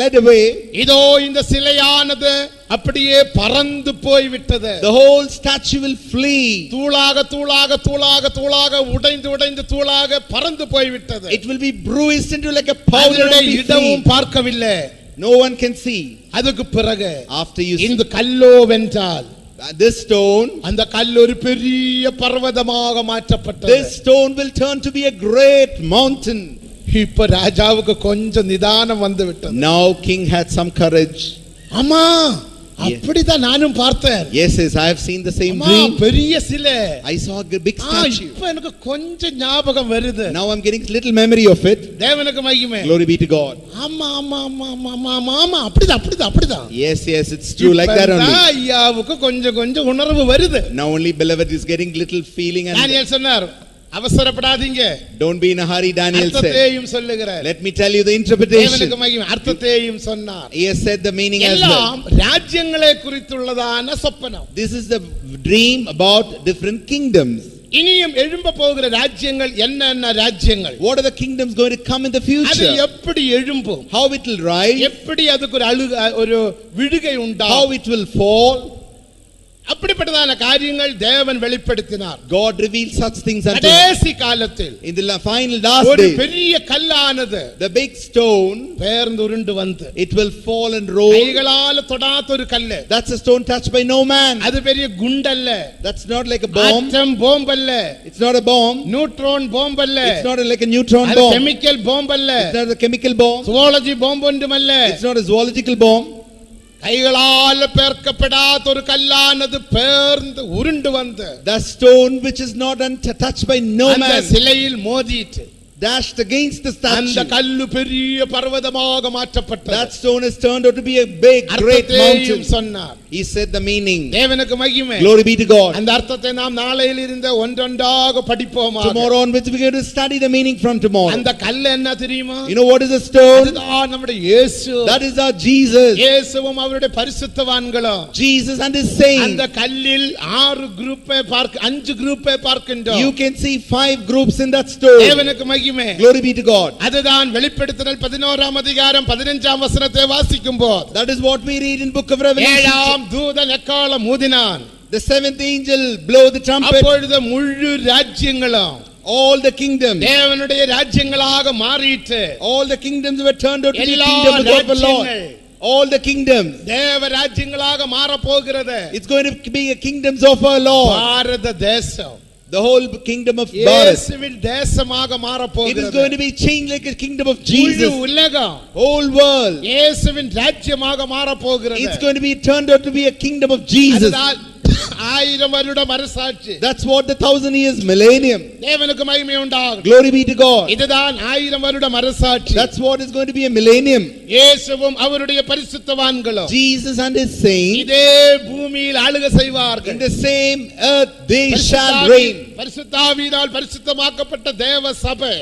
S2: led away,
S1: இதோ இந்த சிலையானது அப்படியே பறந்து போய் விட்டது.
S2: the whole statue will flee.
S1: தூளாக தூளாக தூளாக தூளாக உடைந்து உடைந்து தூளாக பறந்து போய் விட்டது.
S2: It will be bruised into like a powder and be
S1: இடமும்
S2: free.
S1: பார்க்கவில்லை.
S2: No one can see.
S1: அதுக்கு பிறகு
S2: After you see
S1: இந்த கல்லோ வென்றால்
S2: this stone,
S1: அந்த கல் ஒரு பெரிய பர்வதமாக மாற்றப்பட்டது.
S2: this stone will turn to be a great mountain.
S1: இப்ப ராஜாவுக்கு கொஞ்சம் நிதானம் வந்து விட்டது.
S2: Now king had some courage.
S1: ஆமா அப்படிதான் நானும் பார்த்தேன்.
S2: Yes, I have seen the same dream.
S1: பெரிய சிலை.
S2: I saw a big statue.
S1: இப்ப எனக்கு கொஞ்சம் ஞாபகம் வருது.
S2: Now I'm getting little memory of it.
S1: தேவனுக்கு மகிமை.
S2: Glory be to God.
S1: ஆமா ஆமா ஆமா ஆமா ஆமா ஆமா அப்படிதான்.
S2: Yes, it's true like that only.
S1: ஐயாவுக்கு கொஞ்சம் உணர்வு வருது.
S2: Now only beloved is getting little feeling and
S1: தானியேல் சொன்னார் அவசரப்படாதீங்க.
S2: Don't be in a hurry, Daniel said.
S1: அர்த்தத்தையும் சொல்லுகிறார்.
S2: Let me tell you the interpretation.
S1: தேவனுக்கு மகிமை. அர்த்தத்தையும் சொன்னார்.
S2: He has said the meaning as well.
S1: எல்லாம் ராஜ்யங்களை குறித்துள்ளதான சொப்பனம்.
S2: This is the dream about different kingdoms.
S1: இனியும் எழும்ப போகிற ராஜ்யங்கள் என்னென்ன ராஜ்யங்கள்?
S2: What are the kingdoms going to come in the
S1: அது
S2: future?
S1: எப்படி எழும்பும்?
S2: How it will rise?
S1: எப்படி அதுக்கு ஒரு விழுகை உண்டா?
S2: How it will fall?
S1: அப்படிப்பட்டதான காரியங்கள் தேவன் வெளிப்படுத்தினார்.
S2: God revealed such things unto
S1: கடைசி காலத்தில்
S2: in the final last
S1: ஒரு
S2: day.
S1: பெரிய கல்லானது
S2: The big stone,
S1: பெயர்ந்து உருண்டு வந்து
S2: it will fall and roll.
S1: கைகளால தொடாத ஒரு கல்லு.
S2: That's a stone touched by no man.
S1: அது பெரிய குண்டல்ல.
S2: That's not like a bomb.
S1: Atom பாம்பல்ல.
S2: It's not a bomb.
S1: Neutron பாம்பல்ல.
S2: It's not like a neutron
S1: அது
S2: bomb.
S1: கெமிக்கல் பாம்பல்ல.
S2: It's not a chemical bomb.
S1: சுவாலஜி பாம்பு ஒன்றுமல்ல.
S2: It's not a zoological bomb.
S1: கைகளால் பெயர்க்கப்படாத ஒரு கல்லானது பெயர்ந்து உருண்டு வந்து
S2: The stone which is not touched by no
S1: அந்த
S2: man
S1: சிலையில் மோதிட்டு
S2: dashed against the
S1: அந்த
S2: statue.
S1: கல்லு பெரிய பர்வதமாக மாற்றப்பட்டது.
S2: That stone is turned out to be a big great mountain.
S1: சொன்னார்.
S2: He said the meaning.
S1: தேவனுக்கு மகிமை.
S2: Glory be to God.
S1: அந்த அர்த்தத்தை நாம் நாளையில் இருந்து ஒன்றொன்றாக படிப்போமாக.
S2: Tomorrow onwards we are going to study the meaning from tomorrow.
S1: அந்த கல்லு என்ன தெரியுமா?
S2: You know what is a stone?
S1: அதுதான் நம்முடைய இயேசு.
S2: That is our Jesus.
S1: இயேசுவும் அவருடைய பரிசுத்தவான்களும்.
S2: Jesus and his saints.
S1: அந்த கல்லில் 6 குரூப்பை 5 குரூப்பை பார்க்கின்றோம்.
S2: You can see 5 groups in that stone.
S1: தேவனுக்கு மகிமை.
S2: Glory be to God.
S1: அதுதான் வெளிப்படுத்தல் 11ஆம் அதிகாரம் 15ஆம் வசனத்தை வாசிக்கும்போது
S2: That is what we read in book of Revelation.
S1: 7ஆம் தூதன் எக்காளம் ஊதினான்.
S2: The 7th angel blow the trumpet.
S1: அப்பொழுது முழு ராஜ்யங்களும்
S2: All the kingdoms,
S1: தேவனுடைய ராஜ்யங்களாக மாறிட்டு
S2: all the kingdoms were turned out to be
S1: எல்லா
S2: kingdom of God the Lord.
S1: ராஜ்யங்கள்
S2: All the kingdoms,
S1: தேவ ராஜ்யங்களாக மாற போகிறது.
S2: it's going to be a kingdoms of our Lord.
S1: பாரத தேசம்
S2: The whole kingdom of Bharat.
S1: இயேசுவின் தேசமாக மாற
S2: It is
S1: போகிறது.
S2: going to be changed like a kingdom of
S1: முழு
S2: Jesus.
S1: உலகம்
S2: Whole world.
S1: இயேசுவின் ராஜ்யமாக மாற போகிறது.
S2: It's going to be turned out to be a kingdom of Jesus.
S1: அதுதான் 1000 வருடம் அரசாட்சி.
S2: That's what the 1000 years millennium.
S1: தேவனுக்கு மகிமை உண்டாகும்.
S2: Glory be to God.
S1: இதுதான் 1000 வருடம் அரசாட்சி.
S2: That's what is going to be a millennium.
S1: இயேசுவும் அவருடைய பரிசுத்தவான்களும்
S2: Jesus and his saints
S1: இதே பூமியில் ஆளுகை செய்வார்கள்.
S2: in the same earth they shall reign.
S1: பரிசுத்தாவியினால் பரிசுத்தமாக்கப்பட்ட தேவ சபை,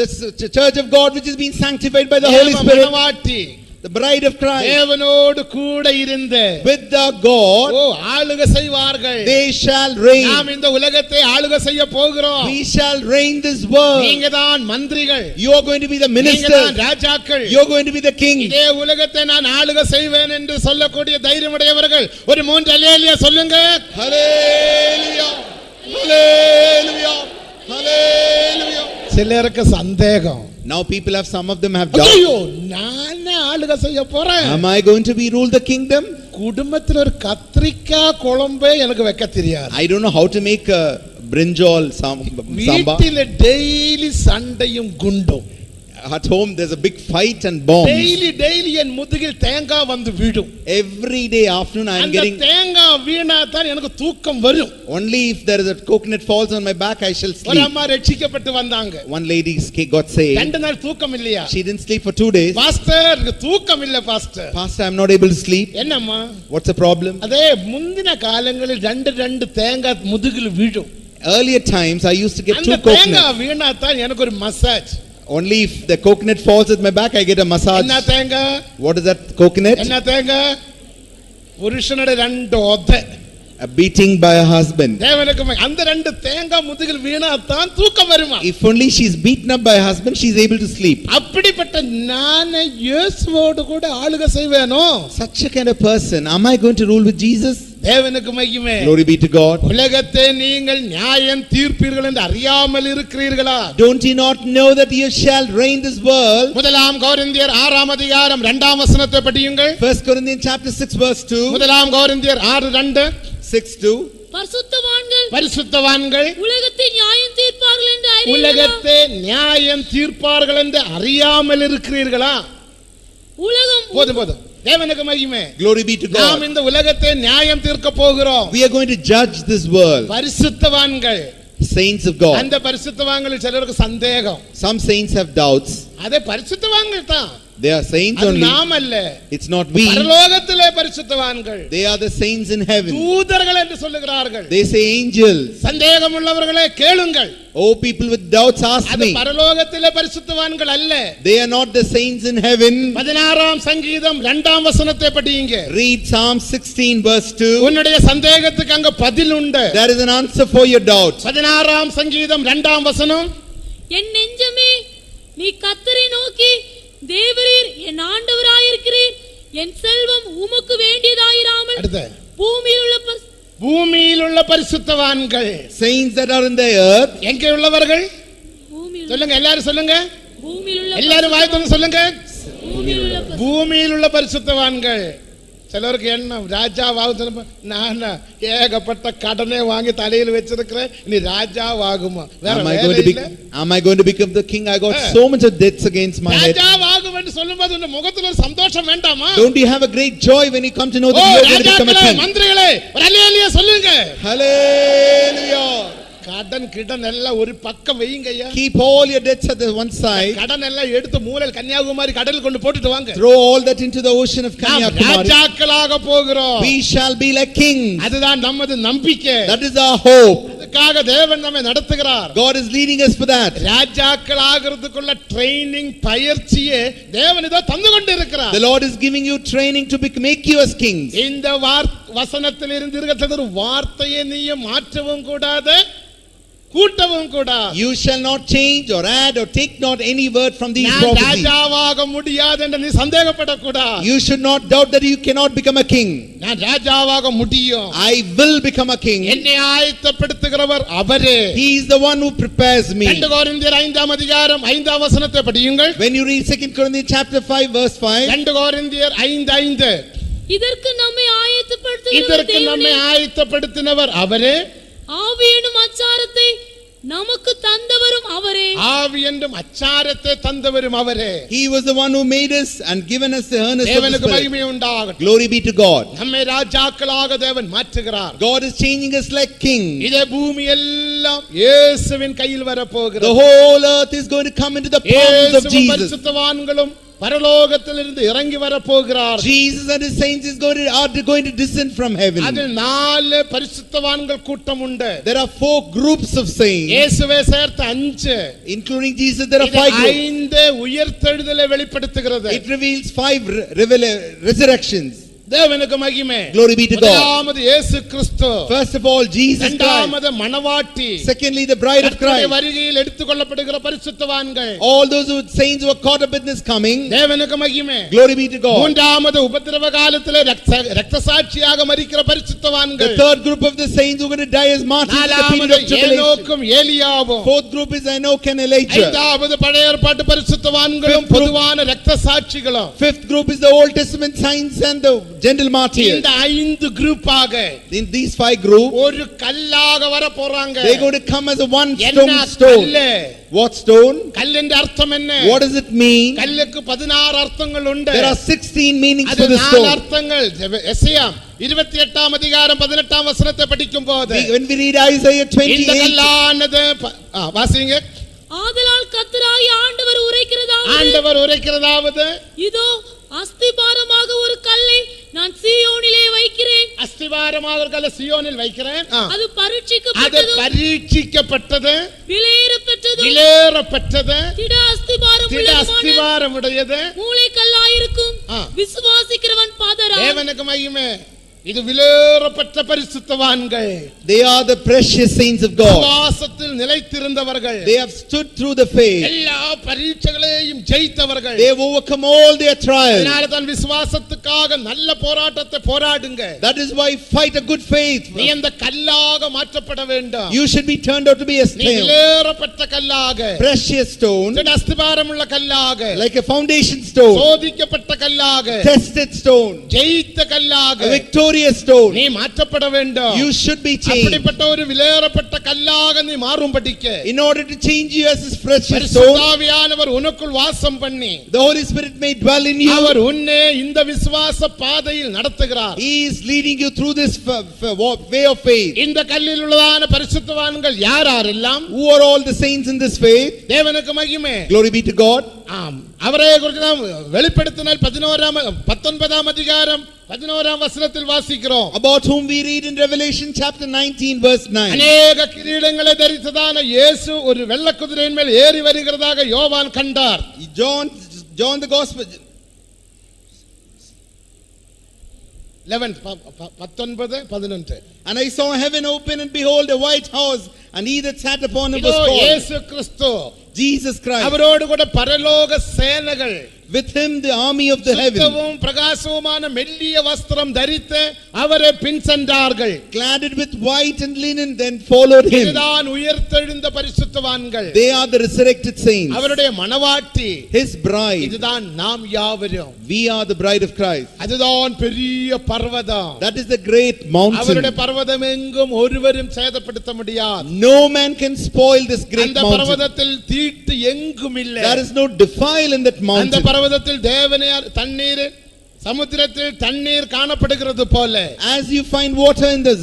S2: This church of God which is being sanctified by the Holy
S1: தேவ
S2: Spirit,
S1: மணவாட்டி,
S2: the bride of Christ,
S1: தேவனோடு கூட இருந்து
S2: with the God
S1: ஆளுகை செய்வார்கள்.
S2: they shall reign.
S1: நாம் இந்த உலகத்தை ஆளுகை செய்ய போகிறோம்.
S2: We shall reign this world.
S1: நீங்க தான் மந்திரிகள்,
S2: You are going to be the
S1: நீங்க
S2: ministers.
S1: தான் ராஜாக்கள்.
S2: You are going to be the king.
S1: இதே உலகத்தை நான் ஆளுகை செய்வேன் என்று சொல்லக்கூடிய தைரியமுடையவர்கள் ஒரு 3 அல்லேலூயா சொல்லுங்க.
S2: Hallelujah. Hallelujah. Hallelujah.
S1: சிலருக்கு சந்தேகம்.
S2: Now people have, some of them have doubt.
S1: ஐயோ நானே ஆளுகை செய்ய போறேன்.
S2: Am I going to be rule the kingdom?
S1: குடும்பத்துல ஒரு கத்திரிக்காய் குழம்பே எனக்கு வைக்க தெரியாது.
S2: I don't know how to make a brinjal sambar.
S1: வீட்டில டெய்லி சண்டையும் குண்டும்.
S2: At home there's a big fight and bombs.
S1: Daily என் முதுகில் தேங்காய் வந்து விடும்.
S2: Every day afternoon I am
S1: அந்த
S2: getting,
S1: தேங்காய் வீணா தான் எனக்கு தூக்கம் வரும்.
S2: only if there is a coconut falls on my back I shall
S1: ஒரு
S2: sleep.
S1: அம்மா ரட்சிக்கப்பட்டு வந்தாங்க.
S2: One lady got saved.
S1: 2 நாள் தூக்கம் இல்லையா?
S2: She didn't sleep for 2 days.
S1: Pastor தூக்கம் இல்ல pastor.
S2: Pastor, I'm not able to sleep.
S1: என்னம்மா?
S2: What's the problem?
S1: அதே முந்தின காலங்களில் 2 தேங்காய் முதுகில் விழும்.
S2: Earlier times I used to get 2
S1: அந்த
S2: coconuts.
S1: தேங்காய் வீணா தான் எனக்கு ஒரு massage.
S2: Only if the coconut falls at my back I get a massage.
S1: என்ன தேங்காய்?
S2: What is that coconut?
S1: என்ன தேங்காய்? புருஷனோட 2 ஒத்தை.
S2: A beating by a husband.
S1: தேவனுக்கு அந்த 2 தேங்காய் முதுகில் வீணா தான் தூக்கம் வருமா?
S2: If only she's beaten up by a husband, she's able to sleep.
S1: அப்படிப்பட்ட நானே இயேசுவோடு கூட ஆளுகை செய்வேனோ?
S2: Such a kind of person, am I going to rule with Jesus?
S1: தேவனுக்கு மகிமை.
S2: Glory be to God.
S1: உலகத்தை நீங்கள் நியாயம் தீர்ப்பீர்கள் என்று அறியாமல் இருக்கிறீர்களா?
S2: Don't you not know that you shall reign this world?
S1: முதலாம் கொரிந்தியர் 6ஆம் அதிகாரம் 2ஆம் வசனத்தை படியுங்கள்.
S2: 1 Corinthians chapter 6 verse 2.
S1: முதலாம் கொரிந்தியர் 6:2.
S2: 6:2.
S1: பரிசுத்தவான்கள்
S3: உலகத்தை நியாயம் தீர்ப்பார்கள் என்று அறியீர்களா?
S1: உலகத்தை நியாயம் தீர்ப்பார்கள் என்று அறியாமல் இருக்கிறீர்களா? போதும். தேவனுக்கு மகிமை.
S2: Glory be to God.
S1: நாம் இந்த உலகத்தை நியாயம் தீர்க்க போகிறோம்.
S2: We are going to judge this world.
S1: பரிசுத்தவான்கள்,
S2: Saints of God.
S1: அந்த பரிசுத்தவான்களில் சிலருக்கு சந்தேகம்.
S2: Some saints have doubts.
S1: அதே பரிசுத்தவான்கள் தான்.
S2: They are saints
S1: அது
S2: only.
S1: நாம் அல்ல.
S2: It's not we.
S1: பரலோகத்திலே பரிசுத்தவான்கள்.
S2: They are the saints in heaven.
S1: தூதர்கள் என்று சொல்லுகிறார்கள்.
S2: They say angels.
S1: சந்தேகம் உள்ளவர்களே கேளுங்கள்.
S2: Oh, people with doubts ask
S1: அது
S2: me.
S1: பரலோகத்திலே பரிசுத்தவான்கள் அல்ல.
S2: They are not the saints in heaven.
S1: 16ஆம் சங்கீதம் 2ஆம் வசனத்தை படியுங்க.
S2: Read Psalm 16 verse 2.
S1: உன்னுடைய சந்தேகத்துக்கு அங்க பதில் உண்டு.
S2: There is an answer for your doubt.
S1: 16ஆம் சங்கீதம் 2ஆம் வசனம்.
S3: என் நெஞ்சமே நீ கர்த்தரை நோக்கி தேவரீர் என் ஆண்டவராயிருக்கிறீர், என் செல்வம் உமக்கு வேண்டியதாயிராமல்
S1: அடுத்து
S3: பூமியில் உள்ள
S1: பூமியில் உள்ள பரிசுத்தவான்கள்
S2: saints that are in the earth.
S1: எங்கே உள்ளவர்கள்
S3: பூமியில்
S1: சொல்லுங்க, எல்லாரும் சொல்லுங்க,
S3: பூமியில் உள்ள
S1: எல்லாரும் வாய் திறந்து சொல்லுங்க.
S3: பூமியில் உள்ள
S1: பூமியில் உள்ள பரிசுத்தவான்கள். சிலருக்கு எண்ணம் ராஜாவாகும், நான் ஏகப்பட்ட கடனை வாங்கி தலையில் வச்சிருக்கிறேன், இனி ராஜாவாகுமா?
S2: Am I going to become the king? I got so much of debts against my head.
S1: ராஜாவாகும் என்று சொல்லும்போது உங்க முகத்துல ஒரு சந்தோஷம் வேண்டாமா?
S2: Don't you have a great joy when you come to know that you are going to become a king?
S1: மந்திரிகளே ஒரு அல்லேலூயா சொல்லுங்க.
S2: Hallelujah.
S1: கடன் கிடன் எல்லாம் ஒரு பக்கம் வைங்கய்யா.
S2: Keep all your debts at the one side.
S1: கடன் எல்லாம் எடுத்து மூலையில் கன்னியாகுமரி கடலில் கொண்டு போட்டுட்டு வாங்க.
S2: Throw all that into the ocean of Kanyakumari.
S1: ராஜாக்களாக போகிறோம்.
S2: We shall be like kings.
S1: அதுதான் நமது நம்பிக்கை.
S2: That is our hope.
S1: அதுக்காக தேவன் நம்மை நடத்துகிறார்.
S2: God is leading us for that.
S1: ராஜாக்களாகிறதுக்குள்ள ட்ரைனிங் பயிற்சியே தேவன் இதோ தந்து கொண்டு இருக்கிறார்.
S2: The Lord is giving you training to make you as kings.
S1: இந்த வசனத்தில் இருந்து இருக்கிற ஒரு வார்த்தையை நீயும் மாற்றவும் கூடாது, கூட்டவும் கூடாது.
S2: You shall not change or add or take not any word from these prophecies.
S1: ராஜாவாக முடியாது என்று நீ சந்தேகப்படக்கூடாது.
S2: You should not doubt that you cannot become a king.
S1: நான் ராஜாவாக முடியும்.
S2: I will become a king.
S1: என்னை ஆயத்தப்படுத்துகிறவர் அவரே.
S2: He is the one who prepares me.
S1: 2 கொரிந்தியர் 5ஆம் அதிகாரம் 5ஆம் வசனத்தை படியுங்கள்.
S2: When you read 2 Corinthians chapter 5 verse 5.
S1: 2 கொரிந்தியர் 5:5.
S3: இதற்கு நம்மை
S1: ஆயத்தப்படுத்தினவர் அவரே.
S3: ஆவி என்னும் அச்சாரத்தை நமக்கு தந்தவரும் அவரே.
S1: ஆவி என்னும் அச்சாரத்தை தந்தவரும் அவரே.
S2: He was the one who made us and given us the earnest of the
S1: தேவனுக்கு
S2: Spirit.
S1: மகிமை உண்டாகட்டும்.
S2: Glory be to God.
S1: நம்மை ராஜாக்களாக தேவன் மாற்றுகிறார்.
S2: God is changing us like kings.
S1: இதே பூமி எல்லாம் இயேசுவின் கையில் வர போகிறது.
S2: The whole earth is going to come into the palms of Jesus.
S1: பரிசுத்தவான்களும் பரலோகத்திலிருந்து இறங்கி வர போகிறார்.
S2: Jesus and his saints are going to descend from heaven.
S1: அதில் 4 பரிசுத்தவான்கள் கூட்டம் உண்டு.
S2: There are 4 groups of saints.
S1: இயேசுவே சேர்த்து 5.
S2: Including Jesus there are 5 groups.
S1: 5 உயிர்த்தெழுதலை வெளிப்படுத்துகிறது.
S2: It reveals 5 resurrections.
S1: தேவனுக்கு மகிமை.
S2: Glory be to God.
S1: முதலாவது இயேசு கிறிஸ்து.
S2: First of all Jesus Christ.
S1: இரண்டாவது மணவாட்டி.
S2: Secondly the bride of Christ.
S1: வருகையில் எடுத்துக்கொள்ளப்படுகிற பரிசுத்தவான்கள்.
S2: All those saints who are caught up in this coming.
S1: தேவனுக்கு மகிமை.
S2: Glory be to God.
S1: மூன்றாவது உபத்திரவ காலத்திலே இரத்த சாட்சியாக மரிக்கிற பரிசுத்தவான்கள்.
S2: The third group of the saints who are going to die as martyrs in the period of tribulation.
S1: ஏனோக்கும் ஏலியாவும்.
S2: Fourth group is Enoch and Elijah.
S1: ஐந்தாவது பழைய ஏற்பாட்டு பரிசுத்தவான்களும் பொதுவான இரத்த சாட்சிகளும்.
S2: Fifth group is the Old Testament saints and the gentle martyrs.
S1: இந்த 5 குரூப்பாக
S2: in these 5 groups
S1: ஒரு கல்லாக வர போறாங்க.
S2: they are going to come as a one stone. What stone?
S1: கல்லின் அர்த்தம் என்ன?
S2: What does it mean?
S1: கல்லுக்கு 16 அர்த்தங்கள் உண்டு.
S2: There are 16 meanings
S1: for
S2: the stone.
S1: 4 அர்த்தங்கள். எசேயா 28ஆம் அதிகாரம் 18ஆம் வசனத்தை படிக்கும்போது
S2: when we read Isaiah 28
S1: இந்த கல்லானது வாசிங்க.
S3: ஆதலால் கர்த்தராகிய ஆண்டவர் உரைக்கிறதாவது
S1: இதோ
S3: அஸ்திபாரமாக ஒரு கல்லை நான் சீயோனிலே வைக்கிறேன்.
S1: அஸ்திபாரமாக ஒரு கல்லை சீயோனில் வைக்கிறேன்.
S3: அது பரீட்சிக்கப்பட்டது விலையேறப்பட்டது திட அஸ்திபாரம் உடையது மூலைக்கல்லாயிருக்கும் விசுவாசிக்கிறவன் பாதரா.
S1: தேவனுக்கு மகிமை. இது விலையேறப்பட்ட பரிசுத்தவான்கள்.
S2: They are the precious saints of God.
S1: விசுவாசத்தில் நிலைத்திருந்தவர்கள்.
S2: They have stood through the faith.
S1: எல்லா பரீட்சைகளையும் ஜெயித்தவர்கள்.
S2: They have overcome all their trials.
S1: அதனால தான் விசுவாசத்துக்காக நல்ல போராட்டத்தை போராடுங்க.
S2: That is why fight a good faith.
S1: நீ அந்த கல்லாக மாற்றப்பட வேண்டும்.
S2: You should be turned out to be a stone.
S1: விலையேறப்பட்ட கல்லாக.
S2: Precious stone.
S1: அஸ்திபாரமுள்ள கல்லாக.
S2: Like a foundation stone.
S1: சோதிக்கப்பட்ட கல்லாக.
S2: Tested stone.
S1: ஜெயித்த கல்லாக.
S2: A victorious stone.
S1: நீ மாற்றப்பட வேண்டும்.
S2: You should be changed.
S1: அப்படிப்பட்ட ஒரு விலையேறப்பட்ட கல்லாக நீ மாறும்படிக்கு.
S2: In order to change you as this precious stone.
S1: பரிசுத்த ஆவியானவர் உனக்குள் வாசம் பண்ணி.
S2: The Holy Spirit may dwell in you.
S1: அவர் உன்னை இந்த விசுவாச பாதையில் நடத்துகிறார்.
S2: He is leading you through this way of faith.
S1: இந்த கல்லில் உள்ளதான பரிசுத்தவான்கள் யாரெல்லாம்?
S2: Who are all the saints in this faith?
S1: தேவனுக்கு மகிமை.
S2: Glory be to God.
S1: ஆம், அவரை குறித்து நாம் வெளிப்படுத்தினால் 19ஆம் அதிகாரம் 11ஆம் வசனத்தில் வாசிக்கிறோம்.
S2: About whom we read in Revelation chapter 19 verse 9.
S1: அநேக கிரீடங்களை தரித்ததான இயேசு ஒரு வெள்ளை குதிரையின் மேல் ஏறி வருகிறதாக யோவான் கண்டார்.
S2: John the Gospel
S1: 11:11.
S2: And I saw heaven open and behold a white horse and he that sat upon him was called
S1: இயேசு கிறிஸ்து.
S2: Jesus Christ.
S1: அவரோடு கூட பரலோக சேனைகள்.
S2: With him the army of the heaven,
S1: சுத்தமும் பிரகாசமுமான மெல்லிய வஸ்திரம் தரித்து அவரை பின் சென்றார்கள்.
S2: cladded with white and linen, then followed him.
S1: இதுதான் உயிர்த்தெழுந்த பரிசுத்தவான்கள்.
S2: They are the resurrected saints,
S1: அவருடைய மணவாட்டி.
S2: his bride.
S1: இதுதான் நாம் யாவரும்.
S2: We are the bride of Christ.
S1: அதுதான் பெரிய பர்வதம்.
S2: That is the great mountain.
S1: அவருடைய பர்வதம் எங்கும் ஒருவரும் சேதப்படுத்த முடியாது.
S2: No man can spoil this great
S1: அந்த
S2: mountain.
S1: பர்வதத்தில் தீட்டு எங்கும் இல்லை.
S2: There is no defile in that
S1: அந்த
S2: mountain.
S1: பர்வதத்தில் தேவனே தண்ணீர் சமுத்திரத்தில் தண்ணீர் காணப்படுகிறது போல
S2: As you find water in the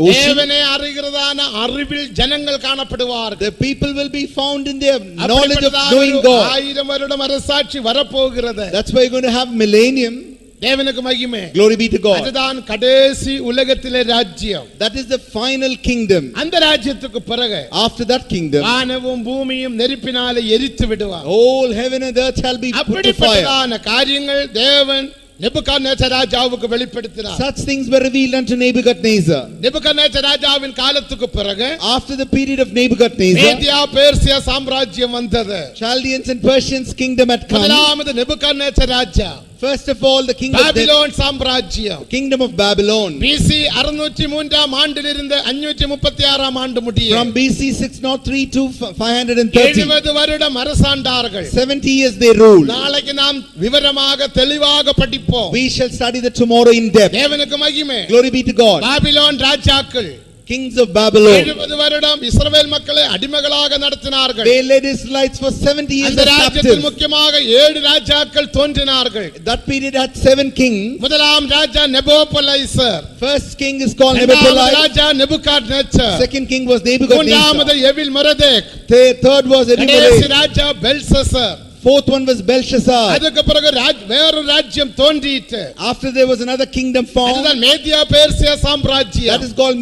S2: ocean,
S1: தேவனே அறிகிறதான அறிவில் ஜனங்கள் காணப்படுவார்கள்.
S2: the people will be found in their knowledge of knowing God.
S1: 1000 வருடம் அரசாட்சி வரப்போகிறது.
S2: That's why you're going to have millennium.
S1: தேவனுக்கு மகிமை.
S2: Glory be to God.
S1: அதுதான் கடைசி உலகத்திலே ராஜ்யம்.
S2: That is the final kingdom.
S1: அந்த ராஜ்யத்துக்கு பிறகு
S2: After that kingdom,
S1: வானமும் பூமியும் நெருப்பினாலே எரித்து விடுவார்.
S2: whole heaven and earth shall be put to fire.
S1: அப்படிப்பட்டதான காரியங்கள் தேவன் நேபுகாத்நேச்சர் ராஜாவுக்கு வெளிப்படுத்தினார்.
S2: Such things were revealed unto Nebuchadnezzar.
S1: Nebuchadnezzar ராஜாவின் காலத்துக்கு பிறகு
S2: After the period of Nebuchadnezzar,
S1: Media Persia சாம்ராஜ்யம் வந்தது.
S2: Chaldeans and Persians kingdom had come.
S1: முதலாவது Nebuchadnezzar Raja.
S2: First of all, the
S1: Babylon சாம்ராஜ்யம்.
S2: kingdom of Babylon.
S1: BC 603 ஆண்டிலிருந்து 536 ஆண்டு முடிய
S2: From BC 603 to 530.
S1: 70 வருடம் அரசாண்டார்கள்.
S2: 70 years they ruled.
S1: நாளைக்கு நாம் விவரமாக தெளிவாக படிப்போம்.
S2: We shall study that tomorrow in depth.
S1: தேவனுக்கு மகிமை.
S2: Glory be to God.
S1: Babylon ராஜாக்கள்
S2: Kings of Babylon.
S1: 70 வருடம் இஸ்ரவேல் மக்களை அடிமைகளாக நடத்தினார்கள்.
S2: They led Israelites for 70 years
S1: அந்த
S2: as
S1: ராஜ்யத்தில்
S2: captives.
S1: முக்கியமாக 7 ராஜாக்கள் தோன்றினார்கள்.
S2: That period had 7 kings.
S1: முதலாம் ராஜா நெபுகத்நேச்சர்.
S2: First king is called
S1: இரண்டாவது
S2: Nebuchadnezzar.
S1: Raja நெபுகாத்நேச்சர்.
S2: Second king was Nebuchadnezzar.
S1: மூன்றாவது எவில் மொர்தெக்.
S2: Third was
S1: கடைசி
S2: Elimelech.
S1: Raja பெல்ஷஸ்ஸர்.
S2: Fourth one was Belshazzar.
S1: அதுக்கு பிறகு வேறு ராஜ்யம் தோன்றிட்டு.
S2: After there was another kingdom formed.
S1: அதுதான் மேதியா பெர்சியா சாம்ராஜ்யம்.
S2: That is called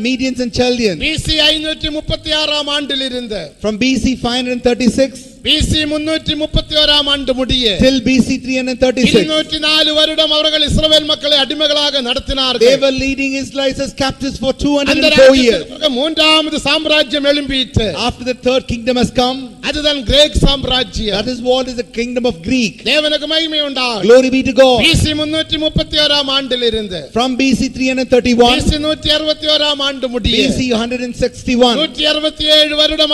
S2: Medians and Chaldeans.
S1: BC 536 ஆண்டிலிருந்து
S2: From BC 536
S1: BC 331 ஆண்டு முடிய
S2: till BC 336.
S1: 204 வருடம் அவர்கள் இஸ்ரவேல் மக்களை அடிமைகளாக நடத்தினார்கள்.
S2: They were leading Israelites as captives for
S1: அந்த
S2: 204 years.
S1: ராஜ்யத்துக்கு மூன்றாவது சாம்ராஜ்யம் எழும்பிட்டு.
S2: After the third kingdom has come,
S1: அதுதான் கிரேக் சாம்ராஜ்யம்.
S2: that is what is the kingdom of Greek.
S1: தேவனுக்கு மகிமை உண்டாகட்டும்.
S2: Glory be to God.
S1: BC 331 ஆண்டிலிருந்து
S2: From BC 331,
S1: BC 161 ஆண்டு முடிய
S2: BC 161,
S1: 167 வருடம்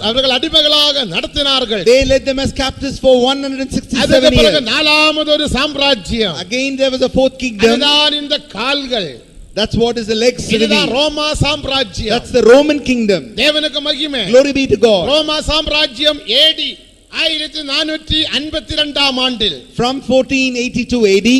S1: அவர்கள் அடிமைகளாக நடத்தினார்கள்.
S2: they led them as captives for 167
S1: அதுக்கு பிறகு
S2: years.
S1: நாலாவது ஒரு சாம்ராஜ்யம்.
S2: Again there was a fourth kingdom.
S1: அதுதான் இந்த கால்கள்.
S2: That's what is the legs
S1: இதுதான்
S2: revealed.
S1: ரோமா சாம்ராஜ்யம்.
S2: That's the Roman kingdom.
S1: தேவனுக்கு மகிமை.
S2: Glory be to God.
S1: ரோமா சாம்ராஜ்யம் AD 1452 ஆண்டில்
S2: From 1482 AD,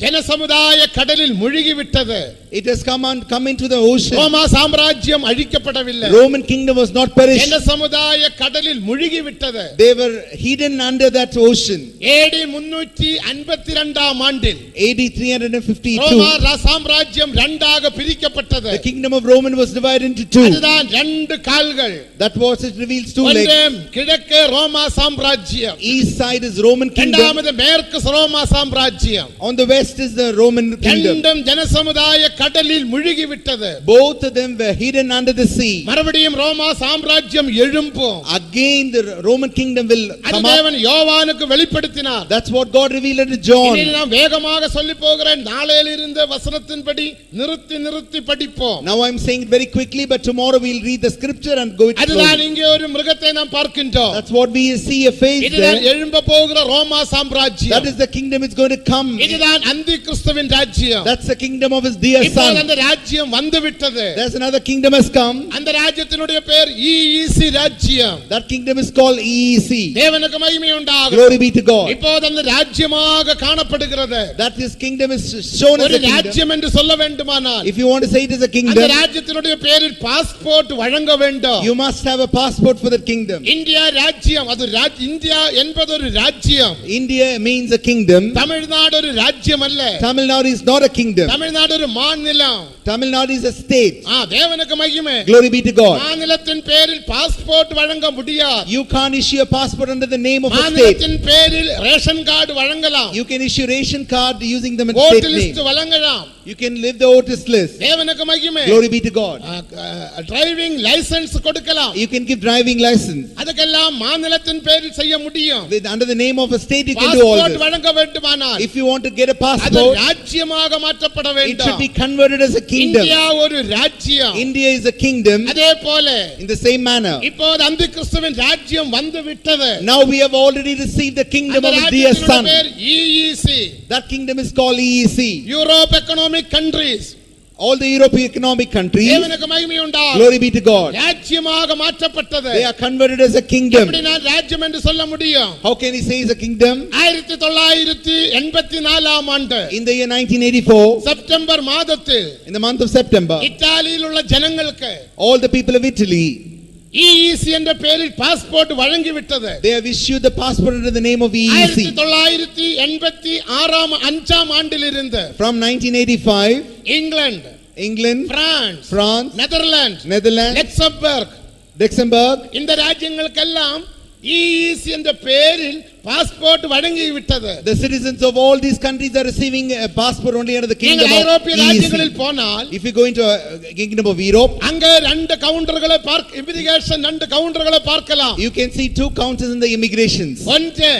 S1: ஜனசமுதாய கடலில் மூழ்கி விட்டது.
S2: it has come into the ocean.
S1: ரோமா சாம்ராஜ்யம் அழிக்கப்படவில்லை.
S2: Roman kingdom was not perished.
S1: ஜனசமுதாய கடலில் மூழ்கி விட்டது.
S2: They were hidden under that ocean.
S1: AD 352 ஆண்டில்
S2: AD 352,
S1: ரோமா சாம்ராஜ்யம் இரண்டாக பிரிக்கப்பட்டது.
S2: the kingdom of Roman was divided into two.
S1: அதுதான் ரெண்டு கால்கள்.
S2: That was, it reveals two
S1: ஒன்று
S2: legs.
S1: கிழக்கு ரோமா சாம்ராஜ்யம்.
S2: East side is Roman kingdom.
S1: இரண்டாவது மேற்கு ரோமா சாம்ராஜ்யம்.
S2: On the west is the Roman kingdom.
S1: ரெண்டும் ஜனசமுதாய கடலில் மூழ்கி விட்டது.
S2: Both of them were hidden under the sea.
S1: மறுபடியும் ரோமா சாம்ராஜ்யம் எழும்பும்.
S2: Again the Roman kingdom will
S1: அது
S2: come up.
S1: தேவன் யோவானுக்கு வெளிப்படுத்தினார்.
S2: That's what God revealed unto John.
S1: இனி நாம் வேகமாக சொல்லி போகிறேன். நாளையில் இருந்த வசனத்தின்படி நிறுத்தி படிப்போம்.
S2: Now I'm saying it very quickly, but tomorrow we'll read the scripture and go it
S1: அதுதான்
S2: slowly.
S1: இங்கே ஒரு மிருகத்தை நாம் பார்க்கின்றோம்.
S2: That's what we see, a face
S1: இதுதான்
S2: there.
S1: எழும்ப போகிற ரோமா சாம்ராஜ்யம்.
S2: That is the kingdom is going to come.
S1: இதுதான் அந்தி கிறிஸ்துவின் ராஜ்யம்.
S2: That's the kingdom of his dear
S1: இப்போ
S2: son.
S1: அந்த ராஜ்யம் வந்து விட்டது.
S2: There's another kingdom has come.
S1: அந்த ராஜ்யத்தினுடைய பெயர் EEC ராஜ்யம்.
S2: That kingdom is called EEC.
S1: தேவனுக்கு மகிமை உண்டாகும்.
S2: Glory be to God.
S1: இப்போது அந்த ராஜ்யமாக காணப்படுகிறது.
S2: That this kingdom is shown as
S1: ஒரு
S2: a kingdom.
S1: ராஜ்யம் என்று சொல்ல வேண்டுமானால்
S2: If you want to say it as a
S1: அந்த
S2: kingdom,
S1: ராஜ்யத்தினுடைய பெயரில் பாஸ்போர்ட் வழங்க வேண்டும்.
S2: you must have a passport for that kingdom.
S1: India ராஜ்யம். அது இந்தியா என்பது ஒரு ராஜ்யம்.
S2: India means a kingdom.
S1: Tamil Nadu ஒரு ராஜ்யம் ராஜ்യമல்ல.
S2: Tamil Nadu is not a kingdom.
S1: Tamil Nadu ஒரு மாநிலம்.
S2: Tamil Nadu is a state.
S1: தேவனுக்கு மகிமை.
S2: Glory be to God.
S1: மாநிலத்தின் பேரில் பாஸ்போர்ட் வழங்க முடியாது.
S2: You can't issue a passport under the name of a state.
S1: மாநிலத்தின் பேரில் ரேஷன் கார்டு வழங்கலாம்.
S2: You can issue ration card using the state
S1: vote
S2: name.
S1: list வழங்கலாம்.
S2: You can live the voter list.
S1: தேவனுக்கு மகிமை.
S2: Glory be to God.
S1: Driving licence கொடுக்கலாம்.
S2: You can give driving license.
S1: அதுக்கெல்லாம் மாநிலத்தின் பேரில் செய்ய முடியும்.
S2: Under the name of a state you can do all
S1: passport
S2: this.
S1: வழங்க வேண்டுமானால்
S2: If you want to get a
S1: அது
S2: passport,
S1: ராஜ்யமாக மாற்றப்பட
S2: it
S1: வேண்டும்.
S2: should be converted as a kingdom.
S1: India ஒரு ராஜ்யம்.
S2: India is a kingdom.
S1: அதே போல
S2: In the same manner,
S1: இப்போது அந்த கிறிஸ்துவின் ராஜ்யம் வந்து விட்டது.
S2: now we have already received the kingdom
S1: அந்த
S2: of the dear
S1: ராஜ்யத்தின்
S2: son.
S1: பேர் EEC.
S2: That kingdom is called EEC.
S1: Europe economic countries.
S2: All the European economic countries,
S1: தேவனுக்கு மகிமை உண்டாகும்.
S2: glory be to God,
S1: ராஜ்யமாக மாற்றப்பட்டது.
S2: they are converted as a kingdom.
S1: எப்படி நான் ராஜ்யம் என்று சொல்ல முடியும்?
S2: How can he say it's a kingdom?
S1: 1984 ஆண்டு
S2: In the year 1984,
S1: செப்டம்பர் மாதத்தில்
S2: in the month of September,
S1: இத்தாலியில் உள்ள ஜனங்களுக்கு
S2: all the people of Italy,
S1: EEC என்ற பெயரில் பாஸ்போர்ட் வழங்கி விட்டது.
S2: they have issued the passport under the name of EEC.
S1: 1986 ஆண்டிலிருந்து
S2: From 1985,
S1: England,
S2: England, France,
S1: Netherlands,
S2: Luxembourg,
S1: இந்த ராஜ்யங்களுக்கெல்லாம் EEC என்ற பெயரில் பாஸ்போர்ட் வழங்கி விட்டது.
S2: the citizens of all these countries are receiving a passport only under the kingdom
S1: நீங்கள்
S2: of
S1: ஐரோப்பிய ராஜ்யங்களில்
S2: EEC.
S1: போனால்
S2: If you go into a kingdom of Europe,
S1: அங்க ரெண்டு கவுண்டர்களை இமிகிரேஷன் ரெண்டு கவுண்டர்களை பார்க்கலாம்.
S2: you can see two counters in the immigrations.
S1: ஒன்று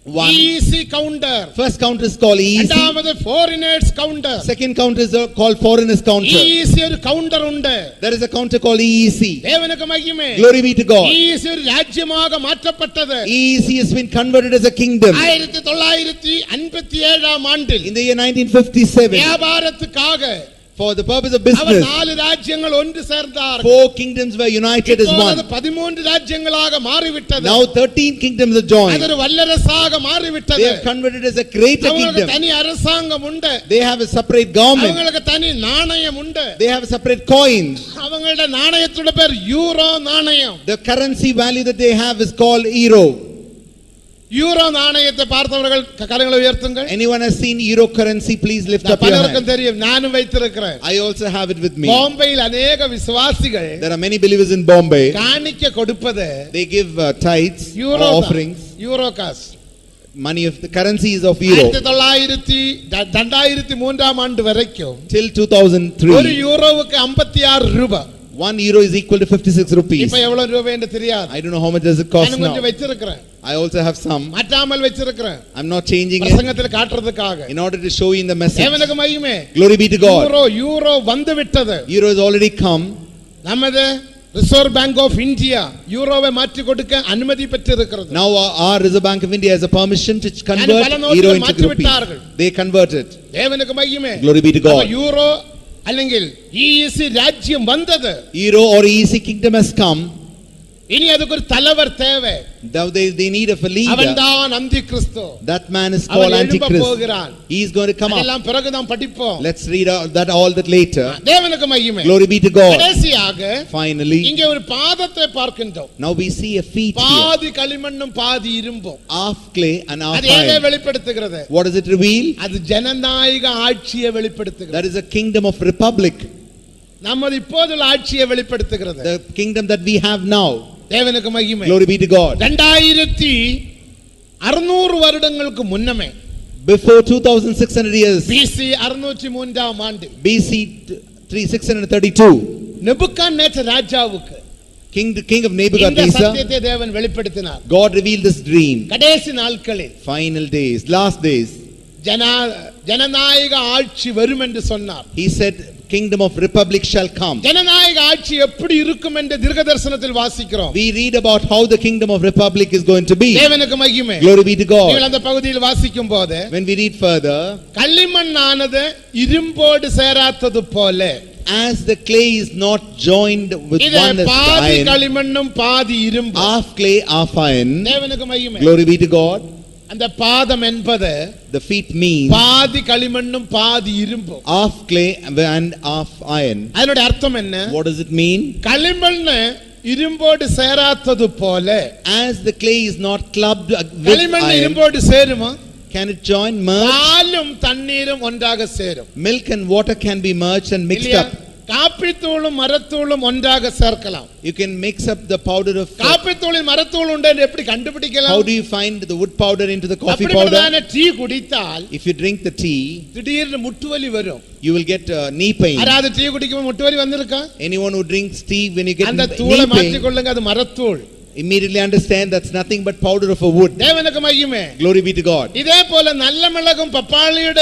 S2: One,
S1: EEC counter,
S2: first counter is called EEC.
S1: இரண்டாவது foreigners counter.
S2: Second counter is called foreigners counter.
S1: EEC ஒரு counter உண்டு.
S2: There is a counter called EEC.
S1: தேவனுக்கு மகிமை.
S2: Glory be to God.
S1: EEC ஒரு ராஜ்யமாக மாற்றப்பட்டது.
S2: EEC has been converted as a kingdom.
S1: 1957 ஆண்டில்
S2: In the year 1957,
S1: வியாபாரத்துக்காக
S2: for the purpose of
S1: our
S2: business,
S1: 4 ராஜ்யங்கள் ஒன்று சேர்ந்தார்கள்.
S2: 4 kingdoms were united as
S1: இப்போது
S2: one.
S1: 13 ராஜ்யங்களாக மாறிவிட்டது.
S2: Now 13 kingdoms are joined.
S1: அது ஒரு வல்லரசாக மாறிவிட்டது.
S2: They are converted as a greater
S1: அவங்களுக்கு
S2: kingdom.
S1: தனி அரசாங்கம் உண்டு.
S2: They have a separate government.
S1: அவங்களுக்கு தனி நாணயம் உண்டு.
S2: They have a separate coins.
S1: அவங்களோட நாணயத்தோட பேர் யூரோ நாணயம்.
S2: The currency value that they have is called euro.
S1: Euro நாணயத்தை பார்த்தவர்கள் கரங்களை உயர்த்துங்கள்.
S2: Anyone has seen euro currency, please lift up your
S1: பலருக்கும்
S2: hand.
S1: தெரியும், நானும் வைத்திருக்கிறேன்.
S2: I also have it with me.
S1: பாம்பேயில் अनेक விசுவாசிகள்
S2: There are many believers in Bombay.
S1: காணிக்கை கொடுப்பது
S2: They give tithes or
S1: euro
S2: offerings.
S1: Euro காசு.
S2: Money of the currency is of euro.
S1: 2003 ஆண்டு வரைக்கும்
S2: Till
S1: ஒரு
S2: 2003,
S1: யூரோவுக்கு 56 ரூபாய்.
S2: 1 euro is equal to 56 rupees.
S1: இப்ப எவ்வளவு ரூபாய் என்று தெரியாது.
S2: I don't know how much does it cost
S1: நான் கொஞ்சம்
S2: now.
S1: வச்சிருக்கிறேன்.
S2: I also have some.
S1: மாற்றாமல் வச்சிருக்கிறேன்.
S2: I'm not changing it
S1: பிரசங்கத்தில் காட்டுறதுக்காக.
S2: in order to show you in the message.
S1: தேவனுக்கு மகிமை.
S2: Glory be to God.
S1: Euro வந்து விட்டது.
S2: Euro has already come.
S1: நமது ரிசர்வ் பேங்க் ஆஃப் இந்தியா யூரோவை மாற்றி கொடுக்க அனுமதி பெற்றிருக்கிறது.
S2: Now our Reserve Bank of India has a permission to
S1: பல
S2: convert
S1: நோட்டுகளை
S2: euro into
S1: மாற்றி
S2: rupees.
S1: விட்டார்கள்.
S2: They converted.
S1: தேவனுக்கு மகிமை.
S2: Glory be to God.
S1: Euro അല്ലെങ്കിൽ EEC ராஜ்யம் வந்தது.
S2: Euro or EEC kingdom has come.
S1: இனி அதுக்கு ஒரு தலைவர் தேவை.
S2: Now they need a leader.
S1: அவன்தான் அந்தி கிறிஸ்து.
S2: That man is called Antichrist.
S1: போகிறான்.
S2: He is going to come up.
S1: அதெல்லாம் பிறகு தான் படிப்போம்.
S2: Let's read all that later.
S1: தேவனுக்கு மகிமை.
S2: Glory be to God.
S1: கடைசியாக
S2: Finally,
S1: இங்கே ஒரு பாதத்தை பார்க்கின்றோம்.
S2: now we see a feet here.
S1: பாதி களிமண்ணும் பாதி இரும்பும்.
S2: Half clay and half
S1: அது எதை
S2: iron.
S1: வெளிப்படுத்துகிறது?
S2: What does it reveal?
S1: அது ஜனநாயக ஆட்சியை வெளிப்படுத்துகிறது.
S2: That is a kingdom of republic.
S1: நமது இப்போதுள்ள ஆட்சியை வெளிப்படுத்துகிறது.
S2: The kingdom that we have now.
S1: தேவனுக்கு மகிமை.
S2: Glory be to God.
S1: 2600 வருடங்களுக்கு முன்னமே,
S2: Before 2600 years,
S1: BC 603 ஆண்டு,
S2: BC 632,
S1: நெபுகாத்நேச்சர் ராஜாவுக்கு
S2: king of
S1: இந்த
S2: Nebuchadnezzar,
S1: சத்தியத்தை தேவன் வெளிப்படுத்தினார்.
S2: God revealed this dream.
S1: கடைசி நாட்களில்
S2: Final days, last days,
S1: ஜனநாயக ஆட்சி வரும் என்று சொன்னார்.
S2: he said kingdom of republic shall come.
S1: ஜனநாயக ஆட்சி எப்படி இருக்கும் என்று தீர்க்கதரிசனத்தில் வாசிக்கிறோம்.
S2: We read about how the kingdom of republic is going to be.
S1: தேவனுக்கு மகிமை.
S2: Glory be to
S1: நீங்கள்
S2: God.
S1: அந்த பகுதியில் வாசிக்கும் போது,
S2: When we read further,
S1: களிமண்ணானது இரும்போடு சேராதது போல,
S2: as the clay is not joined with
S1: இது
S2: one as
S1: பாதி
S2: iron,
S1: களிமண்ணும் பாதி இரும்பு.
S2: half clay, half iron.
S1: தேவனுக்கு மகிமை.
S2: Glory be to God.
S1: அந்த பாதம் என்பது
S2: The feet mean
S1: பாதி களிமண்ணும் பாதி இரும்பு.
S2: half clay and half iron.
S1: அதனுடைய அர்த்தம் என்ன?
S2: What does it mean?
S1: களிமண் இரும்போடு சேராதது போல,
S2: As the clay is not clubbed with
S1: களிமண்
S2: iron,
S1: இரும்போடு சேருமா?
S2: Can it join, merge?
S1: பாலும் தண்ணீரும் ஒன்றாக சேரும்.
S2: Milk and water can be merged and mixed
S1: இல்லையா?
S2: up.
S1: காப்பித்தூளும் மரத்தூளும் ஒன்றாக சேர்க்கலாம்.
S2: You can mix up the powder of
S1: காப்பித்தூளில் மரத்தூள் உண்டு என்று எப்படி கண்டுபிடிக்கலாம்?
S2: How do you find the wood powder into the coffee powder?
S1: அப்படிப்பட்டதான டீ குடித்தால்
S2: If you drink the tea,
S1: திடீர்னு முட்டுவலி வரும்.
S2: you will get knee pain.
S1: யாராவது டீ குடிக்கும்போது முட்டுவலி வந்திருக்கா?
S2: Anyone who drinks tea, when you get
S1: அந்த
S2: knee
S1: தூளை மாற்றிக்
S2: pain,
S1: கொள்ளுங்க, அது மரத்தூள்.
S2: immediately understand that's nothing but powder of a wood.
S1: தேவனுக்கு மகிமை.
S2: Glory be to God.
S1: இதே போல நல்ல மிளகும் பப்பாளியோட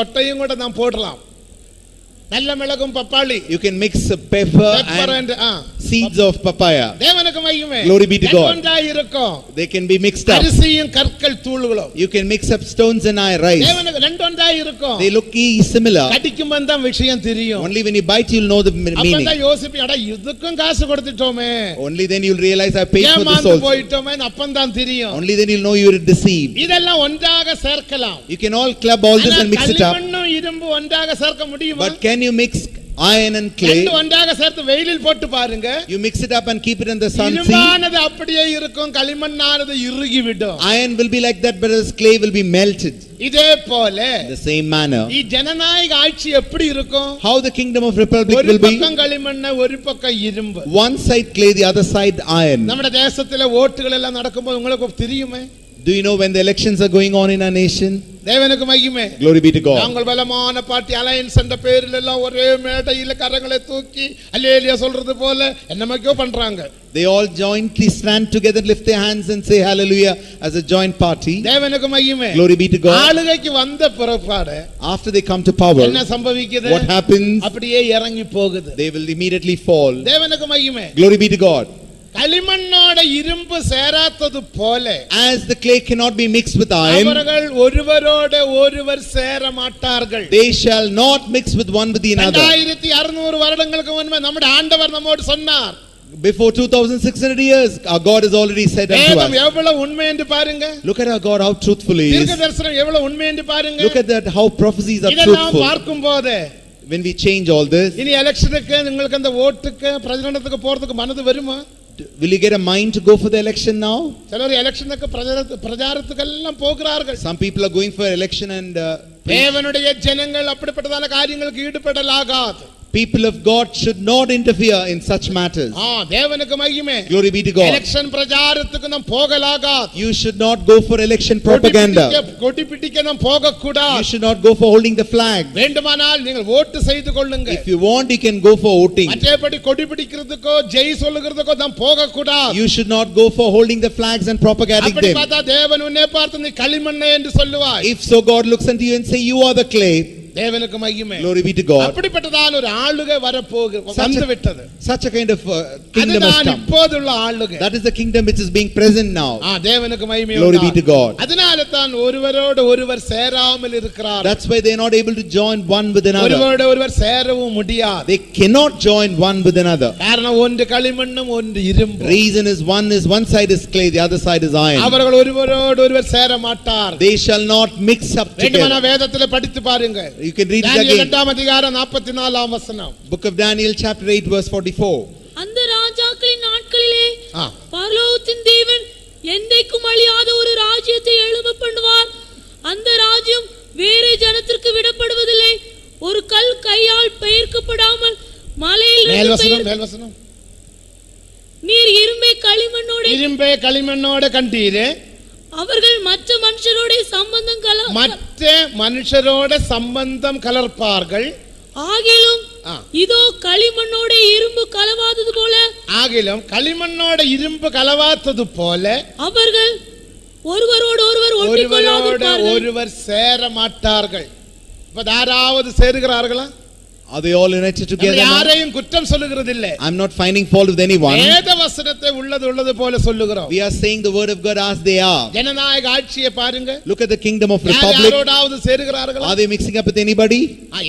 S1: கொட்டையும் கூட நாம் போடலாம். நல்ல மிளகும் பப்பாளி.
S2: You can mix pepper and seeds of papaya.
S1: தேவனுக்கு மகிமை.
S2: Glory be to God.
S1: ஒன்றாய் இருக்கும்.
S2: They can be mixed up.
S1: அரிசியும் கற்கள் தூள்களும்.
S2: You can mix up stones and rice.
S1: தேவனுக்கு ரெண்டு ஒன்றாய் இருக்கும்.
S2: They look similar.
S1: கடிக்கும்போது தான் விஷயம் தெரியும்.
S2: Only when you bite you'll know the meaning.
S1: அப்பதான் யோசிப்பீங்க, அட இதுக்கும் காசு கொடுத்துட்டோமே.
S2: Only then you'll realize I paid for this
S1: ஏமாந்து
S2: also.
S1: போயிட்டோமே அப்பதான் தெரியும்.
S2: Only then you'll know you were deceived.
S1: இதெல்லாம் ஒன்றாக சேர்க்கலாம்.
S2: You can all club all this and mix it up.
S1: களிமண்ணும் இரும்பு ஒன்றாக சேர்க்க முடியுமா?
S2: But can you mix iron and clay?
S1: ரெண்டு ஒன்றாக சேர்த்து வெயிலில் போட்டு பாருங்க.
S2: You mix it up and keep it in the sun.
S1: இரும்பானது அப்படியே இருக்கும், களிமண்ணானது இறுகி விடும்.
S2: Iron will be like that, but as clay will be melted.
S1: இதே போல
S2: In the same manner,
S1: ஜனநாயக ஆட்சி எப்படி இருக்கும்?
S2: how the kingdom of republic
S1: ஒரு
S2: will be,
S1: பக்கம் களிமண், ஒரு பக்கம் இரும்பு.
S2: one side clay, the other side iron.
S1: நம்ம தேசத்துல ஓட்டுகள் எல்லாம் நடக்கும்போது உங்களுக்கு தெரியுமே?
S2: Do you know when the elections are going on in our nation?
S1: தேவனுக்கு மகிமை.
S2: Glory be to God.
S1: நாங்கள் பலமான பார்ட்டி அலையன்ஸ் என்ற பேரில் எல்லாம் ஒரே மேடையில கரங்களை தூக்கி அல்லேலூயா சொல்றது போல என்னமோ பண்றாங்க.
S2: They all jointly stand together, lift their hands and say hallelujah as a joint party.
S1: தேவனுக்கு மகிமை.
S2: Glory be to God.
S1: ஆளுகைக்கு வந்த பிறப்பாடு
S2: After they come to power,
S1: என்ன சம்பவிக்குது?
S2: what happens?
S1: அப்படியே இறங்கி போகுது.
S2: They will immediately fall.
S1: தேவனுக்கு மகிமை.
S2: Glory be to God.
S1: களிமண்ணோட இரும்பு சேராதது போல,
S2: As the clay cannot be mixed with iron,
S1: அவர்கள் ஒருவரோட ஒருவர் சேர மாட்டார்கள்.
S2: they shall not mix with one with the another.
S1: 2600 வருடங்களுக்கு முன்பு நம்முடைய ஆண்டவர் நம்மோடு சொன்னார்.
S2: Before 2600 years, our God has already said unto
S1: வேதம்
S2: us.
S1: எவ்வளவு உண்மை என்று பாருங்க.
S2: Look at our God, how truthful He is.
S1: தீர்க்கதரிசனம் எவ்வளவு உண்மை என்று பாருங்க.
S2: Look at that, how prophecies are
S1: இதெல்லாம்
S2: truthful.
S1: பார்க்கும்போது
S2: When we change all this,
S1: இனி எலெக்ஷனுக்கு உங்களுக்கு அந்த ஓட்டுக்கு பிரசிடென்ட்க்கு போறதுக்கு மனது வருமா?
S2: will you get a mind to go for the election now?
S1: சிலர் எலெக்ஷனுக்கு பிரச்சாரத்துக்கு எல்லாம் போகிறார்கள்.
S2: Some people are going for election and
S1: தேவனுடைய ஜனங்கள் அப்படிப்பட்டதான காரியங்களுக்கு ஈடுபடலாகாது.
S2: people of God should not interfere in such matters.
S1: தேவனுக்கு மகிமை.
S2: Glory be to God.
S1: Election பிரச்சாரத்துக்கு நாம் போகலாகாது.
S2: You should not go for election propaganda.
S1: கொடி பிடிக்க நாம் போக கூடாது.
S2: You should not go for holding the flag.
S1: வேண்டுமானால் நீங்கள் ஓட்டு செய்து கொள்ளுங்க.
S2: If you want, you can go for voting.
S1: மற்றபடி கொடி பிடிக்கிறதுக்கோ ஜெய் சொல்லுகிறதுக்கோ நாம் போக கூடாது.
S2: You should not go for holding the flags and propagating
S1: அப்படி
S2: them.
S1: பார்த்தா தேவன் உன்னை பார்த்து நீ களிமண்ணே என்று சொல்லுவாய்.
S2: If so, God looks unto you and say, you are the clay.
S1: தேவனுக்கு மகிமை.
S2: Glory be to God.
S1: அப்படிப்பட்டதான ஒரு ஆளுகை வந்து விட்டது.
S2: Such a kind of kingdom has
S1: அதுதான்
S2: come.
S1: இப்போதுள்ள ஆளுகை.
S2: That is the kingdom which is being present now.
S1: தேவனுக்கு மகிமை.
S2: Glory be to God.
S1: அதனால தான் ஒருவரோடு ஒருவர் சேராமல் இருக்கிறார்.
S2: That's why they are not able to join one with another.
S1: ஒருவரோடு ஒருவர் சேரவும் முடியாது.
S2: They cannot join one with another.
S1: காரணம் ஒன்று களிமண்ணும் ஒன்று இரும்பு.
S2: Reason is one side is clay, the other side is iron.
S1: அவர்கள் ஒருவரோடு ஒருவர் சேர மாட்டார்.
S2: They shall not mix up
S1: வேண்டுமானா
S2: together.
S1: வேதத்திலே படித்து பாருங்க.
S2: You can read it
S1: Daniel
S2: again.
S1: 2 அதிகாரம் 44 வசனம்.
S2: Book of Daniel chapter 8 verse 44.
S3: அந்த ராஜாக்களின் நாட்களிலே பரலோகத்தின் தேவன் என்றைக்கும் அழியாத ஒரு ராஜ்யத்தை எழும்ப பண்ணுவார். அந்த ராஜ்யம் வேறு ஜனத்திற்கு விடப்படுவதில்லை. ஒரு கல் கையால் பெயர்க்கப்படாமல் மலையில்
S1: மேல்வசனம்.
S3: நீர் இரும்பை களிமண்ணோட
S1: கண்டீரே.
S3: அவர்கள் மற்ற மனுஷரோட சம்பந்தம்
S1: கலர்ப்பார்கள்.
S3: ஆகிலும் இதோ களிமண்ணோட இரும்பு கலவாதது போல அவர்கள் ஒருவரோடு
S1: ஒருவர் சேர மாட்டார்கள். இப்ப யாராவது சேருகிறார்களா?
S2: Are they all united together?
S1: யாரையும் குற்றம் சொல்லுகிறது இல்லை.
S2: I'm not finding fault with anyone.
S1: வேத வசனத்தை உள்ளது போல சொல்லுகிறோம்.
S2: We are saying the word of God as they are.
S1: ஜனநாயக ஆட்சியை பாருங்க.
S2: Look at the kingdom of republic.
S1: யாரோடாவது சேருகிறார்களா?
S2: Are they mixing up with anybody?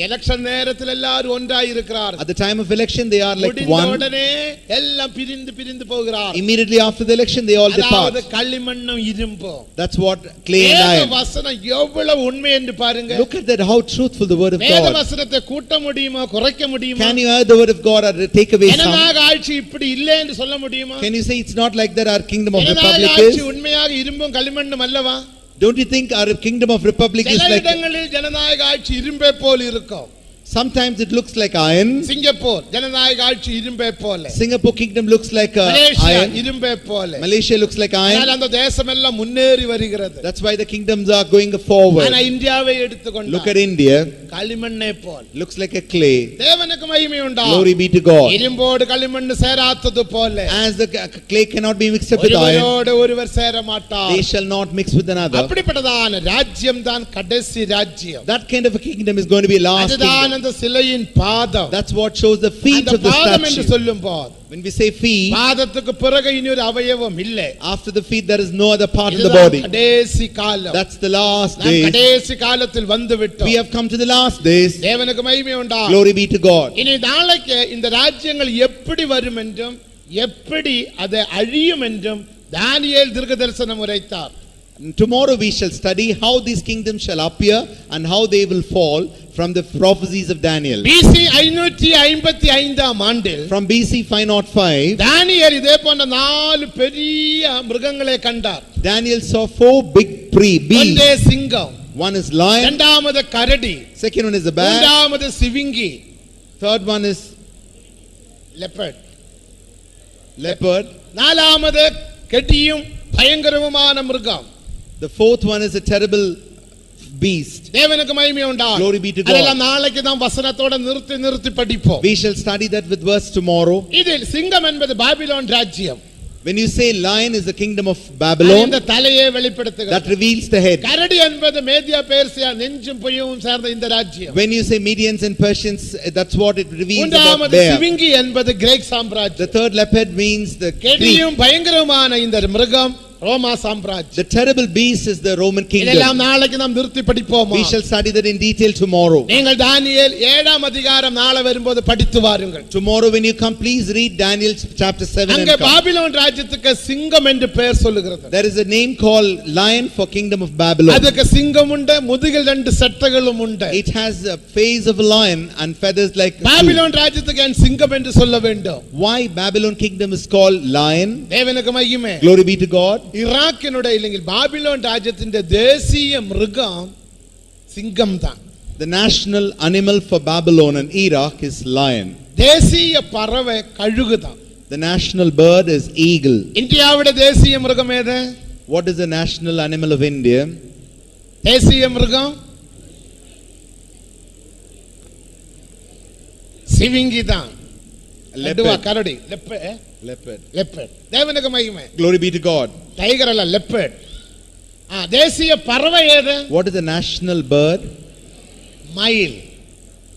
S1: Election நேரத்தில் எல்லாரும் ஒன்றாய் இருக்கிறார்கள்.
S2: At the time of election they are like one.
S1: உடனே எல்லாம் பிரிந்து போகிறார்கள்.
S2: Immediately after the election they all depart.
S1: அதாவது களிமண்ணும் இரும்பும்.
S2: That's what clay and iron.
S1: வேத வசனம் எவ்வளவு உண்மை என்று பாருங்க.
S2: Look at that, how truthful the word of God.
S1: வேத வசனத்தை கூட்ட முடியுமா, குறைக்க முடியுமா?
S2: Can you add the word of God or take away some?
S1: ஜனநாயக ஆட்சி இப்படி இல்லை என்று சொல்ல முடியுமா?
S2: Can you say it's not like that our kingdom of republic
S1: ஜனநாயக
S2: is?
S1: ஆட்சி உண்மையாக இரும்பும் களிமண்ணும் அல்லவா?
S2: Don't you think our kingdom of republic is
S1: சில
S2: like,
S1: இடங்களில் ஜனநாயக ஆட்சி இரும்பை போல் இருக்கும்.
S2: sometimes it looks like iron.
S1: Singapore ஜனநாயக ஆட்சி இரும்பை போல.
S2: Singapore kingdom looks like
S1: Malaysia
S2: iron.
S1: இரும்பை போல.
S2: Malaysia looks like
S1: ஆனால்
S2: iron.
S1: அந்த தேசம் எல்லாம் முன்னேறி வருகிறது.
S2: That's why the kingdoms are going forward.
S1: ஆனா இந்தியாவை எடுத்துக்கொண்டால்
S2: Look at India.
S1: களிமண்ணை போல்.
S2: Looks like a clay.
S1: தேவனுக்கு மகிமை உண்டா?
S2: Glory be to God.
S1: இரும்போடு களிமண் சேராதது போல.
S2: As the clay cannot be mixed up with iron,
S1: ஒருவரோடு ஒருவர் சேர மாட்டார்.
S2: they shall not mix with another.
S1: அப்படிப்பட்டதான ராஜ்யம் தான் கடைசி ராஜ்யம்.
S2: That kind of a kingdom is going to be last
S1: அதுதான்
S2: kingdom.
S1: அந்த சிலையின் பாதம்.
S2: That's what shows the feet
S1: அந்த
S2: of the
S1: பாதம் என்று
S2: statue.
S1: சொல்லும்போது
S2: When we say feet,
S1: பாதத்துக்கு பிறகு இனி ஒரு அவயவம் இல்லை.
S2: after the feet there is no other part of the
S1: இதுதான்
S2: body.
S1: கடைசி காலம்.
S2: That's the last
S1: நாம்
S2: days.
S1: கடைசி காலத்தில் வந்து விட்டோம்.
S2: We have come to the last days.
S1: தேவனுக்கு மகிமை உண்டா?
S2: Glory be to God.
S1: இனி நாளைக்கு இந்த ராஜ்யங்கள் எப்படி வரும் என்றும் எப்படி அது அழியும் என்றும் தானியேல் தீர்க்கதரிசனம் உரைத்தார்.
S2: Tomorrow we shall study how these kingdoms shall appear and how they will fall from the prophecies of Daniel.
S1: BC 555 ஆண்டில்
S2: From BC 505,
S1: தானியேல் இதே போன்ற 4 பெரிய மிருகங்களை கண்டார்.
S2: Daniel saw 4 big beasts.
S1: ஒன்றே சிங்கம்,
S2: One is lion,
S1: இரண்டாவது கரடி,
S2: second one is a bear,
S1: மூன்றாவது சிவிங்கி,
S2: third one is
S1: leopard,
S2: leopard,
S1: நாலாவது கெட்டியும் பயங்கரமான மிருகம்.
S2: the fourth one is a terrible beast.
S1: தேவனுக்கு மகிமை உண்டா?
S2: Glory be to God.
S1: அதெல்லாம் நாளைக்கு தான் வசனத்தோட நிறுத்தி படிப்போம்.
S2: We shall study that with verse tomorrow.
S1: இதில் சிங்கம் என்பது பாபிலோன் ராஜ்யம்.
S2: When you say lion is the kingdom of Babylon,
S1: இந்த தலையை வெளிப்படுத்துகிறது.
S2: that reveals the head.
S1: கரடி என்பது மேதியா பெர்சியா நெஞ்சும் பொய்யும் சேர்ந்த இந்த ராஜ்யம்.
S2: When you say Medians and Persians, that's what it reveals about
S1: மூன்றாவது
S2: bear.
S1: சிவிங்கி என்பது கிரேக்
S2: The
S1: சாம்ராஜ்யம்.
S2: third leopard means the Greek.
S1: கெடியும் பயங்கரமான இந்த மிருகம் ரோமா சாம்ராஜ்யம்.
S2: The terrible beast is the Roman
S1: இதெல்லாம்
S2: kingdom.
S1: நாளைக்கு நாம் நிறுத்தி படிப்போமா?
S2: We shall study that in detail tomorrow.
S1: நீங்கள் தானியேல் 7ஆம் அதிகாரம் நாளை வரும்போது படித்து வாருங்கள்.
S2: Tomorrow when you come, please read Daniel chapter 7 and
S1: அங்கே
S2: come.
S1: பாபிலோன் ராஜ்யத்துக்கு சிங்கம் என்று பெயர் சொல்லுகிறது.
S2: There is a name called lion for kingdom of Babylon.
S1: அதுக்கு சிங்கம் உண்டு, முதுகில் 2 சட்டைகளும் உண்டு.
S2: It has a face of a lion and feathers like a eagle.
S1: Babylon ராஜ்யத்துக்கு ஏன் சிங்கம் என்று சொல்ல வேண்டும்?
S2: Why Babylon kingdom is called lion?
S1: தேவனுக்கு மகிமை.
S2: Glory be to God.
S1: ஈராக்கினுடைய இல்லைங்க பாபிலோன் ராஜ்யத்தின் தேசிய மிருகம் சிங்கம் தான்.
S2: The national animal for Babylon and Iraq is lion.
S1: தேசிய பறவை கழுகு தான்.
S2: The national bird is eagle.
S1: இந்தியாவுடைய தேசிய மிருகம் எது?
S2: What is the national animal of India?
S1: தேசிய மிருகம் சிவிங்கி தான்.
S2: Leopard.
S1: கரடி
S2: Leopard.
S1: லெப்பர்ட். தேவனுக்கு மகிமை.
S2: Glory be to God.
S1: Tiger அல்ல, லெப்பர்ட். தேசிய பறவை எது?
S2: What is the national bird?
S1: மயில்.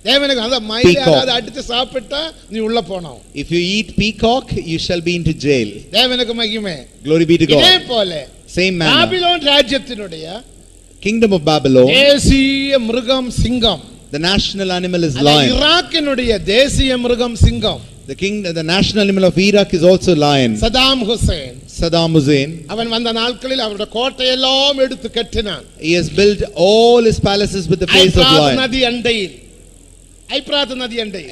S1: தேவனுக்கு அந்த மயில்
S2: Peacock.
S1: யாராவது அடிச்சு சாப்பிட்டா நீ உள்ள போனோம்.
S2: If you eat peacock, you shall be into jail.
S1: தேவனுக்கு மகிமை.
S2: Glory be to
S1: இதே
S2: God.
S1: போல
S2: Same manner.
S1: பாபிலோன் ராஜ்யத்தினுடைய
S2: Kingdom of Babylon,
S1: தேசிய மிருகம் சிங்கம்.
S2: the national animal is
S1: அதான்
S2: lion.
S1: ஈராக்கினுடைய தேசிய மிருகம் சிங்கம்.
S2: The national animal of Iraq is also lion.
S1: Saddam Hussein.
S2: Saddam Hussein.
S1: அவன் வந்த நாட்களில் அவருடைய கோட்டையெல்லாம் எடுத்து கட்டினான்.
S2: He has built all his palaces with the face of
S1: ஐப்ராத்
S2: lion.
S1: நதி அண்டையில், ஐப்ராத் நதி அண்டையில்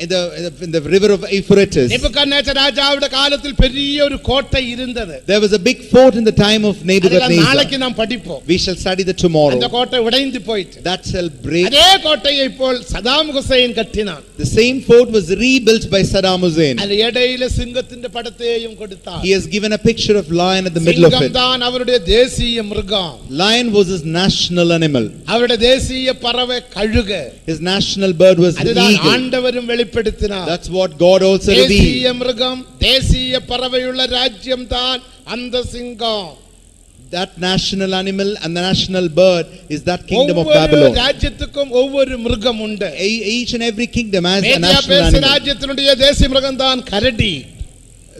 S2: In the river of Euphrates,
S1: Nebuchadnezzar ராஜாவுடைய காலத்தில் பெரிய ஒரு கோட்டை இருந்தது.
S2: there was a big fort in the time of
S1: அதெல்லாம்
S2: Nebuchadnezzar.
S1: நாளைக்கு நாம் படிப்போம்.
S2: We shall study that tomorrow.
S1: அந்த கோட்டை உடைந்து போயிட்டு.
S2: That shall break.
S1: அதே கோட்டையை போல் சதாம் ஹுசேன் கட்டினான்.
S2: The same fort was rebuilt by Saddam Hussein.
S1: அது இடையில சிங்கத்தின் படத்தையும் கொடுத்தார்.
S2: He has given a picture of lion at the middle of
S1: சிங்கம்
S2: it.
S1: தான் அவருடைய தேசிய மிருகம்.
S2: Lion was his national animal.
S1: அவருடைய தேசிய பறவை கழுகு.
S2: His national bird was the
S1: அதுதான்
S2: eagle.
S1: ஆண்டவரும் வெளிப்படுத்தினார்.
S2: That's what God also revealed.
S1: தேசிய மிருகம், தேசிய பறவையுள்ள ராஜ்யம் தான் அந்த சிங்கம்.
S2: That national animal and the national bird is that kingdom of
S1: ஒவ்வொரு
S2: Babylon.
S1: ராஜ்யத்துக்கும் ஒவ்வொரு மிருகம் உண்டு.
S2: Each and every kingdom has a
S1: Media
S2: national
S1: Persia
S2: animal.
S1: ராஜ்யத்தினுடைய தேசிய மிருகம் தான் கரடி.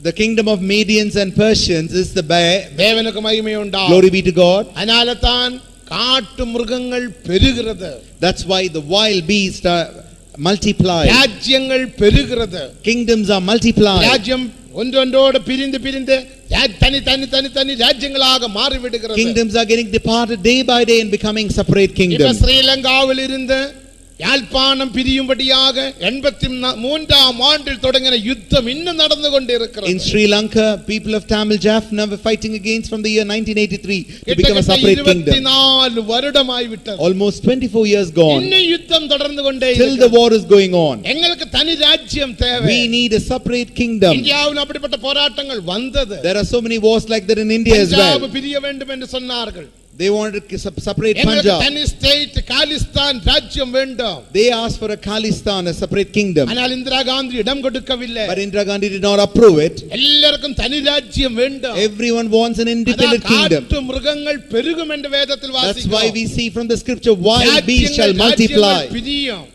S2: The kingdom of Medians and Persians is the bear.
S1: தேவனுக்கு மகிமை உண்டா?
S2: Glory be to God.
S1: அதனால தான் காட்டு மிருகங்கள் பெருகிறது.
S2: That's why the wild beasts are multiplied.
S1: ராஜ்யங்கள் பெருகிறது.
S2: Kingdoms are multiplied.
S1: ராஜ்யம் ஒன்றொன்றோடு பிரிந்து பிரிந்து தனி தனி தனி தனி ராஜ்யங்களாக மாறி விடுகிறது.
S2: Kingdoms are getting departed day by day and becoming separate
S1: இப்ப
S2: kingdoms.
S1: ஸ்ரீலங்காவில் இருந்து யாழ்ப்பாணம் பிரியும்படியாக 83ஆம் ஆண்டில் தொடங்கின யுத்தம் இன்னும் நடந்து
S2: In
S1: கொண்டிருக்கிறது.
S2: Sri Lanka, people of Tamil Jaffna were fighting against from the year 1983 to become a
S1: கிட்டத்தட்ட
S2: separate kingdom.
S1: 24 வருடமாய் விட்டது.
S2: Almost 24 years gone.
S1: இன்னும் யுத்தம் தொடர்ந்து கொண்டே
S2: Till the war is going on.
S1: எங்களுக்கு தனி ராஜ்யம் தேவை.
S2: We need a separate kingdom.
S1: இந்தியாவில் அப்படிப்பட்ட போராட்டங்கள் வந்தது.
S2: There are so many wars like that in India as well.
S1: Punjab பிரிய வேண்டும் என்று சொன்னார்கள்.
S2: They wanted to separate
S1: எங்களுக்கு
S2: Punjab.
S1: தனி ஸ்டேட் காலிஸ்தான் ராஜ்யம் வேண்டும்.
S2: They asked for a Khalistan, a separate kingdom.
S1: ஆனால் இந்திரா காந்தி இடம் கொடுக்கவில்லை.
S2: But Indira Gandhi did not approve it.
S1: எல்லாருக்கும் தனி ராஜ்யம் வேண்டும்.
S2: Everyone wants an independent kingdom.
S1: காட்டு மிருகங்கள் பெருகும் என்று வேதத்தில்
S2: That's why
S1: வாசிக்கிறோம்.
S2: we see from the scripture, wild beasts shall multiply.
S1: பிரியும்.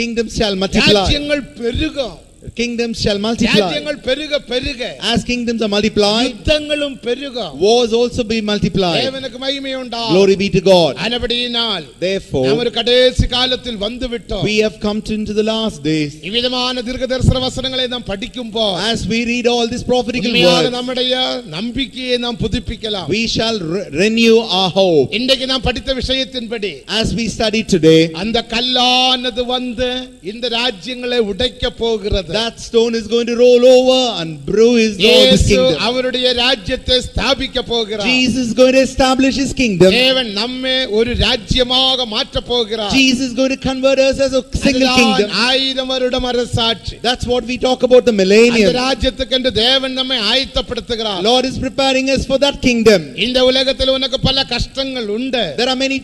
S2: Kingdoms shall multiply.
S1: ராஜ்யங்கள் பெருகும்.
S2: Kingdoms shall multiply.
S1: ராஜ்யங்கள் பெருக பெருக
S2: As kingdoms are multiplied,
S1: யுத்தங்களும் பெருகும்.
S2: wars also be multiplied.
S1: தேவனுக்கு மகிமை உண்டாகும்.
S2: Glory be to God.
S1: ஆனபடியினால்
S2: Therefore,
S1: நாம் ஒரு கடைசி காலத்தில் வந்து விட்டோம்.
S2: we have come into the last days.
S1: இவ்விதமான தீர்க்கதரிசன வசனங்களை நாம் படிக்கும்போது
S2: As we read all these prophetical
S1: உண்மையான
S2: words,
S1: நம்முடைய நம்பிக்கையை நாம் புதுப்பிக்கலாம்.
S2: we shall renew our hope.
S1: இன்றைக்கு நாம் படித்த விஷயத்தின்படி
S2: As we study today,
S1: அந்த கல்லானது வந்து இந்த ராஜ்யங்களை உடைக்க போகிறது.
S2: that stone is going to roll over and bruise all this
S1: இயேசு
S2: kingdom.
S1: அவருடைய ராஜ்யத்தை ஸ்தாபிக்க போகிறார்.
S2: Jesus is going to establish his kingdom.
S1: தேவன் நம்மை ஒரு ராஜ்யமாக மாற்ற போகிறார்.
S2: Jesus is going to convert us as a single kingdom.
S1: 1000 வருடம் அரசாட்சி.
S2: That's what we talk about the
S1: அந்த
S2: millennium.
S1: ராஜ்யத்துக்கென்று தேவன் நம்மை ஆயத்தப்படுத்துகிறார்.
S2: Lord is preparing us for that kingdom.
S1: இந்த உலகத்தில் உனக்கு பல கஷ்டங்கள் உண்டு.
S2: There are many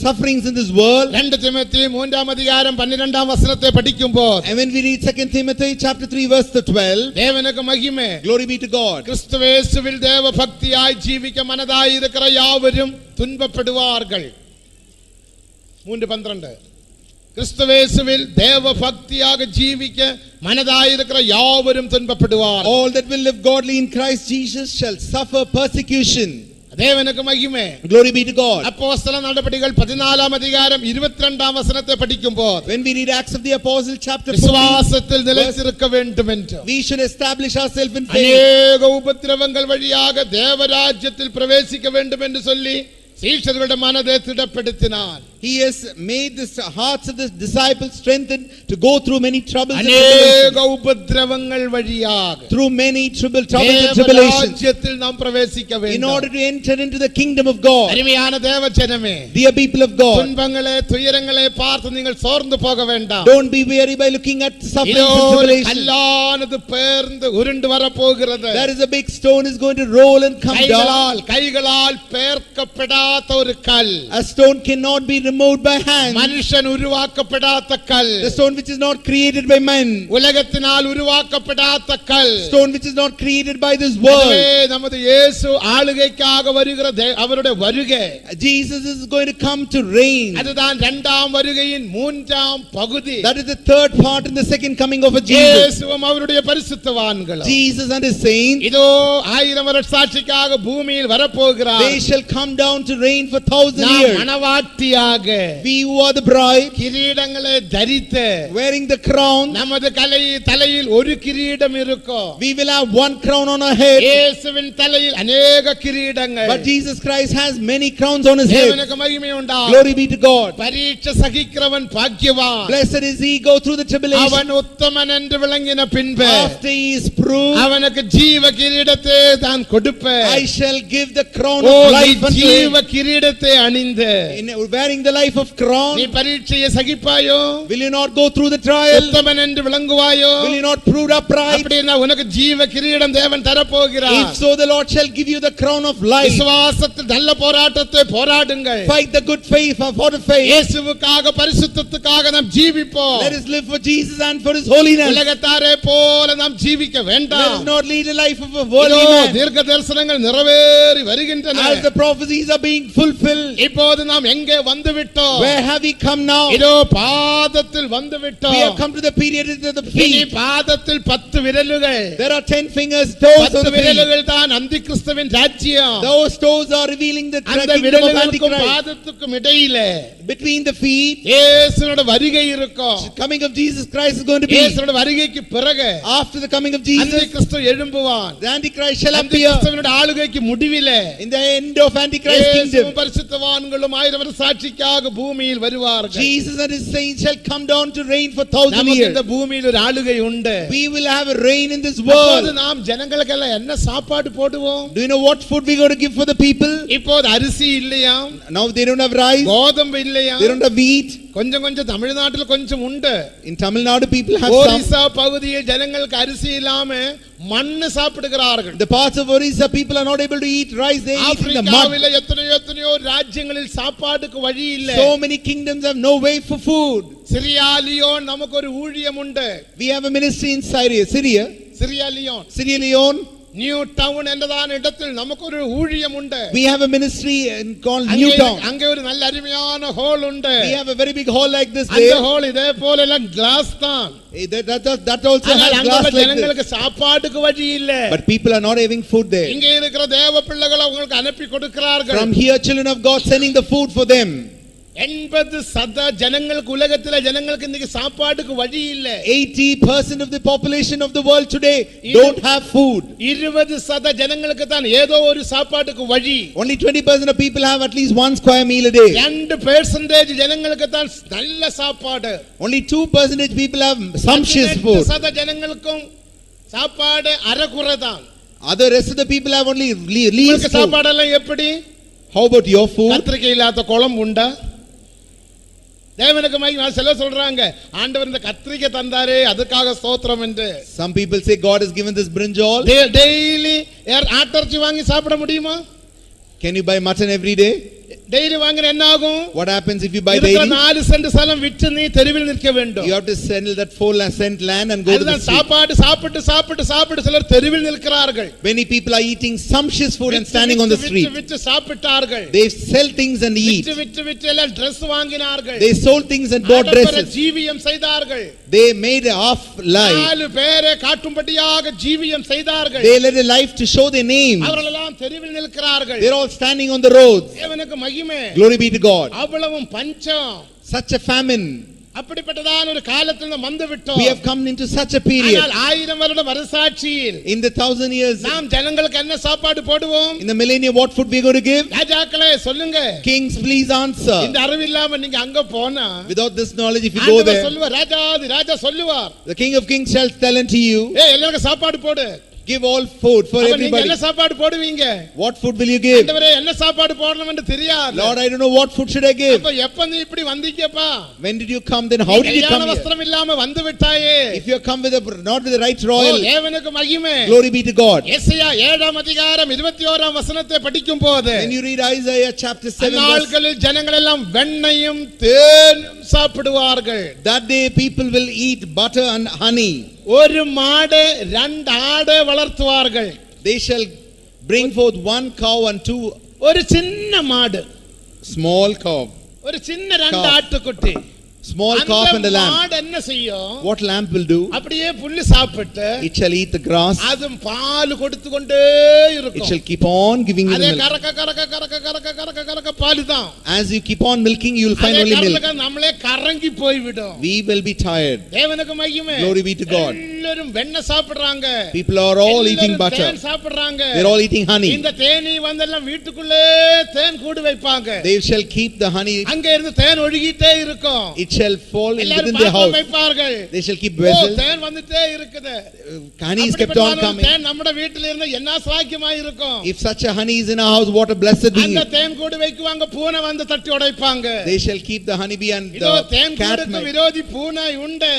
S2: sufferings in this world.
S1: 2 தீமோத்தேயு 3ஆம் அதிகாரம் 12ஆம் வசனத்தை படிக்கும்போது
S2: And when we read 2 Timothy chapter 3 verse 12,
S1: தேவனுக்கு மகிமை.
S2: glory be to God.
S1: கிறிஸ்துவேசுவில் தேவ பக்தியாய் ஜீவிக்க மனதாய் இருக்கிற யாவரும் துன்பப்படுவார்கள். 3:12 கிறிஸ்துவேசுவில் தேவ பக்தியாக ஜீவிக்க மனதாய் இருக்கிற யாவரும் துன்பப்படுவார்கள்.
S2: All that will live godly in Christ Jesus shall suffer persecution.
S1: தேவனுக்கு மகிமை.
S2: Glory be to God.
S1: அப்போஸ்தல நடபடிகள் 14ஆம் அதிகாரம் 22ஆம் வசனத்தை படிக்கும்போது
S2: When we read Acts of the Apostles chapter 14,
S1: விசுவாசத்தில் நிலைத்திருக்க வேண்டும் என்று
S2: we should establish ourselves in faith.
S1: அநேக உபத்திரவங்கள் வழியாக தேவராஜ்யத்தில் பிரவேசிக்க வேண்டும் என்று சொல்லி சீஷர்களுடைய மனதை திடப்படுத்தினார்.
S2: He has made the hearts of the disciples strengthened to go through many troubles and
S1: அநேக
S2: tribulations.
S1: உபத்திரவங்கள் வழியாக
S2: Through many troubles and tribulations.
S1: தேவராஜ்யத்தில் நாம் பிரவேசிக்க
S2: In
S1: வேண்டும்.
S2: order to enter into the kingdom of God.
S1: அருமையான தேவஜனமே,
S2: Dear people of God,
S1: துன்பங்களே துயரங்களே பார்த்து நீங்கள் சோர்ந்து போக வேண்டாம்.
S2: don't be weary by looking at sufferings
S1: இதோ
S2: and
S1: ஒரு
S2: tribulations.
S1: கல்லானது பெயர்ந்து உருண்டு வர போகிறது.
S2: There is a big stone is going to roll and come down.
S1: கைகளால் பெயர்க்கப்படாத ஒரு கல்.
S2: A stone cannot be removed by hand.
S1: மனுஷன் உருவாக்கப்படாத கல்.
S2: The stone which is not created by man.
S1: உலகத்தினால் உருவாக்கப்படாத கல்.
S2: Stone which is not created by this world.
S1: எனவே நமது இயேசு ஆளுகைக்காக வருகிற அவருடைய வருகை.
S2: Jesus is going to come to reign.
S1: அதுதான் இரண்டாம் வருகையின் மூன்றாம் பகுதி.
S2: That is the third part in the second coming of a Jesus.
S1: இயேசுவும் அவருடைய பரிசுத்தவான்களும்
S2: Jesus and his saints,
S1: இதோ 1000 வருட சாட்சிக்காக பூமியில் வரப்போகிறார்.
S2: they shall come down to reign for 1000
S1: நாம்
S2: years.
S1: மணவாட்டியாக
S2: We who are the bride,
S1: கிரீடங்களை தரித்து
S2: wearing the crown,
S1: நமது தலையில் ஒரு கிரீடம் இருக்கும்.
S2: we will have one crown on our head.
S1: இயேசுவின் தலையில் அநேக கிரீடங்கள்.
S2: But Jesus Christ has many crowns on his head.
S1: தேவனுக்கு மகிமை உண்டாகும்.
S2: Glory be to God.
S1: பரீட்சை சகிக்கிறவன் பாக்கியவான்.
S2: Blessed is he go through the tribulation.
S1: அவன் உத்தமன் என்று விளங்கின பின்பு
S2: After he is proved,
S1: அவனுக்கு ஜீவ கிரீடத்தை தான் கொடுப்பேன்.
S2: I shall give the crown
S1: O,
S2: of
S1: நீ
S2: life unto
S1: ஜீவ
S2: him.
S1: கிரீடத்தை அணிந்து
S2: In wearing the life of crown,
S1: நீ பரீட்சையை சகிப்பாயோ?
S2: will you not go through the trial?
S1: உத்தமன் என்று விளங்குவாயோ?
S2: Will you not prove upright?
S1: அப்படினா உனக்கு ஜீவ கிரீடம் தேவன் தரப்போகிறார்.
S2: If so, the Lord shall give you the crown of life.
S1: விசுவாசத்தில் நல்ல போராட்டத்தை போராடுங்கள்.
S2: Fight the good faith for the faith.
S1: இயேசுவுக்காக பரிசுத்தத்துக்காக நாம் ஜீவிப்போம்.
S2: Let us live for Jesus and for his holiness.
S1: உலகத்தாரே போல நாம் ஜீவிக்க
S2: Let us
S1: வேண்டாம்.
S2: not lead a life of a worldly
S1: இதோ
S2: man.
S1: தீர்க்க தரிசனங்கள் நிறைவேறி வருகின்றன.
S2: As the prophecies are being fulfilled,
S1: இப்போது நாம் எங்கே வந்து விட்டோம்?
S2: where have we come now?
S1: இதோ பாதத்தில் வந்து விட்டோம்.
S2: We have come to the period of the
S1: இனி
S2: feet.
S1: பாதத்தில் 10 விரல்கள்.
S2: There are 10 fingers, toes on
S1: 10
S2: the feet.
S1: விரல்கள் தான் அந்தி கிறிஸ்துவின் ராஜ்யம்.
S2: Those toes are revealing the
S1: அந்த
S2: kingdom of
S1: விரல்களுக்கும்
S2: Antichrist.
S1: பாதத்துக்கும் இடையில
S2: Between the feet,
S1: இயேசுவோட வருகை இருக்கும்.
S2: coming of Jesus Christ is going to be.
S1: இயேசுவோட வருகைக்கு பிறகு
S2: After the coming of
S1: அந்தி
S2: Jesus,
S1: Kristu எழும்புவான்.
S2: the Antichrist shall
S1: அந்தி
S2: appear.
S1: கிறிஸ்துவின் ஆளுகைக்கு முடிவிலே
S2: In the end of Antichrist kingdom,
S1: இயேசுவும் பரிசுத்தவான்களும் 1000 வருட சாட்சிக்காக ஆளுகைக்காக பூமியில் வருவார்கள்.
S2: Jesus and his saints shall come down to reign for 1,000
S1: நமக்கு
S2: years.
S1: இந்த பூமியில் ஒரு ஆளுகை உண்டு.
S2: We will have a reign in this
S1: அப்போது
S2: world.
S1: நாம் ஜனங்களுக்கெல்லாம் என்ன சாப்பாடு போடுவோம்?
S2: Do you know what food we going to give for the people?
S1: இப்போது அரிசி இல்லையா,
S2: Now they don't have rice,
S1: கோதம்பு இல்லையா,
S2: they don't have wheat.
S1: கொஞ்சம் கொஞ்சம் தமிழ்நாட்டில் கொஞ்சம் உண்டு.
S2: In Tamil Nadu people have some.
S1: Orissa பகுதியில் ஜனங்களுக்கு அரிசி இல்லாம மண்ணு சாப்பிடுகிறார்கள்.
S2: The parts of Orissa people are not able to eat rice, they eat in the mud.
S1: ஆப்பிரிக்காவிலே எத்தனையோ ராஜ்யங்களில் சாப்பாட்டுக்கு வழி இல்லை.
S2: So many kingdoms have no way for food.
S1: Sierra Leone நமக்கு ஒரு ஊழியம் உண்டு.
S2: We have a ministry in Syria.
S1: Sierra Leone,
S2: Sierra Leone.
S1: New Town என்றதான இடத்தில் நமக்கு ஒரு ஊழியம் உண்டு.
S2: We have a ministry called New Town.
S1: அங்கே ஒரு நல்ல அருமையான ஹால் உண்டு.
S2: We have a very big hall like this
S1: அந்த
S2: there.
S1: ஹால் இதே போல எல்லாம் கிளாஸ் தான்.
S2: That also has glass like this.
S1: ஜனங்களுக்கு சாப்பாட்டுக்கு வழி இல்ல.
S2: But people are not having food there.
S1: இங்கே இருக்கிற தேவ பிள்ளைகளை உங்களுக்கு அனுப்பி கொடுக்கிறார்கள்.
S2: From here children of God sending the food for them.
S1: 80% ஜனங்களுக்கு உலகத்திலே ஜனங்களுக்கு இன்னைக்கு சாப்பாட்டுக்கு வழி இல்ல.
S2: 80% of the population of the world today don't have food.
S1: 20% ஜனங்களுக்கு தான் ஏதோ ஒரு சாப்பாட்டுக்கு வழி.
S2: Only 20% of people have at least one square meal a day.
S1: 2% ஜனங்களுக்கு தான் நல்ல சாப்பாடு.
S2: Only 2% people have sumptuous food.
S1: 80% ஜனங்களுக்கும் சாப்பாடு அரைகுறை தான்.
S2: Other rest of the people have only least
S1: உங்களுக்கு
S2: food.
S1: சாப்பாடெல்லாம் எப்படி?
S2: How about your food?
S1: கத்திரிக்காய் இல்லாத குழம்பு உண்டா? தேவனுக்கு மகிமை. சிலர் சொல்றாங்க ஆண்டவர் இந்த கத்திரிக்காய் தந்தாரே அதுக்காக ஸ்தோத்திரம் என்று.
S2: Some people say God has given this brinjal.
S1: Daily ஆட்டிறைச்சி வாங்கி சாப்பிட முடியுமா?
S2: Can you buy mutton every day?
S1: Daily வாங்குற என்ன ஆகும்?
S2: What happens if you buy daily?
S1: 4 send ஸ்தலம் விற்று நீ தெருவில் நிற்க வேண்டும்.
S2: You have to sell that 4 cent land and go to the street.
S1: சாப்பாடு சாப்பிட்டு சிலர் தெருவில் நிற்கிறார்கள்.
S2: Many people are eating sumptuous food and standing on the street.
S1: விற்று சாப்பிட்டார்கள்.
S2: They sell things and eat.
S1: விற்று எல்லாம் Dress வாங்கினார்கள்.
S2: They sold things and bought dresses.
S1: ஜீவியம் செய்தார்கள்.
S2: They made a half life.
S1: 4 பேரை காட்டும்படியாக ஜீவியம் செய்தார்கள்.
S2: They led a life to show their names.
S1: அவர்கள் எல்லாம் தெருவில் நிற்கிறார்கள்.
S2: They're all standing on the roads.
S1: தேவனுக்கு மகிமை.
S2: Glory be to God.
S1: அவ்வளவும் பஞ்சம்.
S2: Such a famine.
S1: அப்படிப்பட்டதான ஒரு காலத்தில் நாம் வந்து விட்டோம்.
S2: We have come into such a period.
S1: ஆனால் 1000 வருட வரசாட்சியில்
S2: In the 1000 years,
S1: நாம் ஜனங்களுக்கு என்ன சாப்பாடு போடுவோம்?
S2: in the millennium, what food we are going to give?
S1: ராஜாக்களே சொல்லுங்க.
S2: Kings, please answer.
S1: இந்த அறிவு இல்லாம நீங்க அங்க போனா
S2: Without this knowledge, if you go there,
S1: சொல்லுவார், ராஜா சொல்லுவார்,
S2: the King of Kings shall tell unto you,
S1: எல்லாருக்கும் சாப்பாடு போடு.
S2: give all food for
S1: நீங்க
S2: everybody.
S1: என்ன சாப்பாடு போடுவீங்க?
S2: What food will you give?
S1: ஆண்டவரே என்ன சாப்பாடு போடணும் என்று தெரியாது.
S2: Lord, I don't know what food should I give.
S1: அப்ப எப்ப நீ இப்படி வந்தீங்கப்பா?
S2: When did you come? Then how did you come here?
S1: வஸ்திரம் இல்லாம வந்து விட்டாயே.
S2: If you have come with not with the right royal,
S1: தேவனுக்கு மகிமை.
S2: glory be to God.
S1: Isaiah 7 அதிகாரம் 21 வசனத்தை படிக்கும் போது,
S2: When you read Isaiah chapter 7,
S1: நாட்களில் ஜனங்கள் எல்லாம் வெண்ணையும் தேனும் சாப்பிடுவார்கள்.
S2: that day people will eat butter and honey.
S1: ஒரு மாடு 2 ஆடு வளர்த்துவார்கள்.
S2: They shall bring forth 1 cow and 2
S1: ஒரு சின்ன மாடு,
S2: small cow.
S1: ஒரு சின்ன 2 ஆட்டுக்குட்டி.
S2: Small calf and a lamb.
S1: மாடு என்ன செய்யும்?
S2: What lamb will do?
S1: அப்படியே புல்லு சாப்பிட்டு
S2: It shall eat the grass.
S1: அதும் பால் கொடுத்து கொண்டே இருக்கும்.
S2: It shall keep on giving you
S1: அதே
S2: milk.
S1: கறக்க பால் தான்.
S2: As you keep on milking, you will find only milk.
S1: நம்மளே கறங்கி போய்விடும்.
S2: We will be tired.
S1: தேவனுக்கு மகிமை.
S2: Glory be to God.
S1: எல்லாரும் வெண்ணெய் சாப்பிடுறாங்க.
S2: People are all eating butter.
S1: தேன் சாப்பிடுறாங்க.
S2: They are all eating honey.
S1: இந்த தேனீ வந்தெல்லாம் வீட்டுக்குள்ளே தேன் கூடு வைப்பாங்க.
S2: They shall keep the honey.
S1: அங்க இருந்து தேன் ஒழுகிட்டே இருக்கும்.
S2: It shall fall within their house. They shall keep vessels.
S1: தேன் வந்துட்டே இருக்குது.
S2: Honey is kept on coming.
S1: தேன் நம்ம வீட்டில இருந்தா என்ன சாக்கியமா இருக்கும்.
S2: If such a honey is in our house, what a blessed being.
S1: அந்த தேன் கூடு வைக்குவாங்க, பூனை வந்து தட்டி உடைப்பாங்க.
S2: They shall keep the honeybee and the cat.
S1: விரோதி பூனை உண்டு.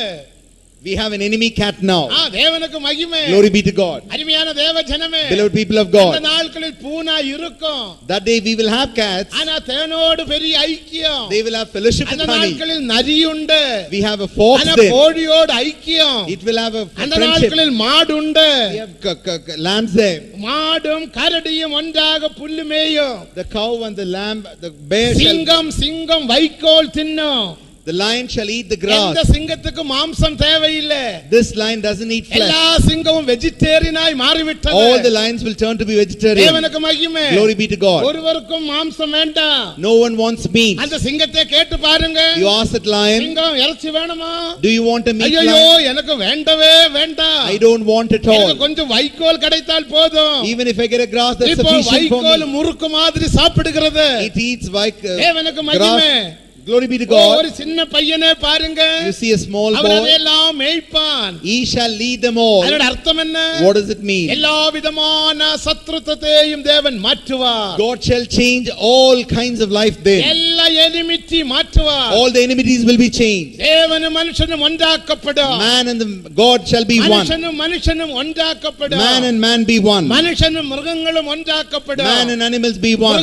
S2: We have an enemy cat now.
S1: தேவனுக்கு மகிமை.
S2: Glory be to God.
S1: அருமையான தேவ ஜனமே,
S2: beloved people of God,
S1: அந்த நாட்களில் பூனை இருக்கும்.
S2: that day we will have cats.
S1: ஆனா தேனோடு பெரிய ஐக்கியம்.
S2: They will have fellowship with
S1: அந்த
S2: honey.
S1: நாட்களில் நரி உண்டு.
S2: We have a fox
S1: ஆனா
S2: there.
S1: கோழியோடு ஐக்கியம்.
S2: It will have a
S1: அந்த
S2: friendship.
S1: நாட்களில் மாடு உண்டு.
S2: We have lambs there.
S1: மாடும் கரடியும் ஒன்றாக புல்லு மேயும்.
S2: The cow and the lamb, the bear shall.
S1: சிங்கம் வைக்கோல் தின்னும்.
S2: The lion shall eat the
S1: எந்த
S2: grass.
S1: சிங்கத்துக்கு மாம்சம் தேவையில்லை.
S2: This lion doesn't eat
S1: எல்லா
S2: flesh.
S1: சிங்கமும் வெஜிடேரியனாய் மாறிவிட்டது.
S2: All the lions will turn to be vegetarian.
S1: தேவனுக்கு மகிமை.
S2: Glory be to God.
S1: ஒருவருக்கும் மாம்சம் வேண்டாம்.
S2: No one wants meat.
S1: அந்த சிங்கத்தை கேட்டு பாருங்க.
S2: You ask that lion,
S1: சிங்கம் இறைச்சி வேணுமா?
S2: do you want a meat
S1: ஐயோ
S2: lion?
S1: எனக்கு வேண்டவே வேண்டாம்.
S2: I don't want at
S1: எனக்கு
S2: all.
S1: கொஞ்சம் வைக்கோல் கிடைத்தால் போதும்.
S2: Even if I get a grass, that's
S1: இப்போ
S2: sufficient for
S1: வைக்கோல்
S2: me.
S1: முறுக்கு மாதிரி சாப்பிடுகிறது.
S2: It eats like
S1: தேவனுக்கு மகிமை.
S2: grass. Glory be to God.
S1: ஒரு சின்ன பையனே பாருங்க.
S2: You see a small
S1: அவன்
S2: boy.
S1: அதையெல்லாம் மேய்ப்பான்.
S2: He shall lead them all.
S1: அதோட அர்த்தம் என்ன?
S2: What does it mean?
S1: எல்லா விதமான சத்ருதத்தையும் தேவன் மாற்றுவார்.
S2: God shall change all kinds of life then.
S1: எல்லா எனிமிட்டி மாற்றுவார்.
S2: All the enmities will be changed.
S1: தேவனும் மனுஷனும் ஒன்றாக்கப்படும்.
S2: Man and God shall be one.
S1: மனுஷனும் ஒன்றாக்கப்படும்.
S2: Man and man be one.
S1: மனுஷனும் மிருகங்களும் ஒன்றாக்கப்படும்.
S2: Man and animals be one.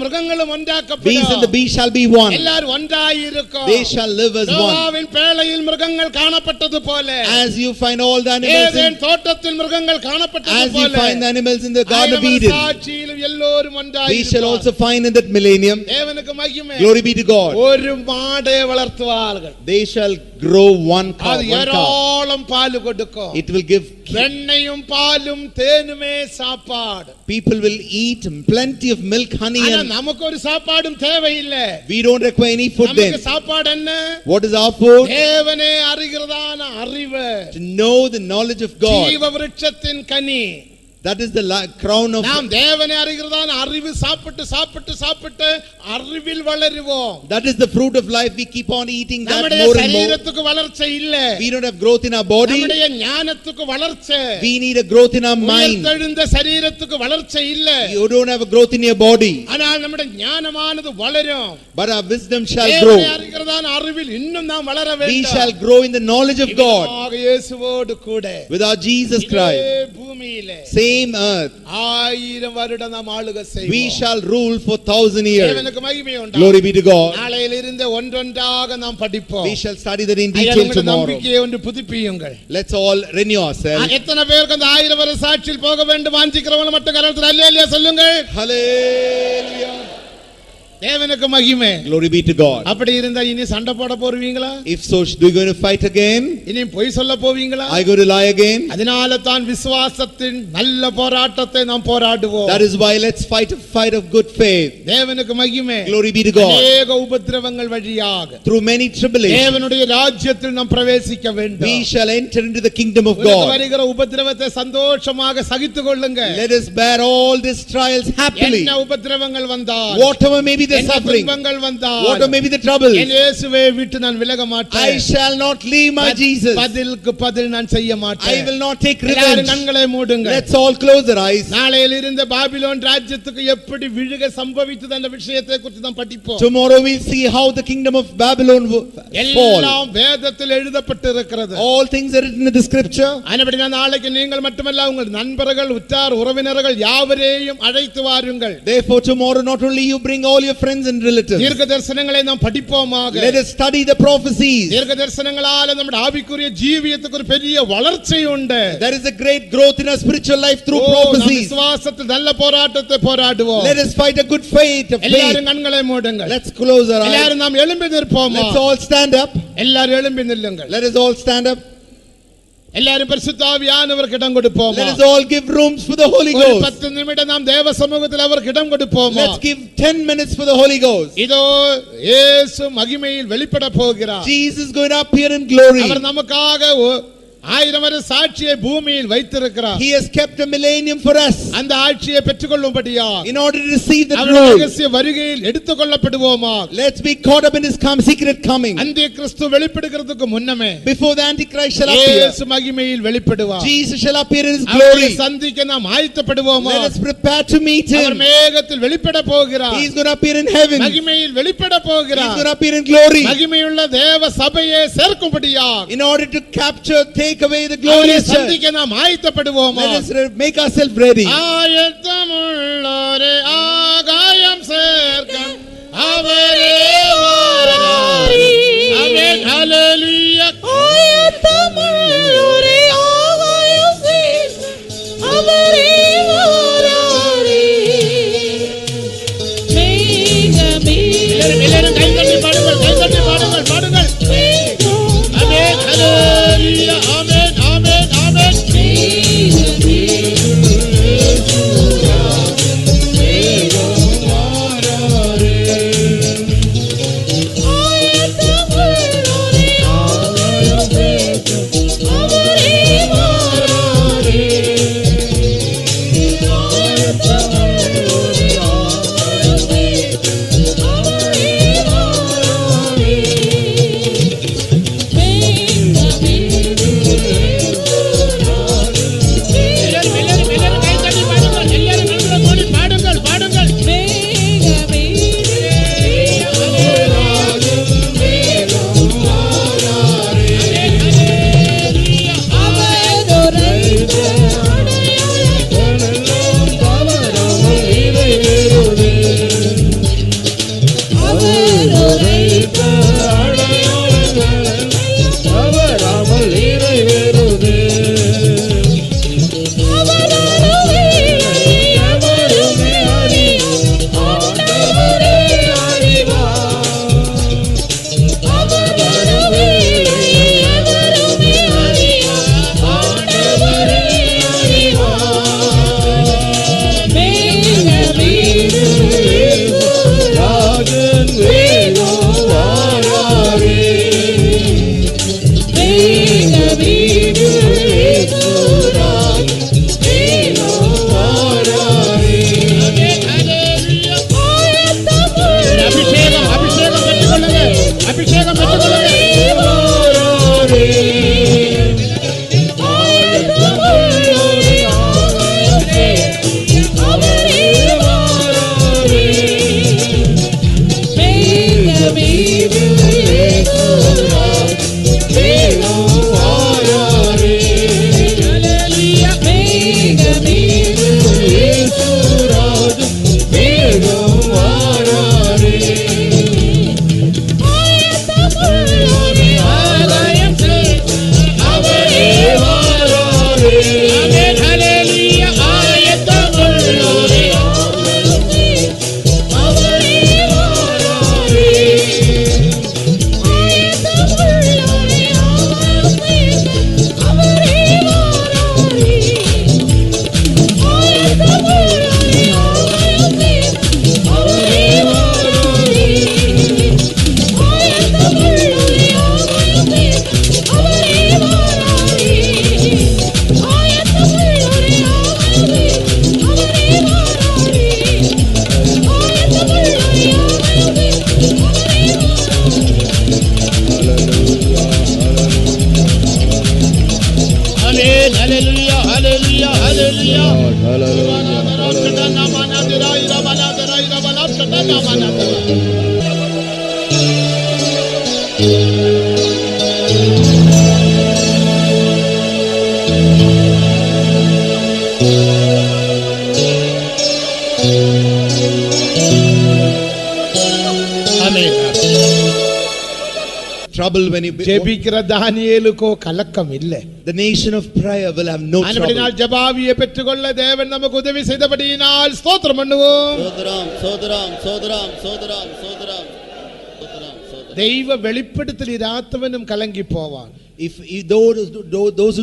S1: மிருகங்களும் ஒன்றாக்கப்படும்.
S2: Beast and the beast shall be one.
S1: எல்லாரும் ஒன்றாயிருக்கும்.
S2: They shall live as one.
S1: நோவாவின் பேழையில் மிருகங்கள் காணப்பட்டது போல.
S2: As you find all the animals
S1: Eden தோட்டத்தில் மிருகங்கள் காணப்பட்டது
S2: as
S1: போல.
S2: you find the animals in the garden of Eden,
S1: சாட்சியிலும் எல்லோரும் ஒன்றாயிருப்பார்.
S2: we shall also find in that millennium.
S1: தேவனுக்கு மகிமை.
S2: Glory be to God.
S1: ஒரு மாடை வளர்த்துவார்கள்.
S2: They shall grow one cow.
S1: அது ஏராளம் பால் கொடுக்கும்.
S2: It will give.
S1: வெண்ணையும் பாலும் தேனுமே சாப்பாடு.
S2: People will eat plenty of milk, honey,
S1: ஆனா
S2: and
S1: நமக்கு ஒரு சாப்பாடும் தேவையில்லை.
S2: we don't require any food then.
S1: நமக்கு சாப்பாடு என்ன?
S2: What is our food?
S1: தேவனே அறிகிறதான அறிவு.
S2: To know the knowledge of God.
S1: ஜீவ விருட்சத்தின் கனி.
S2: That is the crown of.
S1: நாம் தேவனை அறிகிறதான அறிவு சாப்பிட்டு சாப்பிட்டு சாப்பிட்டு அறிவில் வளருவோம்.
S2: That is the fruit of life. We keep on eating that
S1: நம்முடைய
S2: more and more.
S1: சரீரத்துக்கு வளர்ச்சி இல்ல.
S2: We don't have growth in our body.
S1: நம்முடைய ஞானத்துக்கு வளர்ச்சி.
S2: We need a growth in our mind.
S1: உயிர்த்தெழுந்த சரீரத்துக்கு வளர்ச்சி இல்ல.
S2: You don't have a growth in your body.
S1: ஆனால் நம்முடைய ஞானமானது வளரும்.
S2: But our wisdom shall
S1: தேவனை
S2: grow.
S1: அறிகிறதான அறிவில் இன்னும் நாம் வளர வேண்டும்.
S2: We shall grow in the knowledge of God.
S1: இயேசுவோடு கூட.
S2: With our Jesus Christ.
S1: பூமியிலே.
S2: Same earth.
S1: 1000 வருடம் நாம் ஆளுகை செய்வோம்.
S2: We shall rule for 1000 years.
S1: தேவனுக்கு மகிமை உண்டாகட்டும்.
S2: Glory be to God.
S1: நாளையிலிருந்து ஒன்றொன்றாக நாம் படிப்போம்.
S2: We shall study that in detail tomorrow.
S1: நம்பிக்கையை ஒன்று புதுப்பியுங்கள்.
S2: Let's all renew ourselves.
S1: எத்தனை பேருக்கு அந்த 1000 வருட சாட்சியில் போக வேண்டும் வாஞ்சிக்கிறவங்க மட்டும் கரத்தில் அல்லேலூயா சொல்லுங்கள்.
S2: Hallelujah.
S1: தேவனுக்கு மகிமை.
S2: Glory be to God.
S1: அப்படி இருந்தா இனி சண்டை போட போவீங்களா?
S2: If so, do you going to fight again?
S1: இனி பொய் சொல்ல போவீங்களா?
S2: Are you going to lie again?
S1: அதனால தான் விசுவாசத்தின் நல்ல போராட்டத்தை நாம் போராடுவோம்.
S2: That is why let's fight a fight of good faith.
S1: தேவனுக்கு மகிமை.
S2: Glory be to God.
S1: அநேக உபத்திரவங்கள் வழியாக
S2: Through many tribulations,
S1: தேவனுடைய ராஜ்யத்தில் நாம் பிரவேசிக்க வேண்டும்.
S2: we shall enter into the kingdom of God.
S1: வருகிற உபத்திரவத்தை சந்தோஷமாக சகித்துக் கொள்ளுங்க.
S2: Let us bear all these trials happily.
S1: என்ன உபத்திரவங்கள் வந்தால்,
S2: Whatever may be the suffering,
S1: துன்பங்கள் வந்தால்,
S2: whatever may be the trouble,
S1: என் இயேசுவை விட்டு நான் விலக மாட்டேன்.
S2: I shall not leave my Jesus.
S1: பதிலுக்கு பதில் நான் செய்ய மாட்டேன்.
S2: I will not take
S1: எல்லாரும்
S2: revenge.
S1: கண்களை மூடுங்க.
S2: Let's all close our eyes.
S1: நாளையில இருந்து பாபிலோன் ராஜ்யத்துக்கு எப்படி விழுக சம்பவித்தது அந்த விஷயத்தை குறித்து நாம் படிப்போம்.
S2: Tomorrow we'll see how the kingdom of Babylon fall.
S1: எல்லாம் வேதத்தில் எழுதப்பட்டிருக்கிறது.
S2: All things are written in the scripture.
S1: ஆனபடினா நாளைக்கு நீங்கள் மட்டுமல்ல உங்கள் நண்பர்கள் உற்றார் உறவினர்கள் யாவரையும் அழைத்து வாருங்கள்.
S2: Therefore tomorrow not only you bring all your friends and relatives.
S1: தீர்க்க தரிசனங்களை நாம் படிப்போமாக.
S2: Let us study the prophecies.
S1: தீர்க்க தரிசனங்களால நம்முடைய ஆவிக்குரிய ஜீவியத்துக்கு ஒரு பெரிய வளர்ச்சி உண்டு.
S2: There is a great growth in our spiritual life through prophecies.
S1: விசுவாசத்தில் நல்ல போராட்டத்தை போராடுவோம்.
S2: Let us fight a good fight.
S1: எல்லாரும் கண்களை மூடுங்கள்.
S2: Let's close our eyes.
S1: எல்லாரும் நாம் எழும்பி நிற்போம்.
S2: Let's all stand up.
S1: எல்லாரும் எழும்பி நில்லுங்கள்.
S2: Let us all stand up.
S1: எல்லாரும் பரிசுத்த ஆவியானவருக்கு இடம் கொடுப்போம்.
S2: Let us all give rooms for the Holy
S1: ஒரு
S2: Ghost.
S1: 10 நிமிடம் நாம் தேவ சமூகத்தில் அவருக்கு இடம் கொடுப்போம்.
S2: Let's give 10 minutes for the Holy Ghost.
S1: இதோ இயேசு மகிமையில் வெளிப்பட போகிறார்.
S2: Jesus is going to appear in glory.
S1: அவர் நமக்காக 1000 வருட சாட்சியை பூமியில் வைத்திருக்கிறார்.
S2: He has kept a millennium for us.
S1: அந்த ஆட்சியை பெற்றுக்கொள்ளும்படியா
S2: In order to receive the
S1: அவருடைய
S2: glory.
S1: ரகசிய வருகையில் எடுத்துக்கொள்ளப்படுவோமா.
S2: Let's be caught up in his secret coming.
S1: அந்த கிறிஸ்து வெளிப்படுகிறதுக்கு முன்னமே
S2: Before the Antichrist shall appear,
S1: இயேசு மகிமையில் வெளிப்படுவார்.
S2: Jesus shall appear in his
S1: அவரை
S2: glory.
S1: சந்திக்க நாம் ஆயத்தப்படுவோமா.
S2: Let us prepare to meet
S1: our
S2: him.
S1: மேகத்தில் வெளிப்பட போகிறார்.
S2: He is going to appear in heaven.
S1: மகிமையில் வெளிப்பட
S2: He is
S1: போகிறார்.
S2: going to appear in glory.
S1: மகிமையுள்ள தேவ சபையை சேர்க்கும்படியா
S2: In order to capture, take away the glorious church.
S1: சந்திக்க நாம் ஆயத்தப்படுவோமா.
S2: Let us make ourselves ready.
S1: ஆயத்தமுள்ளோரே ஆகாயம் சேர்க்கும் அவரே வாராரே. ஆமென் ஹalleluya.
S3: ஆயத்தமுள்ளோரே ஆகாயம் சேர்க்கும் அவரே வாராரே. மேகமே
S1: எல்லாரும் கை தட்டி பாடுங்கள், கை தட்டி பாடுங்கள், பாடுங்கள்.
S2: Trouble when you
S1: ஜெபிக்கிற தானியேலுக்கோ கலக்கம் இல்லை.
S2: the nation of prayer will have no trouble.
S1: ஆனபடியால் ஜெபாவியை பெற்றுக்கொள்ள தேவன் நமக்கு உதவி செய்தபடியினால் ஸ்தோத்திரம் பண்ணுவோம்.
S4: சோதரம் சோதரம் சோதரம் சோதரம் சோதரம்
S1: தெய்வ வெளிப்படுத்தல் இராதவனும் கலங்கி போவான்.
S2: If those who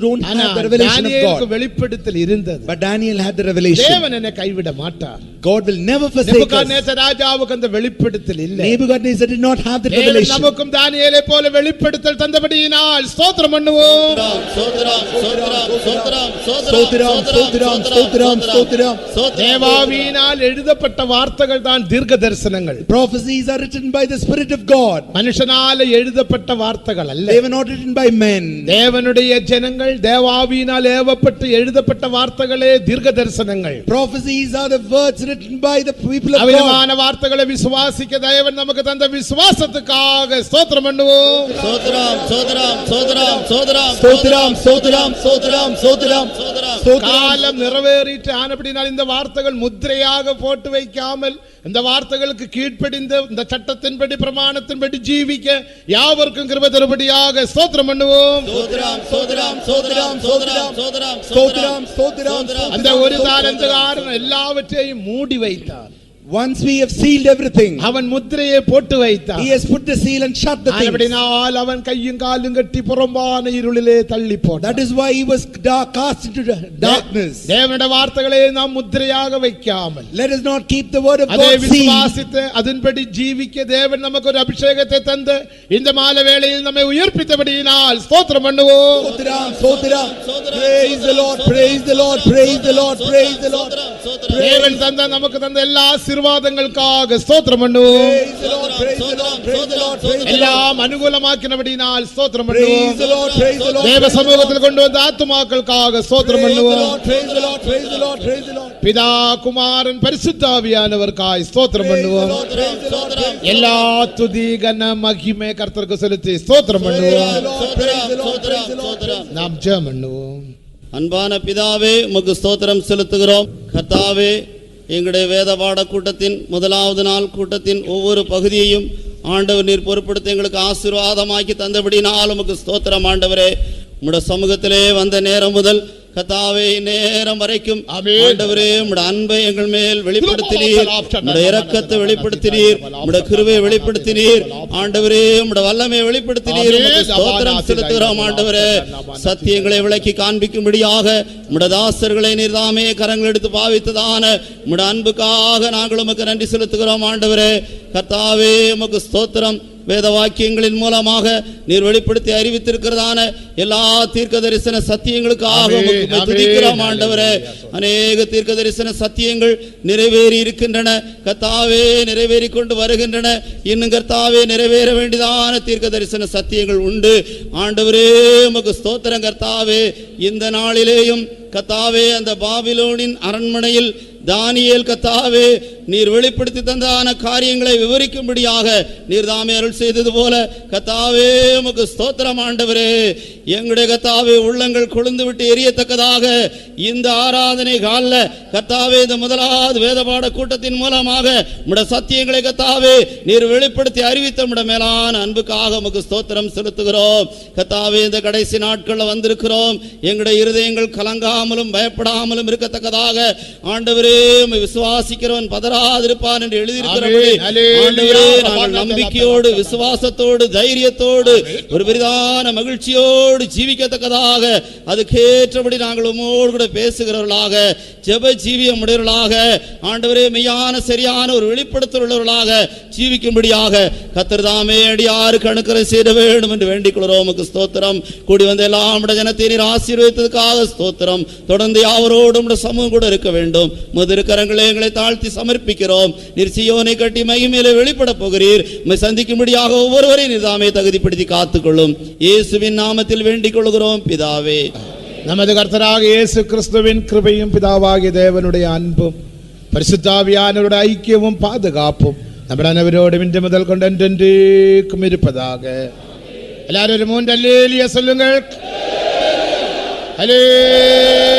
S2: don't have the revelation of God,
S1: வெளிப்படுத்தல் இருந்தது.
S2: but Daniel had the revelation.
S1: தேவன் என்னை கைவிட மாட்டார்.
S2: God will never forsake us.
S1: Nebuchadnezzar ராஜாவுக்கு அந்த வெளிப்படுத்தல் இல்லை.
S2: Nebuchadnezzar did not have the revelation.
S1: நமக்கும் தானியேலை போல வெளிப்படுத்தல் தந்தபடியினால் ஸ்தோத்திரம் பண்ணுவோம்.
S4: சோதரம் சோதரம் சோதரம்
S2: சோதரம் சோதரம் சோதரம் சோதரம்
S1: தேவாவியினால் எழுதப்பட்ட வார்த்தைகள் தான் தீர்க்க தரிசனங்கள்.
S2: Prophecies are written by the Spirit of God.
S1: மனுஷனால எழுதப்பட்ட வார்த்தைகள் அல்ல.
S2: They were not written by men.
S1: தேவனுடைய ஜனங்கள் தேவாவியினால் ஏவப்பட்டு எழுதப்பட்ட வார்த்தைகளே தீர்க்க தரிசனங்கள்.
S2: Prophecies are the words written by the people of God.
S1: அவிதமான வார்த்தைகளை விசுவாசிக்க தேவன் நமக்கு தந்த விசுவாசத்துக்காக ஸ்தோத்திரம் பண்ணுவோம்.
S4: சோதரம் சோதரம் சோதரம் சோதரம்
S2: சோதரம் சோதரம் சோதரம் சோதரம் சோதரம்
S1: காலம் நிறைவேறிட்டு ஆனபடினால் இந்த வார்த்தைகள் முத்திரையாக போட்டு வைக்காமல் இந்த வார்த்தைகளுக்கு கீழ்ப்படிந்து இந்த சட்டத்தின்படி பிரமாணத்தின்படி ஜீவிக்க யாவருக்கும் கிருபை தரும்படியாக ஸ்தோத்திரம் பண்ணுவோம்.
S4: சோதரம் சோதரம் சோதரம் சோதரம் சோதரம்
S2: சோதரம் சோதரம்
S1: அந்த ஒரு தாளந்துகாரன் எல்லாவற்றையும் மூடி வைத்தார்.
S2: Once we have sealed everything,
S1: அவன் முத்திரையை போட்டு வைத்தான்.
S2: he has put the seal and shut the thing.
S1: ஆனபடினால் அவன் கையும் காலும் கட்டி புறம்பான இருளிலே தள்ளி போட்டான்.
S2: That is why he was cast into darkness.
S1: தேவனுடைய வார்த்தைகளை நாம் முத்திரையாக வைக்காமல்
S2: Let us not keep the word of
S1: அதை
S2: God sealed.
S1: விசுவாசித்து அதன்படி ஜீவிக்க தேவன் நமக்கு ஒரு அபிஷேகத்தை தந்து இந்த மாலை வேளையில் நம்மை உயிர்ப்பித்தபடியினால் ஸ்தோத்திரம் பண்ணுவோம்.
S2: சோதரம் சோதரம் praise the Lord, praise the Lord, praise the Lord, praise the Lord.
S1: தேவன் தந்த நமக்கு தந்த எல்லா ஆசீர்வாதங்களுக்காக ஸ்தோத்திரம் பண்ணுவோம்.
S2: Praise the Lord, praise the Lord, praise the Lord, praise the Lord.
S1: எல்லாம் அனுகூலமாக்கினபடியினால் ஸ்தோத்திரம்
S2: Praise
S1: பண்ணுவோம்.
S2: the Lord, praise the Lord.
S1: தேவ சமூகத்தில் கொண்டு வந்த ஆத்துமாக்களுக்காக ஸ்தோத்திரம்
S2: Praise the
S1: பண்ணுவோம்.
S2: Lord, praise the Lord, praise the Lord, praise the Lord.
S1: பிதா குமாரன் பரிசுத்த ஆவியானவர்க்காய் ஸ்தோத்திரம்
S2: Praise the
S1: பண்ணுவோம்.
S2: Lord, praise the Lord, praise the Lord.
S1: எல்லா துதி கன மகிமை கர்த்தருக்கு செலுத்தி ஸ்தோத்திரம் பண்ணுவோம்.
S2: Praise the Lord, praise the Lord, praise the Lord.
S1: நாம் ஜெபம் பண்ணுவோம்.
S4: அன்பான பிதாவே உமக்கு ஸ்தோத்திரம் செலுத்துகிறோம். கர்த்தாவே எங்களுடைய வேத பாட கூட்டத்தின் முதலாவது நாள் கூட்டத்தின் ஒவ்வொரு பகுதியையும் ஆண்டவர் நீர் பொறுப்படுத்தி எங்களுக்கு ஆசீர்வாதமாக்கி தந்தபடினால் உமக்கு ஸ்தோத்திரம் ஆண்டவரே. உம்முடைய சமூகத்திலே வந்த நேரம் முதல் கர்த்தாவே நேரம் வரைக்கும் ஆண்டவரே உம்முடைய அன்பை எங்கள் மேல் வெளிப்படுத்தினீர், உம்முடைய இரக்கத்தை வெளிப்படுத்தினீர், உம்முடைய கிருபையை வெளிப்படுத்தினீர் ஆண்டவரே, உம்முடைய வல்லமையை வெளிப்படுத்தினீர். உமக்கு ஸ்தோத்திரம் செலுத்துகிறோம் ஆண்டவரே. சத்தியங்களை விளக்கி காண்பிக்கும்படியாக உம்முடைய தாசர்களை நீர்தாமே கரங்கள் எடுத்து பாவித்ததான உம்முடைய அன்புக்காக நாங்கள் உமக்கு நன்றி செலுத்துகிறோம் ஆண்டவரே. கர்த்தாவே உமக்கு ஸ்தோத்திரம். வேத வாக்கியங்களின் மூலமாக நீர் வெளிப்படுத்தி அறிவித்திருக்கிறதான எல்லா தீர்க்க தரிசன சத்தியங்களுக்காக உம்மை துதிக்கிறோம் ஆண்டவரே. அநேக தீர்க்க தரிசன சத்தியங்கள் நிறைவேறி இருக்கின்றன கர்த்தாவே, நிறைவேறி கொண்டு வருகின்றன. இன்னும் கர்த்தாவே நிறைவேற வேண்டியதான தீர்க்க தரிசன சத்தியங்கள் உண்டு ஆண்டவரே. உமக்கு ஸ்தோத்திரம் கர்த்தாவே. இந்த நாளிலேயும் கர்த்தாவே அந்த பாபிலோனின் அரண்மனையில் தானியேல் கர்த்தாவே நீர் வெளிப்படுத்தி தந்தான காரியங்களை விவரிக்கும்படியாக நீர் தாமே அருள் செய்தது போல கர்த்தாவே உமக்கு ஸ்தோத்திரம் ஆண்டவரே. எங்களுடைய கர்த்தாவே உள்ளங்கள் கொழுந்து விட்டு எரியத்தக்கதாக இந்த ஆராதனை காலில் கர்த்தாவே இந்த முதலாவது வேதபாட கூட்டத்தின் மூலமாக உம்முடைய சத்தியங்களை கர்த்தாவே நீர் வெளிப்படுத்தி அறிவித்த உம்முடைய மேலான அன்புக்காக உமக்கு ஸ்தோத்திரம் செலுத்துகிறோம் கர்த்தாவே. இந்த கடைசி நாட்களில் வந்திருக்கிறோம். எங்களுடைய இருதயங்கள் கலங்காமலும் பயப்படாமலும் இருக்கத்தக்கதாக ஆண்டவரே விசுவாசிக்கிறவன் பதறாதிருப்பான் என்று எழுதியிருக்கிறபடி ஆண்டவரே நாங்கள் நம்பிக்கையோடு விசுவாசத்தோடு தைரியத்தோடு ஒரு பெரிதான மகிழ்ச்சியோடு ஜீவிக்கத்தக்கதாக அதுக்கேற்றபடி நாங்கள் உம்மோடு கூட பேசுகிறவர்களாக ஜெப ஜீவியம் உடையவர்களாக ஆண்டவரே மெய்யான சரியான ஒரு வெளிப்படுத்தல் உள்ளவர்களாக ஜீவிக்கும்படியாக கர்த்தர் தாமே அடியாருக்கு அனுக்கிரகம் செய்ய வேண்டும் என்று வேண்டிக் கொள்கிறோம். உமக்கு ஸ்தோத்திரம். கூடி வந்த எல்லாம் ஜனத்தை நீர் ஆசீர்வதித்ததுக்காக ஸ்தோத்திரம். தொடர்ந்து யாவரோடும் சமூகம் கூட இருக்க வேண்டும். கரங்களை எங்களை தாழ்த்தி சமர்ப்பிக்கிறோம். நீர் சீயோனை கட்டி மகிமையிலே வெளிப்பட போகிறீர். உம்மை சந்திக்கும்படியாக ஒவ்வொருவரையும் நீர் தாமே தகுதிப்படுத்தி காத்துக்கொள்ளும். இயேசுவின் நாமத்தில் வேண்டிக் கொள்கிறோம் பிதாவே.
S1: நமது கர்த்தராக இயேசு கிறிஸ்துவின் கிருபையும் பிதாவாகிய தேவனுடைய அன்பும் பரிசுத்தாவியானவருடைய ஐக்கியமும் பாதுகாப்பும் നമ്മുടെ அனைவரோடும் இன்று முதல் கொண்டு என்றென்றைக்கும் இருப்பதாக. எல்லாரும் ஒரு 3 அல்லேலூயா சொல்லுங்கள். அல்லேலூயா.